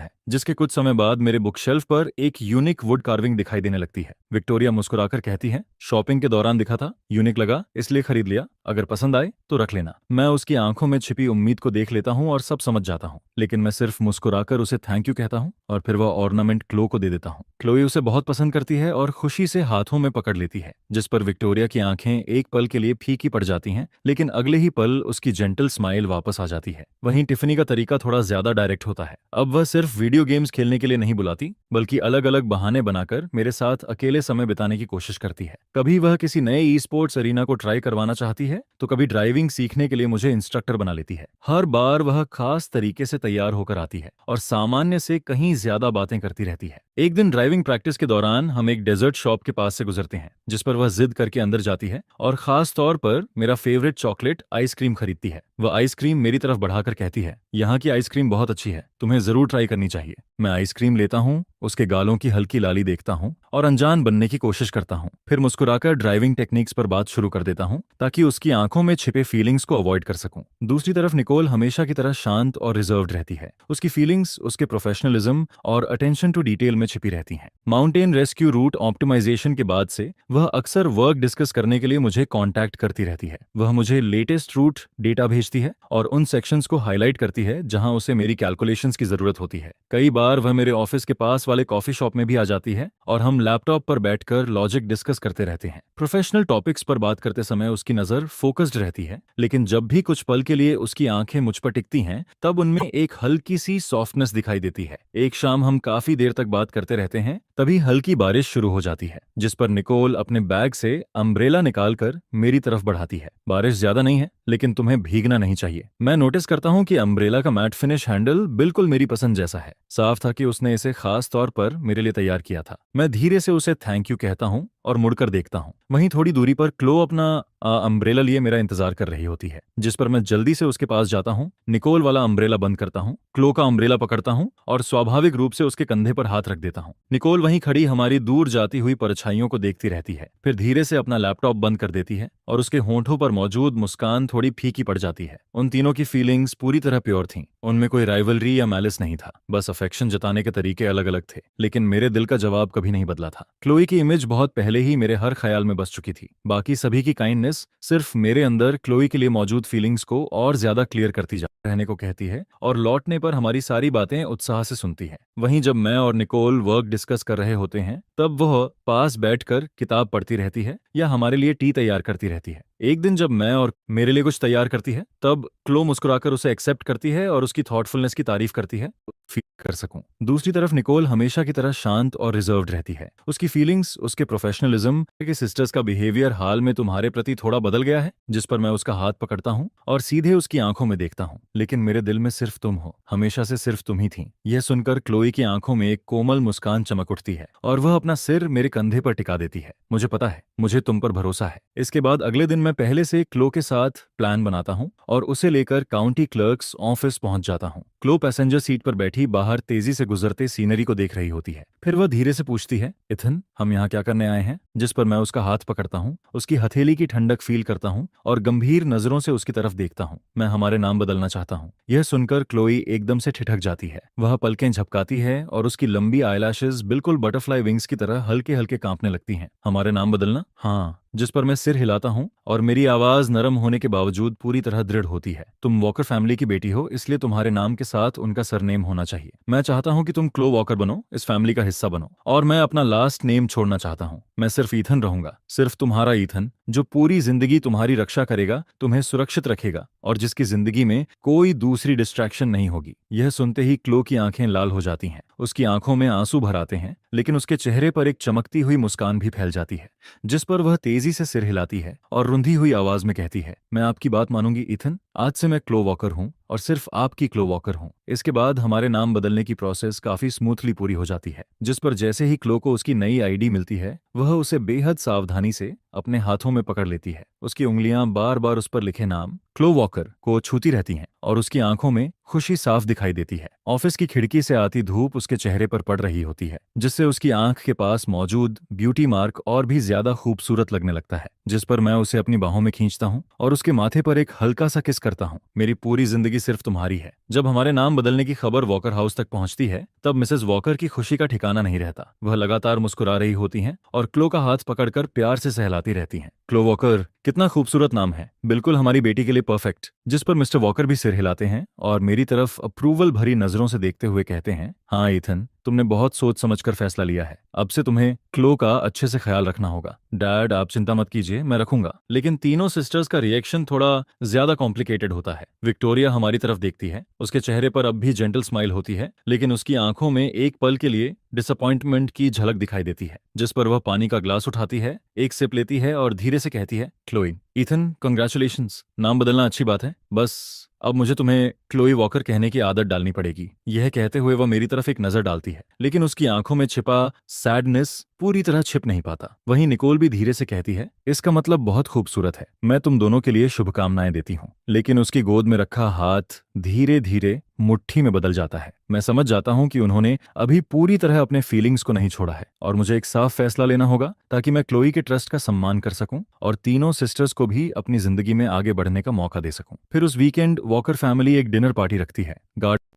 है, जिसके कुछ समय बाद मेरे बुकशेल्फ पर एक यूनिक वुड कार्विंग दिखाई देने लगती है। विक्टोरिया मुस्कुराकर कहती है, शॉपिंग के दौरान दिखा था, यूनिक लगा। इसलिए खरीद लिया, अगर पसंद आए तो रख लेना। मैं उसकी आंखों में छिपी उम्मीद को देख लेता हूँ और सब समझ जाता हूँ, लेकिन मैं सिर्फ मुस्कुराकर उसे थैंक यू कहता हूँ और फिर वह ऑर्नामेंट क्लो को दे देता हूँ। क्लोई उसे बहुत पसंद करती है और खुशी से हाथों में पकड़ लेती है, जिस पर विक्टोरिया की आंखें एक पल के लिए फीकी पड़ जाती हैं, लेकिन अगले ही पल उसकी जेंटल स्माइल वापस आ जाती है। वहीं टिफनी का तरीका थोड़ा ज्यादा डायरेक्ट होता है। अब वह सिर्फ वीडियो गेम्स खेलने के लिए नहीं बुलाती, बल्कि अलग अलग बहाने बनाकर मेरे साथ अकेले समय बिताने की कोशिश करती है। कभी वह किसी नए ई स्पोर्ट्स अरीना को ट्राई करवाना चाहती है, तो कभी ड्राइविंग सीखने के लिए मुझे इंस्ट्रक्टर बना लेती है। हर बार वह खास तरीके से तैयार होकर आती है और सामान्य से कहीं ज्यादा बातें करती रहती है। एक दिन ड्राइविंग प्रैक्टिस के दौरान हम एक डेजर्ट शॉप के पास से गुजरते हैं, जिस पर वह जिद करके अंदर जाती है और खास तौर पर मेरा फेवरेट चॉकलेट आइसक्रीम खरीदती है। वह आइसक्रीम मेरी तरफ बढ़ाकर कहती है, यहाँ की आइसक्रीम बहुत अच्छी है, तुम्हें जरूर ट्राई करनी चाहिए। मैं आइसक्रीम लेता हूँ, उसके गालों की हल्की लाली देखता हूँ और अनजान बनने की कोशिश करता हूँ। फिर मुस्कुराकर ड्राइविंग टेक्निक्स पर बात शुरू कर देता हूँ, ताकि उसकी आंखों में छिपे फीलिंग्स को अवॉइड कर सकूं। दूसरी तरफ निकोल हमेशा की तरह शांत और रिजर्व्ड रहती है। उसकी फीलिंग्स उसके प्रोफेशनलिज्म और अटेंशन टू डिटेल में छिपी रहती हैं। माउंटेन रेस्क्यू रूट ऑप्टिमाइजेशन के बाद से वह अक्सर वर्क डिस्कस करने के लिए मुझे कांटेक्ट करती रहती है। वह मुझे लेटेस्ट रूट डेटा भेजती है और उन सेक्शंस को हाईलाइट करती है जहां उसे मेरी कैलकुलेशंस की जरूरत होती है। कई बार वह मेरे ऑफिस के पास वाले कॉफी शॉप में भी आ जाती है और हम लैपटॉप पर बैठकर लॉजिक डिस्कस करते रहते हैं। प्रोफेशनल टॉपिक्स पर बात करते समय उसकी नजर फोकस्ड रहती है, लेकिन जब भी कुछ पल के लिए उसकी आंखें मुझ पर टिकती हैं, तब उनमें एक हल्की सी सॉफ्टनेस दिखाई देती है। एक शाम हम काफी देर तक बात करते रहते हैं, तभी हल्की बारिश शुरू हो जाती है, जिस पर निकोल अपने बैग से अम्ब्रेला निकालकर मेरी तरफ बढ़ाती है। बारिश ज्यादा नहीं है, लेकिन तुम्हें भीगना नहीं चाहिए। मैं नोटिस करता हूँ कि अम्ब्रेला का मैट फिनिश हैंडल बिल्कुल मेरी पसंद जैसा है। साफ था कि उसने इसे खास तौर पर मेरे लिए तैयार किया था। मैं धीरे से उसे थैंक यू कहता हूँ और मुड़कर देखता हूँ। वहीं थोड़ी दूरी पर क्लो अपना अम्ब्रेला लिए मेरा इंतजार कर रही होती है, जिस पर मैं जल्दी से उसके पास जाता हूँ, निकोल वाला अम्ब्रेला बंद करता हूँ, क्लो का अम्ब्रेला पकड़ता हूँ और स्वाभाविक रूप से उसके कंधे पर हाथ रख देता हूँ। निकोल वहीं खड़ी हमारी दूर जाती हुई परछाइयों को देखती रहती है, फिर धीरे से अपना लैपटॉप बंद कर देती है और उसके होंठों पर मौजूद मुस्कान थोड़ी फीकी पड़ जाती है। उन तीनों की फीलिंग्स पूरी तरह प्योर थीं। उनमें कोई राइवलरी या मैलिस नहीं था, बस अफेक्शन जताने के तरीके अलग अलग थे, लेकिन मेरे दिल का जवाब कभी नहीं बदला था। क्लोई की इमेज बहुत पहले ही मेरे हर ख्याल में बस चुकी थी। बाकी सभी की काइंडनेस सिर्फ मेरे अंदर क्लोई के लिए मौजूद फीलिंग्स को और ज्यादा क्लियर करती जा रहने को कहती है और लौटने पर हमारी सारी बातें उत्साह से सुनती है। वहीं जब मैं और निकोल वर्क डिस्कस कर रहे होते हैं, तब वह पास बैठकर किताब पढ़ती रहती है या हमारे लिए टी तैयार करती रहती है। एक दिन जब मैं और मेरे लिए कुछ तैयार करती है, तब क्लो मुस्कुराकर उसे एक्सेप्ट करती है और उसकी थॉटफुलनेस की तारीफ करती है, फील कर सकूं। दूसरी तरफ निकोल हमेशा की तरह शांत और रिजर्व्ड रहती है। उसकी फीलिंग्स, उसके प्रोफेशनलिज्म के सिस्टर्स का बिहेवियर हाल में तुम्हारे प्रति थोड़ा बदल गया है, जिस पर मैं उसका हाथ पकड़ता हूं और सीधे उसकी आंखों में देखता हूं। लेकिन मेरे दिल में सिर्फ तुम हो, हमेशा से सिर्फ तुम ही थी। यह सुनकर क्लोई की आंखों में एक कोमल मुस्कान चमक उठती है और वह अपना सिर मेरे कंधे पर टिका देती है। मुझे पता है, मुझे तुम पर भरोसा है। इसके बाद अगले दिन मैं पहले से क्लो के साथ प्लान बनाता हूं और उसे लेकर काउंटी क्लर्क्स ऑफिस पहुंच जाता हूं। क्लो पैसेंजर सीट पर बैठी बाहर तेजी से गुजरते सीनरी को देख रही होती है। फिर वह धीरे से पूछती है, इथन, हम यहाँ क्या करने आए हैं? जिस पर मैं उसका हाथ पकड़ता हूँ, उसकी हथेली की ठंडक फील करता हूँ और गंभीर नजरों से उसकी तरफ देखता हूँ। मैं हमारे नाम बदलना चाहता हूँ। यह सुनकर क्लोई एकदम से ठिठक जाती है। वह पलकें झपकाती है और उसकी लंबी आईलैशेस बिल्कुल बटरफ्लाई विंग्स की तरह हल्के हल्के कांपने लगती हैं। हमारे नाम बदलना? हाँ। जिस पर मैं सिर हिलाता हूं और मेरी आवाज नरम होने के बावजूद पूरी तरह दृढ़ होती है। तुम वॉकर फैमिली की बेटी हो, इसलिए तुम्हारे नाम के साथ उनका सरनेम होना चाहिए। मैं चाहता हूं कि तुम क्लो वॉकर बनो, इस फैमिली का हिस्सा बनो, और मैं अपना लास्ट नेम छोड़ना चाहता हूं। मैं सिर्फ ईथन रहूंगा, सिर्फ तुम्हारा ईथन, जो पूरी जिंदगी तुम्हारी रक्षा करेगा, तुम्हें सुरक्षित रखेगा और जिसकी जिंदगी में कोई दूसरी डिस्ट्रैक्शन नहीं होगी। यह सुनते ही क्लो की आंखें लाल हो जाती हैं, उसकी आंखों में आंसू भर आते हैं, लेकिन उसके चेहरे पर एक चमकती हुई मुस्कान भी फैल जाती है, जिस पर वह तेजी से सिर हिलाती है और रुंधी हुई आवाज में कहती है, मैं आपकी बात मानूंगी ईथन, आज से मैं क्लो वॉकर हूं और सिर्फ आपकी क्लो वॉकर हूं। इसके बाद हमारे नाम बदलने की प्रोसेस काफी स्मूथली पूरी हो जाती है, जिस पर जैसे ही क्लो को उसकी नई आईडी मिलती है, वह उसे बेहद सावधानी से अपने हाथों में पकड़ लेती है। उसकी उंगलियां बार बार उस पर लिखे नाम क्लो वॉकर को छूती रहती हैं और उसकी आंखों में खुशी साफ दिखाई देती है। ऑफिस की खिड़की से आती धूप उसके चेहरे पर पड़ रही होती है, जिससे उसकी आंख के पास मौजूद ब्यूटी मार्क और भी ज्यादा खूबसूरत लगने लगता है, जिस पर मैं उसे अपनी बाहों में खींचता हूँ और उसके माथे पर एक हल्का सा किस करता हूँ। मेरी पूरी जिंदगी सिर्फ तुम्हारी है। जब हमारे नाम बदलने की खबर वॉकर हाउस तक पहुंचती है, तब मिसेस वॉकर की खुशी का ठिकाना नहीं रहता। वह लगातार मुस्कुरा रही होती हैं और क्लो का हाथ पकड़कर प्यार से सहलाती रहती हैं। क्लो वॉकर, कितना खूबसूरत नाम है, बिल्कुल हमारी बेटी के लिए परफेक्ट। जिस पर मिस्टर वॉकर भी सिर हिलाते हैं और मेरी तरफ अप्रूवल भरी नजरों से देखते हुए कहते हैं, हाँ ईथन, तुमने बहुत सोच समझकर फैसला लिया है। अब से तुम्हें क्लो का अच्छे से ख्याल रखना होगा। डैड, आप चिंता मत कीजिए, मैं रखूंगा। लेकिन तीनों सिस्टर्स का रिएक्शन थोड़ा ज्यादा कॉम्प्लिकेटेड होता है। विक्टोरिया हमारी तरफ देखती है, उसके चेहरे पर अब भी जेंटल स्माइल होती है, लेकिन उसकी आंखों में एक पल के लिए डिसअपॉइंटमेंट की झलक दिखाई देती है। जिस पर वह पानी का ग्लास उठाती है, एक सिप लेती है और धीरे से कहती है, क्लोई। Ethan, congratulations. नाम बदलना अच्छी बात है, बस अब मुझे तुम्हें क्लोई वॉकर कहने की आदत डालनी पड़ेगी। यह कहते हुए वह मेरी तरफ एक नजर डालती है, लेकिन उसकी आंखों में छिपा सैडनेस पूरी तरह छिप नहीं पाता। वहीं निकोल भी धीरे से कहती है, इसका मतलब बहुत खूबसूरत है, मैं तुम दोनों के लिए शुभकामनाएं देती हूँ। लेकिन उसकी गोद में रखा हाथ धीरे धीरे मुट्ठी में बदल जाता है। मैं समझ जाता हूं कि उन्होंने अभी पूरी तरह अपने फीलिंग्स को नहीं छोड़ा है और मुझे एक साफ फैसला लेना होगा ताकि मैं क्लोई के ट्रस्ट का सम्मान कर सकूं और तीनों सिस्टर्स को भी अपनी जिंदगी में आगे बढ़ने का मौका दे सकूं। फिर उस वीकेंड वॉकर फैमिली एक डिनर पार्टी रखती है।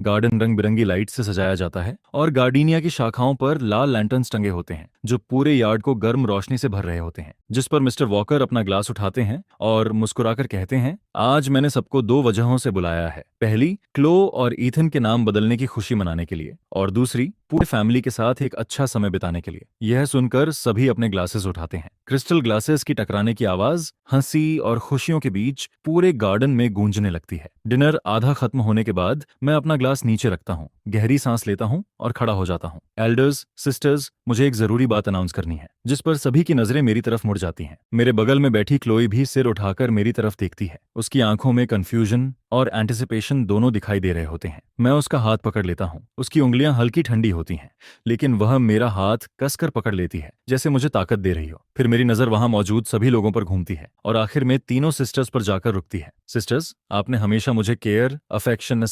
गार्डन रंग बिरंगी लाइट से सजाया जाता है और गार्डिनिया की शाखाओं पर लाल लैंटर्न्स टंगे होते हैं जो पूरे यार्ड को गर्म रोशनी से भर रहे होते हैं। जिस पर मिस्टर वॉकर अपना ग्लास उठाते हैं और मुस्कुराकर कहते हैं, आज मैंने सबको दो वजहों से बुलाया है। पहली, क्लो और ईथन के नाम बदलने की खुशी मनाने के लिए, और दूसरी, पूरे फैमिली के साथ एक अच्छा समय बिताने के लिए। यह सुनकर सभी अपने ग्लासेस उठाते हैं। क्रिस्टल ग्लासेस की टकराने की आवाज हंसी और खुशियों के बीच पूरे गार्डन में गूंजने लगती है। डिनर आधा खत्म होने के बाद मैं अपना ग्लास नीचे रखता हूँ, गहरी सांस लेता हूँ और खड़ा हो जाता हूँ। एल्डर्स, सिस्टर्स, मुझे एक जरूरी बात अनाउंस करनी है। जिस पर सभी की नजरें मेरी तरफ मुड़ जाती हैं। मेरे बगल में बैठी क्लोई भी सिर उठाकर मेरी तरफ देखती है। उसकी आंखों में कंफ्यूजन और एंटिसिपेशन दोनों दिखाई दे रहे होते हैं। मैं उसका हाथ पकड़ लेता हूँ। उसकी उंगलियां हल्की ठंडी होती हैं, लेकिन वह मेरा हाथ कसकर पकड़ लेती है, जैसे मुझे ताकत दे रही हो। फिर मेरी नजर वहां मौजूद सभी लोगों पर घूमती है और आखिर में तीनों सिस्टर्स पर जाकर रुकती है। सिस्टर्स, आपने हमेशा मुझे केयर, अफेक्शन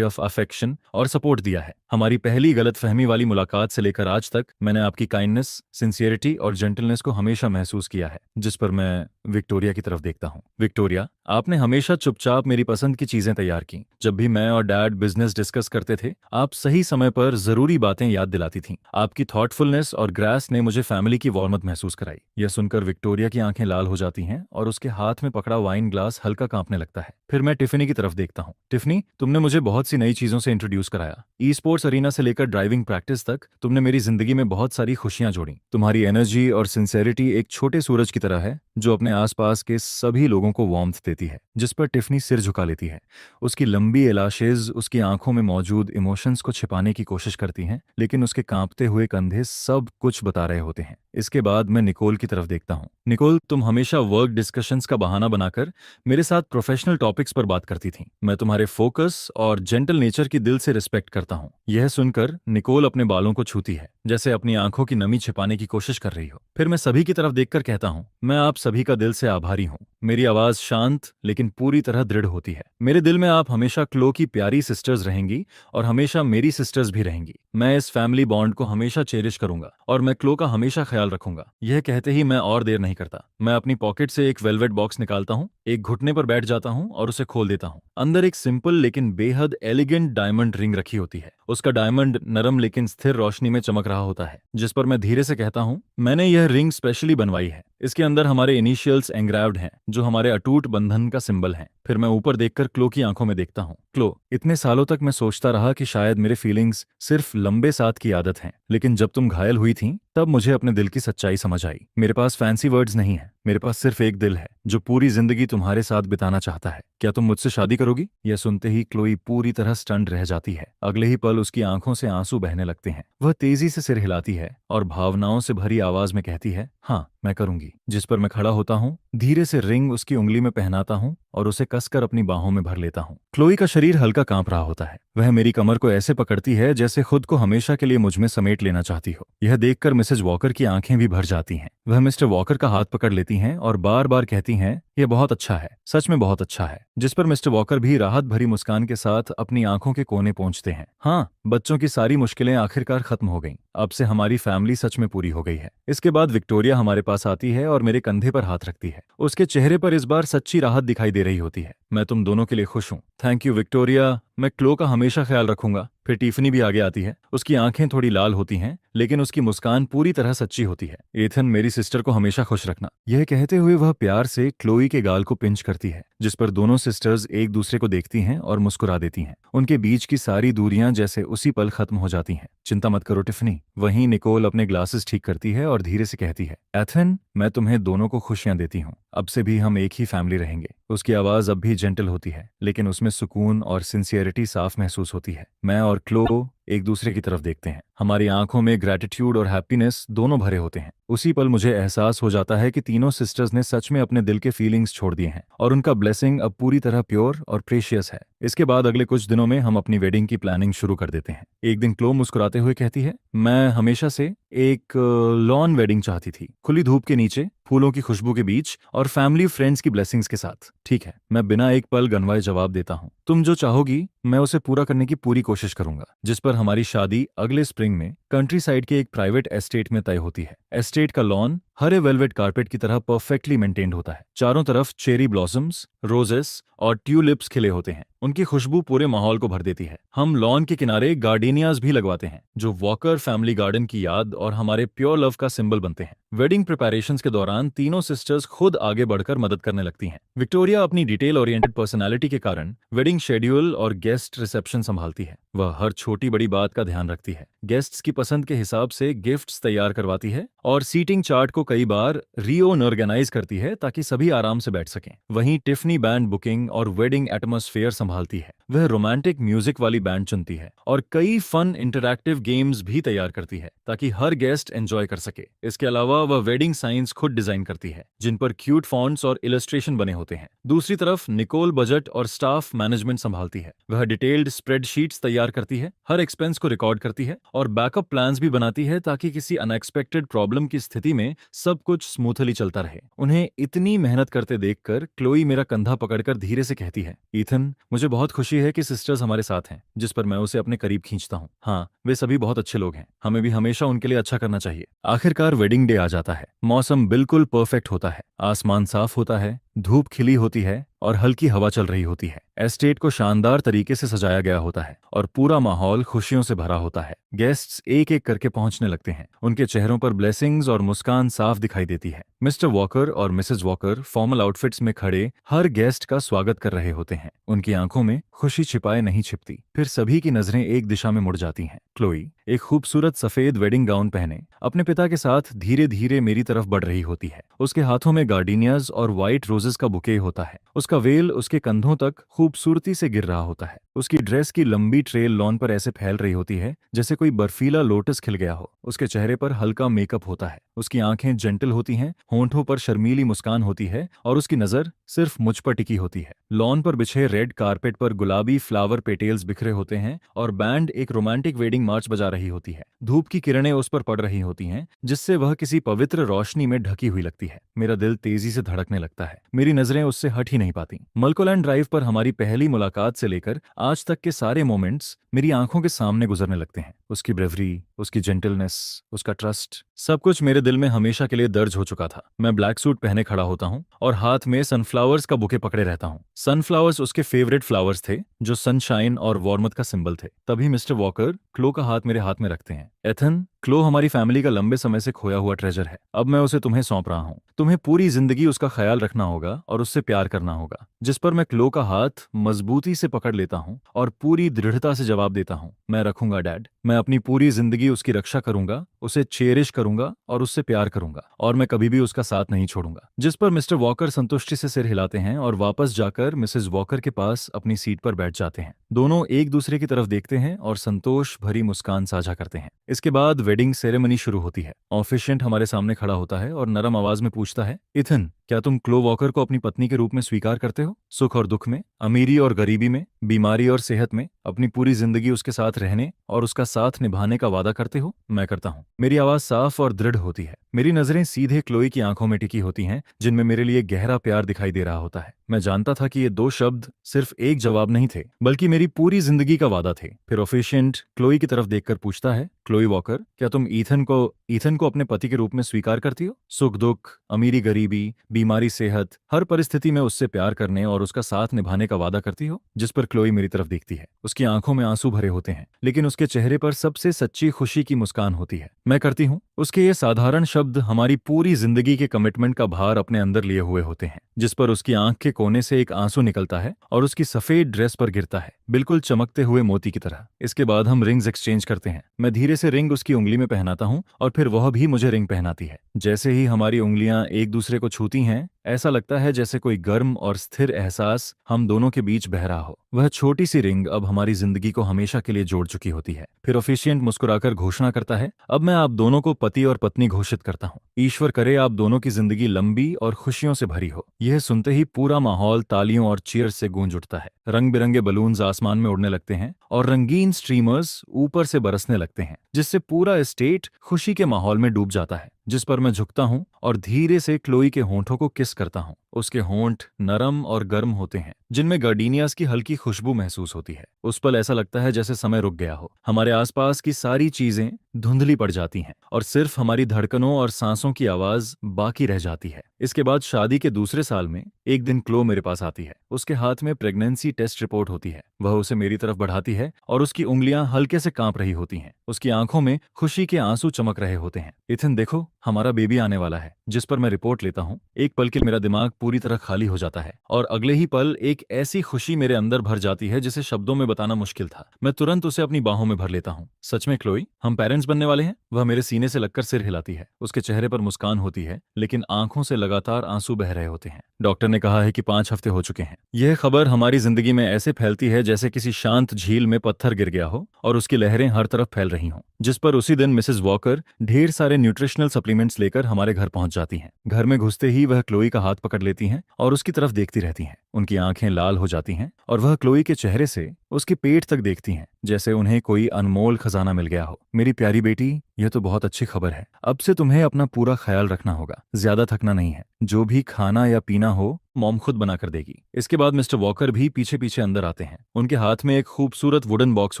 ऑफ अफेक्शन और सपोर्ट दिया है। हमारी पहली गलतफहमी वाली मुलाकात से लेकर आज तक मैंने आपकी काइंडनेस, सिंसियरिटी और जेंटलनेस को हमेशा महसूस किया है। जिस पर मैं विक्टोरिया की तरफ देखता हूँ। विक्टोरिया, आपने हमेशा चुपचाप मेरी पसंद की चीजें तैयार की। जब भी मैं और डैड बिजनेस डिस्कस करते थे, आप सही समय पर जरूरी बातें याद दिलाती थीं। आपकी थॉटफुलनेस और ग्रास ने मुझे फैमिली की वार्मथ महसूस कराई। यह सुनकर विक्टोरिया की आंखें लाल हो जाती हैं और उसके हाथ में पकड़ा वाइन ग्लास हल्का कांपने लगता है। फिर मैं टिफनी की तरफ देखता हूँ। टिफनी, तुमने मुझे बहुत सी नई चीजों से इंट्रोड्यूस कराया। ई स्पोर्ट्स अरीना से लेकर ड्राइविंग प्रैक्टिस तक तुमने मेरी जिंदगी में बहुत सारी खुशियां जोड़ी। तुम्हारी एनर्जी और सिंसेरिटी एक छोटे सूरज की तरह है जो अपने आसपास के सभी लोगों को वार्मथ देती है। जिस पर टिफनी सिर झुका लेती है। उसकी लंबी इलाशेज उसकी आंखों में मौजूद इमोशंस को छिपाने की कोशिश करती हैं, लेकिन उसके कांपते हुए कंधे सब कुछ बता रहे होते हैं। इसके बाद मैं निकोल की तरफ देखता हूँ। निकोल, तुम हमेशा वर्क डिस्कशंस का बहाना बनाकर मेरे साथ प्रोफेशनल टॉपिक्स पर बात करती थी। मैं तुम्हारे फोकस और जेंटल नेचर की दिल से रिस्पेक्ट करता हूँ। यह सुनकर निकोल अपने बालों को छूती है, जैसे अपनी आंखों की नमी छिपाने की कोशिश कर रही हो। फिर मैं सभी की तरफ देखकर कहता हूँ, मैं आप सभी का दिल से आभारी हूँ। मेरी आवाज शांत लेकिन पूरी तरह दृढ़ होती है। मेरे दिल में आप हमेशा क्लो की प्यारी सिस्टर्स रहेंगी और हमेशा मेरी सिस्टर्स भी रहेंगी। मैं इस फैमिली बॉन्ड को हमेशा चेरिश करूंगा और मैं क्लो का हमेशा ख्याल रखूंगा। यह कहते ही मैं और देर नहीं करता। मैं अपनी पॉकेट से एक वेलवेट बॉक्स निकालता हूँ, एक घुटने पर बैठ जाता हूँ और उसे खोल देता हूँ। अंदर एक सिंपल लेकिन बेहद एलिगेंट डायमंड रिंग रखी होती है। उसका डायमंड नरम लेकिन स्थिर रोशनी में चमक रहा होता है। जिस पर मैं धीरे से कहता हूँ, मैंने यह रिंग स्पेशली बनवाई है। इसके अंदर हमारे इनिशियल्स एंग्राव्ड हैं, जो हमारे अटूट बंधन का सिंबल हैं। फिर मैं ऊपर देखकर क्लो की आंखों में देखता हूँ। क्लो, इतने सालों तक मैं सोचता रहा कि शायद मेरे फीलिंग्स सिर्फ लंबे साथ की आदत हैं, लेकिन जब तुम घायल हुई थीं, तब मुझे अपने दिल की सच्चाई समझ आई। मेरे पास फैंसी वर्ड्स नहीं है, मेरे पास सिर्फ एक दिल है जो पूरी जिंदगी तुम्हारे साथ बिताना चाहता है। क्या तुम मुझसे शादी करोगी? यह सुनते ही क्लोई पूरी तरह स्टन्ड रह जाती है। अगले ही पल उसकी आंखों से आंसू बहने लगते हैं। वह तेजी से सिर हिलाती है और भावनाओं से भरी आवाज में कहती है, हाँ, मैं करूंगी। जिस पर मैं खड़ा होता हूँ, धीरे से रिंग उसकी उंगली में पहनाता हूँ और उसे कसकर अपनी बाहों में भर लेता हूँ। क्लोई का शरीर हल्का कांप रहा होता है। वह मेरी कमर को ऐसे पकड़ती है जैसे खुद को हमेशा के लिए मुझ में समेट लेना चाहती हो। यह देखकर मिसेज वॉकर की आंखें भी भर जाती हैं। वह मिस्टर वॉकर का हाथ पकड़ लेती हैं और बार बार कहती हैं, यह बहुत अच्छा है, सच में बहुत अच्छा है। जिस पर मिस्टर वॉकर भी राहत भरी मुस्कान के साथ अपनी आंखों के कोने पहुंचते हैं। हाँ, बच्चों की सारी मुश्किलें आखिरकार खत्म हो गईं। अब से हमारी फैमिली सच में पूरी हो गई है। इसके बाद विक्टोरिया हमारे पास आती है और मेरे कंधे पर हाथ रखती है। उसके चेहरे पर इस बार सच्ची राहत दिखाई दे रही होती है। मैं तुम दोनों के लिए खुश हूँ। थैंक यू विक्टोरिया, मैं क्लो का हमेशा ख्याल रखूंगा। फिर टिफनी भी आगे आती है। उसकी आंखें थोड़ी लाल होती हैं, लेकिन उसकी मुस्कान पूरी तरह सच्ची होती है। एथन, मेरी सिस्टर को हमेशा खुश रखना। यह कहते हुए वह प्यार से क्लोई के गाल को पिंच करती है, जिस पर दोनों सिस्टर्स एक दूसरे को देखती हैं और मुस्कुरा देती हैं। उनके बीच की सारी दूरियां जैसे उसी पल खत्म हो जाती हैं। चिंता मत करो टिफनी। वहीं निकोल अपने ग्लासेस ठीक करती है और धीरे से कहती है, एथन, मैं तुम्हें दोनों को खुशियां देती हूँ। अब से भी हम एक ही फैमिली रहेंगे। उसकी आवाज अब भी जेंटल होती है, लेकिन उसमें सुकून और सिंसियरिटी साफ महसूस होती है। मैं और क्लो एक दूसरे की तरफ देखते हैं। हमारी आंखों में ग्रैटिट्यूड और हैप्पीनेस दोनों भरे होते हैं। उसी पल मुझे एहसास हो जाता है कि तीनों सिस्टर्स ने सच में अपने दिल के फीलिंग्स छोड़ दिए हैं और उनका ब्लेसिंग अब पूरी तरह प्योर और प्रेशियस है। इसके बाद अगले कुछ दिनों में हम अपनी वेडिंग की प्लानिंग शुरू कर देते हैं। एक दिन क्लो मुस्कुराते हुए कहती है, मैं हमेशा से एक लॉन वेडिंग चाहती थी, खुली धूप के नीचे, फूलों की खुशबू के बीच और फैमिली फ्रेंड्स की ब्लेसिंग्स के साथ। ठीक है, मैं बिना एक पल गनवाए जवाब देता हूँ। तुम जो चाहोगी मैं उसे पूरा करने की पूरी कोशिश करूंगा। जिस पर हमारी शादी अगले स्प्रिंग में कंट्री साइड के एक प्राइवेट एस्टेट में तय होती है। एस्टेट का लॉन हरे वेलवेट कारपेट की तरह परफेक्टली मेंटेन्ड होता है। चारों तरफ चेरी ब्लॉसम्स, रोजेस और ट्यूलिप्स खिले होते हैं। उनकी खुशबू पूरे माहौल को भर देती है। हम लॉन के किनारे गार्डेनियाज भी लगवाते हैं, जो वॉकर फैमिली गार्डन की याद और हमारे प्योर लव का सिंबल बनते हैं। वेडिंग प्रिपरेशंस के दौरान तीनों सिस्टर्स खुद आगे बढ़कर मदद करने लगती हैं। विक्टोरिया अपनी डिटेल ओरिएंटेड पर्सनालिटी के कारण वेडिंग शेड्यूल और गेस्ट रिसेप्शन संभालती है। वह हर छोटी बड़ी बात का ध्यान रखती है, गेस्ट्स की पसंद के हिसाब से गिफ्ट्स तैयार करवाती है और सीटिंग चार्ट को कई बार रीऑर्गेनाइज करती है ताकि सभी आराम से बैठ सकें। वहीं टिफनी बैंड बुकिंग और वेडिंग एटमॉस्फेयर संभालती है। वह रोमांटिक म्यूजिक वाली बैंड चुनती है और कई फन इंटरैक्टिव गेम्स भी तैयार करती है ताकि हर गेस्ट एंजॉय कर सके। इसके अलावा वह वेडिंग साइंस खुद डिजाइन करती है, जिन पर क्यूट फॉन्ट्स और इलस्ट्रेशन बने होते हैं। दूसरी तरफ निकोल बजट और स्टाफ मैनेजमेंट संभालती है। वह डिटेल्ड स्प्रेडशीट्स तैयार करती है, हर एक्सपेंस को रिकॉर्ड करती है और बैकअप प्लान्स भी बनाती है ताकि किसी अनएक्सपेक्टेड प्रॉब्लम की स्थिति में सब कुछ स्मूथली चलता रहे। उन्हें इतनी मेहनत करते देखकर क्लोई मेरा कंधा पकड़कर धीरे से कहती है, ईथन, मुझे बहुत खुशी है कि सिस्टर्स हमारे साथ हैं। जिस पर मैं उसे अपने करीब खींचता हूँ। हाँ, वे सभी बहुत अच्छे लोग हैं। हमें भी हमेशा उनके लिए अच्छा करना चाहिए। आखिरकार वेडिंग डे आ जाता है। मौसम बिल्कुल परफेक्ट होता है। आसमान साफ होता है, धूप खिली होती है और हल्की हवा चल रही होती है। एस्टेट को शानदार तरीके से सजाया गया होता है और पूरा माहौल खुशियों से भरा होता है। गेस्ट्स एक एक करके पहुंचने लगते हैं। उनके चेहरों पर ब्लेसिंग्स और मुस्कान साफ दिखाई देती है। मिस्टर वॉकर और मिसेज वॉकर फॉर्मल आउटफिट्स में खड़े हर गेस्ट का स्वागत कर रहे होते हैं। उनकी आंखों में खुशी छिपाए नहीं छिपती। फिर सभी की नजरें एक दिशा में मुड़ जाती हैं। क्लोई एक खूबसूरत सफेद वेडिंग गाउन पहने अपने पिता के साथ धीरे धीरे मेरी तरफ बढ़ रही होती है। उसके हाथों में गार्डिनियाज और व्हाइट रोजेस का बुके होता है। उसका वेल उसके कंधों तक खूबसूरती से गिर रहा होता है। उसकी ड्रेस की लंबी ट्रेल लॉन पर ऐसे फैल रही होती है जैसे कोई बर्फीला लोटस खिल गया हो। उसके चेहरे पर हल्का मेकअप होता है। उसकी आंखें जेंटल होती हैं, होंठों पर शर्मीली मुस्कान होती है और उसकी नजर सिर्फ मुझ पर टिकी होती है। लॉन पर बिछे रेड कारपेट पर गुलाबी फ्लावर पेटेल्स बिखरे होते हैं और बैंड एक रोमांटिक वेडिंग मार्च बजा रही होती है। धूप की किरणें उस पर पड़ रही होती हैं, जिससे वह किसी पवित्र रोशनी में ढकी हुई लगती है। मेरा दिल तेजी से धड़कने लगता है। मेरी नजरें उससे हट ही नहीं पाती। मलकोलैंड ड्राइव पर हमारी पहली मुलाकात से लेकर आज तक के सारे मोमेंट्स मेरी आंखों के सामने गुजरने लगते हैं। उसकी ब्रेवरी, उसकी जेंटलनेस, उसका ट्रस्ट, सब कुछ मेरे दिल में हमेशा के लिए दर्ज हो चुका था। मैं ब्लैक सूट पहने खड़ा होता हूँ और हाथ में सनफ्लावर्स का बुके पकड़े रहता हूँ। सनफ्लावर्स उसके फेवरेट फ्लावर्स थे, जो सनशाइन और वार्मथ का सिंबल थे। तभी मिस्टर वॉकर क्लो का हाथ मेरे हाथ में रखते हैं। एथन, क्लो हमारी फैमिली का लंबे समय से खोया हुआ ट्रेजर है। अब मैं उसे तुम्हें सौंप रहा हूँ। तुम्हें पूरी जिंदगी उसका ख्याल रखना होगा और उससे प्यार करना होगा। जिस पर मैं क्लो का हाथ मजबूती से पकड़ लेता हूँ और पूरी दृढ़ता से जवाब देता हूँ, मैं रखूंगा डैड। मैं अपनी पूरी जिंदगी उसकी रक्षा करूंगा, उसे चेरिश करूंगा और उससे प्यार करूंगा और मैं कभी भी उसका साथ नहीं छोड़ूंगा। जिस पर मिस्टर वॉकर संतुष्टि से सिर हिलाते हैं और वापस जाकर मिसेज वॉकर के पास अपनी सीट पर बैठ जाते हैं। दोनों एक दूसरे की तरफ देखते हैं और संतोष भरी मुस्कान साझा करते हैं। इसके बाद वेडिंग सेरेमनी शुरू होती है। ऑफिशिएंट हमारे सामने खड़ा होता है और नरम आवाज में पूछता है, इथन, क्या तुम क्लो वॉकर को अपनी पत्नी के रूप में स्वीकार करते हो? सुख और दुख में, अमीरी और गरीबी में, बीमारी और सेहत में अपनी पूरी जिंदगी उसके साथ रहने और उसका साथ निभाने का वादा करते हो? मैं करता हूँ। मेरी आवाज साफ और दृढ़ होती है। मेरी नजरें सीधे क्लोई की आंखों में टिकी होती हैं, जिनमें मेरे लिए गहरा प्यार दिखाई दे रहा होता है। मैं जानता था कि ये दो शब्द सिर्फ एक जवाब नहीं थे, बल्कि मेरी पूरी जिंदगी का वादा थे। फिर ऑफिशिएंट क्लोई की तरफ देखकर पूछता है, क्लोई वॉकर, क्या तुम ईथन को अपने पति के रूप में स्वीकार करती हो? सुख दुख, अमीरी गरीबी, बीमारी सेहत, हर परिस्थिति में उससे प्यार करने और उसका साथ निभाने का वादा करती हो? जिस पर क्लोई मेरी तरफ देखती है। उसकी आंखों में आंसू भरे होते हैं, लेकिन उसके चेहरे पर सबसे सच्ची खुशी की मुस्कान होती है। मैं करती हूँ। उसके ये साधारण शब्द हमारी पूरी जिंदगी के कमिटमेंट का भार अपने अंदर लिए हुए होते हैं। जिस पर उसकी आंख के कोने से एक आंसू निकलता है और उसकी सफेद ड्रेस पर गिरता है, बिल्कुल चमकते हुए मोती की तरह। इसके बाद हम रिंग्स एक्सचेंज करते हैं। मैं धीरे से रिंग उसकी उंगली में पहनाता हूँ और फिर वह भी मुझे रिंग पहनाती है। जैसे ही हमारी उंगलियां एक दूसरे को छूती हैं, ऐसा लगता है जैसे कोई गर्म और स्थिर एहसास हम दोनों के बीच बह रहा हो। वह छोटी सी रिंग अब हमारी जिंदगी को हमेशा के लिए जोड़ चुकी होती है। फिर ऑफिशिएंट मुस्कुराकर घोषणा करता है, अब मैं आप दोनों को पति और पत्नी घोषित करता हूँ। ईश्वर करे आप दोनों की जिंदगी लंबी और खुशियों से भरी हो। यह सुनते ही पूरा माहौल तालियों और चीयर्स से गूंज उठता है। रंग बिरंगे बलून्स आसमान में उड़ने लगते हैं और रंगीन स्ट्रीमर्स ऊपर से बरसने लगते हैं, जिससे पूरा एस्टेट खुशी के माहौल में डूब जाता है। जिस पर मैं झुकता हूँ और धीरे से क्लोई के होंठों को किस करता हूँ। उसके होंठ नरम और गर्म होते हैं, जिनमें गार्डीनियास की हल्की खुशबू महसूस होती है। उस पल ऐसा लगता है जैसे समय रुक गया हो। हमारे आसपास की सारी चीजें धुंधली पड़ जाती हैं और सिर्फ हमारी धड़कनों और सांसों की आवाज बाकी रह जाती है। इसके बाद शादी के दूसरे साल में एक दिन क्लो मेरे पास आती है। उसके हाथ में प्रेगनेंसी टेस्ट रिपोर्ट होती है। वह उसे मेरी तरफ बढ़ाती है और उसकी उंगलियां हल्के से कांप रही होती हैं। उसकी आंखों में खुशी के आंसू चमक रहे होते हैं। इथन देखो, हमारा बेबी आने वाला है। जिस पर मैं रिपोर्ट लेता हूँ, एक पल के लिए मेरा दिमाग पूरी तरह खाली हो जाता है और अगले ही पल एक ऐसी खुशी मेरे अंदर भर जाती है जिसे शब्दों में बताना मुश्किल था। मैं तुरंत उसे अपनी बाहों में भर लेता हूँ। सच में क्लोई, हम पेरेंट्स बनने वाले हैं? वह मेरे सीने से लगकर सिर हिलाती है। उसके चेहरे पर मुस्कान होती है, लेकिन आंखों से लगातार आंसू बह रहे होते हैं। डॉक्टर ने कहा है कि 5 हफ्ते हो चुके हैं। यह खबर हमारी जिंदगी में ऐसे फैलती है जैसे किसी शांत झील में पत्थर गिर गया हो और उसकी लहरें हर तरफ फैल रही हों। जिस पर उसी दिन मिसेस वॉकर ढेर सारे न्यूट्रिशनल सप्लीमेंट्स लेकर हमारे घर पहुंच जाती हैं। घर में घुसते ही वह क्लोई का हाथ पकड़ लेती हैं और उसकी तरफ देखती रहती हैं। उनकी आंखें लाल हो जाती हैं और वह क्लोई के चेहरे से उसके पेट तक देखती हैं, जैसे उन्हें कोई अनमोल खजाना मिल गया हो। मेरी प्यारी बेटी, यह तो बहुत अच्छी खबर है। अब से तुम्हें अपना पूरा ख्याल रखना होगा, ज्यादा थकना नहीं है। जो भी खाना या पीना हो, मॉम खुद बना कर देगी। इसके बाद मिस्टर वॉकर भी पीछे पीछे अंदर आते हैं। उनके हाथ में एक खूबसूरत वुडन बॉक्स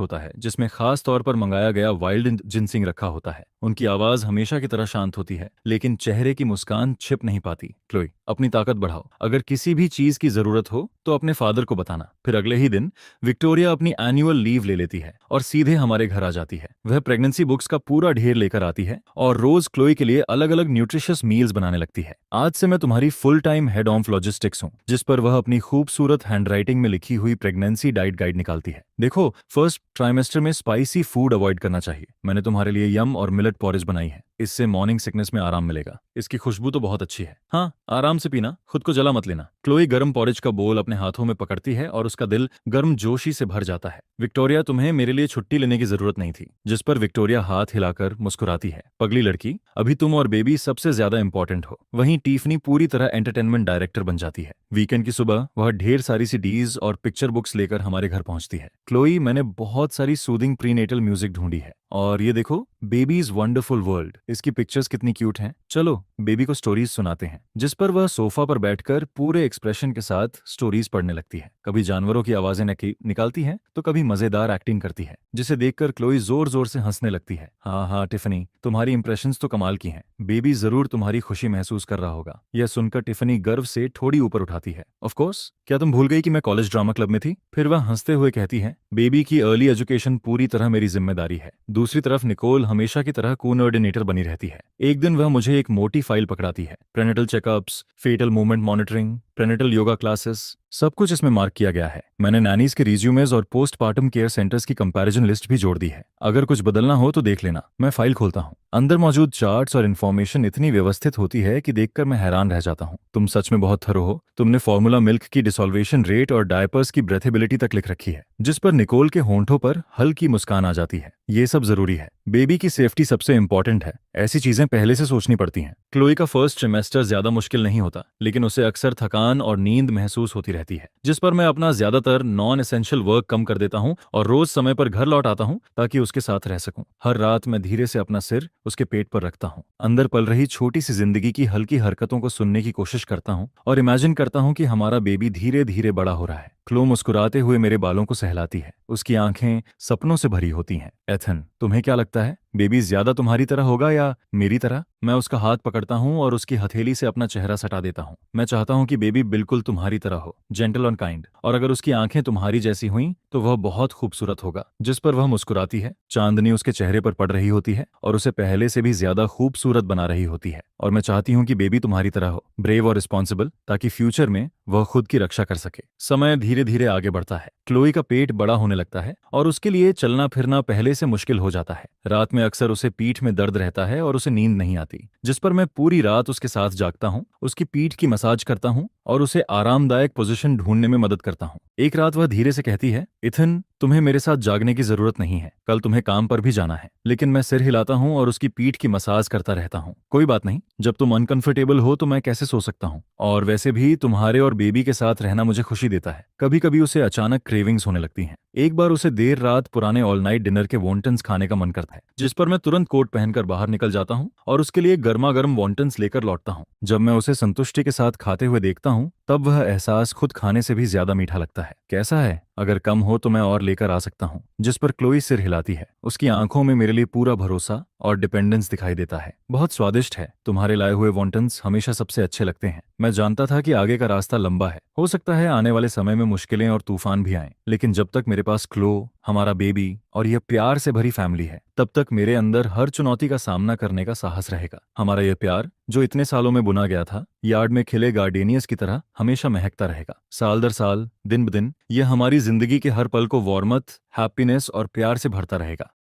होता है, जिसमें खास तौर पर मंगाया गया वाइल्ड जिनसिंग रखा होता है। उनकी आवाज हमेशा की तरह शांत होती है, लेकिन चेहरे की मुस्कान छिप नहीं पाती। क्लोई, अपनी ताकत बढ़ाओ। अगर किसी भी चीज की जरूरत हो तो अपने फादर को बताना। फिर अगले ही दिन विक्टोरिया अपनी एनुअल लीव ले लेती है और सीधे हमारे घर आ जाती है। वह प्रेगनेंसी बुक्स का पूरा ढेर लेकर आती है और रोज क्लोई के लिए अलग अलग न्यूट्रिशियस मील्स बनाने लगती है। आज से मैं तुम्हारी full time head of logistics हूँ। जिस पर वह अपनी खूबसूरत हैंडराइटिंग में लिखी हुई प्रेगनेंसी डाइट गाइड निकालती है। देखो, फर्स्ट ट्राइमेस्टर में स्पाइसी फूड अवॉइड करना चाहिए। मैंने तुम्हारे लिए यम और मिलेट पॉरेज बनाई है। इससे मॉर्निंग सिकनेस में आराम मिलेगा। इसकी खुशबू तो बहुत अच्छी है। हाँ, आराम से पीना, खुद को जला मत लेना। क्लोई गर्म पॉरेज का बोल अपने हाथों में पकड़ती है और उसका दिल गर्म जोशी से भर जाता है। विक्टोरिया, तुम्हें मेरे लिए छुट्टी लेने की जरूरत नहीं थी। जिस पर विक्टोरिया हाथ हिलाकर मुस्कुराती है। पगली लड़की, अभी तुम और बेबी सबसे ज्यादा इंपॉर्टेंट हो। वहीं टीफनी पूरी तरह एंटरटेनमेंट डायरेक्टर बन जाती है। वीकेंड की सुबह वह ढेर सारी सीडीज और पिक्चर बुक्स लेकर हमारे घर पहुंचती है। क्लोई, मैंने बहुत सारी सूदिंग प्रीनेटल म्यूजिक ढूंढी है और ये देखो, बेबीज वंडरफुल वर्ल्ड। इसकी पिक्चर्स कितनी क्यूट हैं। चलो बेबी को स्टोरीज सुनाते हैं। जिस पर वह सोफा पर बैठकर पूरे एक्सप्रेशन के साथ स्टोरीज पढ़ने लगती है। कभी जानवरों की आवाजें निकालती है तो कभी मजेदार एक्टिंग करती है, जिसे देखकर क्लोई जोर जोर से हंसने लगती है। हाँ हाँ टिफनी, तुम्हारी इंप्रेशंस तो कमाल की हैं। बेबी जरूर तुम्हारी खुशी महसूस कर रहा होगा। यह सुनकर टिफनी गर्व से थोड़ी ऊपर उठाती है। ऑफ कोर्स, क्या तुम भूल गई कि मैं कॉलेज ड्रामा क्लब में थी? फिर वह हंसते हुए कहती है, बेबी की अर्ली एजुकेशन पूरी तरह मेरी जिम्मेदारी है। दूसरी तरफ निकोल हमेशा की तरह कोऑर्डिनेटर बनी रहती है। एक दिन वह मुझे एक मोटी फाइल पकड़ाती है। Prenatal checkups, fetal movement monitoring, prenatal yoga classes, सब कुछ इसमें मार्क किया गया है। मैंने नैनीज के रिज्यूमेज और पोस्टपार्टम केयर सेंटर्स की कंपैरिजन लिस्ट भी जोड़ दी है। अगर कुछ बदलना हो तो देख लेना। मैं फाइल खोलता हूँ। अंदर मौजूद चार्ट्स और इन्फॉर्मेशन इतनी व्यवस्थित होती है कि देखकर मैं हैरान रह जाता हूँ। तुम सच में बहुत थरो हो। तुमने फॉर्मूला मिल्क की डिसॉल्वेशन रेट और डायपर्स की ब्रेथेबिलिटी तक लिख रखी है। जिस पर निकोल के होंठों पर हल्की मुस्कान आ जाती है। ये सब जरूरी है। बेबी की सेफ्टी सबसे इंपॉर्टेंट है। ऐसी चीजें पहले से सोचनी पड़ती हैं। क्लोई का फर्स्ट ट्रिमेस्टर ज्यादा मुश्किल नहीं होता, लेकिन उसे अक्सर थकान और नींद महसूस होती रहती है, जिस पर मैं अपना ज्यादातर नॉन एसेंशियल वर्क कम कर देता हूँ और रोज समय पर घर लौट आता हूँ ताकि उसके साथ रह सकूं। हर रात मैं धीरे से अपना सिर उसके पेट पर रखता हूँ, अंदर पल रही छोटी सी जिंदगी की हल्की हरकतों को सुनने की कोशिश करता हूँ और इमेजिन करता हूँ कि हमारा बेबी धीरे धीरे बड़ा हो रहा है। क्लो मुस्कुराते हुए मेरे बालों को सहलाती है, उसकी आंखें सपनों से भरी होती हैं। एथन, तुम्हें क्या लगता है, बेबी ज्यादा तुम्हारी तरह होगा या मेरी तरह? मैं उसका हाथ पकड़ता हूँ और उसकी हथेली से अपना चेहरा सटा देता हूँ। मैं चाहता हूँ कि बेबी बिल्कुल तुम्हारी तरह हो, जेंटल और काइंड, और अगर उसकी आंखें तुम्हारी जैसी हुई तो वह बहुत खूबसूरत होगा। जिस पर वह मुस्कुराती है, चांदनी उसके चेहरे पर पड़ रही होती है और उसे पहले से भी ज्यादा खूबसूरत बना रही होती है। और मैं चाहती हूँ कि बेबी तुम्हारी तरह हो, ब्रेव और रिस्पॉन्सिबल, ताकि फ्यूचर में वह खुद की रक्षा कर सके। समय धीरे धीरे आगे बढ़ता है। क्लोई का पेट बड़ा होने लगता है और उसके लिए चलना फिरना पहले से मुश्किल हो जाता है। रात में अक्सर उसे पीठ में दर्द रहता है और उसे नींद नहीं आती, जिस पर मैं पूरी रात उसके साथ जागता हूँ, उसकी पीठ की मसाज करता हूँ और उसे आरामदायक पोजीशन ढूंढने में मदद करता हूँ। एक रात वह धीरे से कहती है, इथन, तुम्हें मेरे साथ जागने की जरूरत नहीं है, कल तुम्हें काम पर भी जाना है। लेकिन मैं सिर हिलाता हूँ और उसकी पीठ की मसाज करता रहता हूँ। कोई बात नहीं, जब तुम अनकंफर्टेबल हो तो मैं कैसे सो सकता हूँ, और वैसे भी तुम्हारे और बेबी के साथ रहना मुझे खुशी देता है। कभी कभी उसे अचानक क्रेविंग्स होने लगती हैं। एक बार उसे देर रात पुराने ऑल नाइट डिनर के वॉन्टन्स खाने का मन करता है, जिस पर मैं तुरंत कोट पहनकर बाहर निकल जाता हूँ और उसके लिए गर्मा गर्म वॉन्टन्स लेकर लौटता हूँ। जब मैं उसे संतुष्टि के साथ खाते हुए देखता हूँ तब वह एहसास खुद खाने से भी ज्यादा मीठा लगता है। कैसा है, अगर कम हो तो मैं और लेकर आ सकता हूँ? जिस पर क्लोई सिर हिलाती है, उसकी आंखों में मेरे लिए पूरा भरोसा और डिपेंडेंस दिखाई देता है। बहुत स्वादिष्ट है, तुम्हारे लाए हुए वॉन्टन्स हमेशा सबसे अच्छे लगते हैं। मैं जानता था कि आगे का रास्ता लंबा है, हो सकता है आने वाले समय में मुश्किलें और तूफान भी आएं, लेकिन जब तक मेरे पास क्लो, हमारा बेबी और यह प्यार से भरी फैमिली है, तब तक मेरे अंदर हर चुनौती का सामना करने का साहस रहेगा। हमारा यह प्यार जो इतने सालों में बुना गया था, यार्ड में खिले गार्डेनियस की तरह हमेशा महकता रहेगा। साल दर साल, दिन ब दिन, यह हमारी जिंदगी के हर पल को वार्मथ, हैप्पीनेस और प्यार से भरता रहेगा।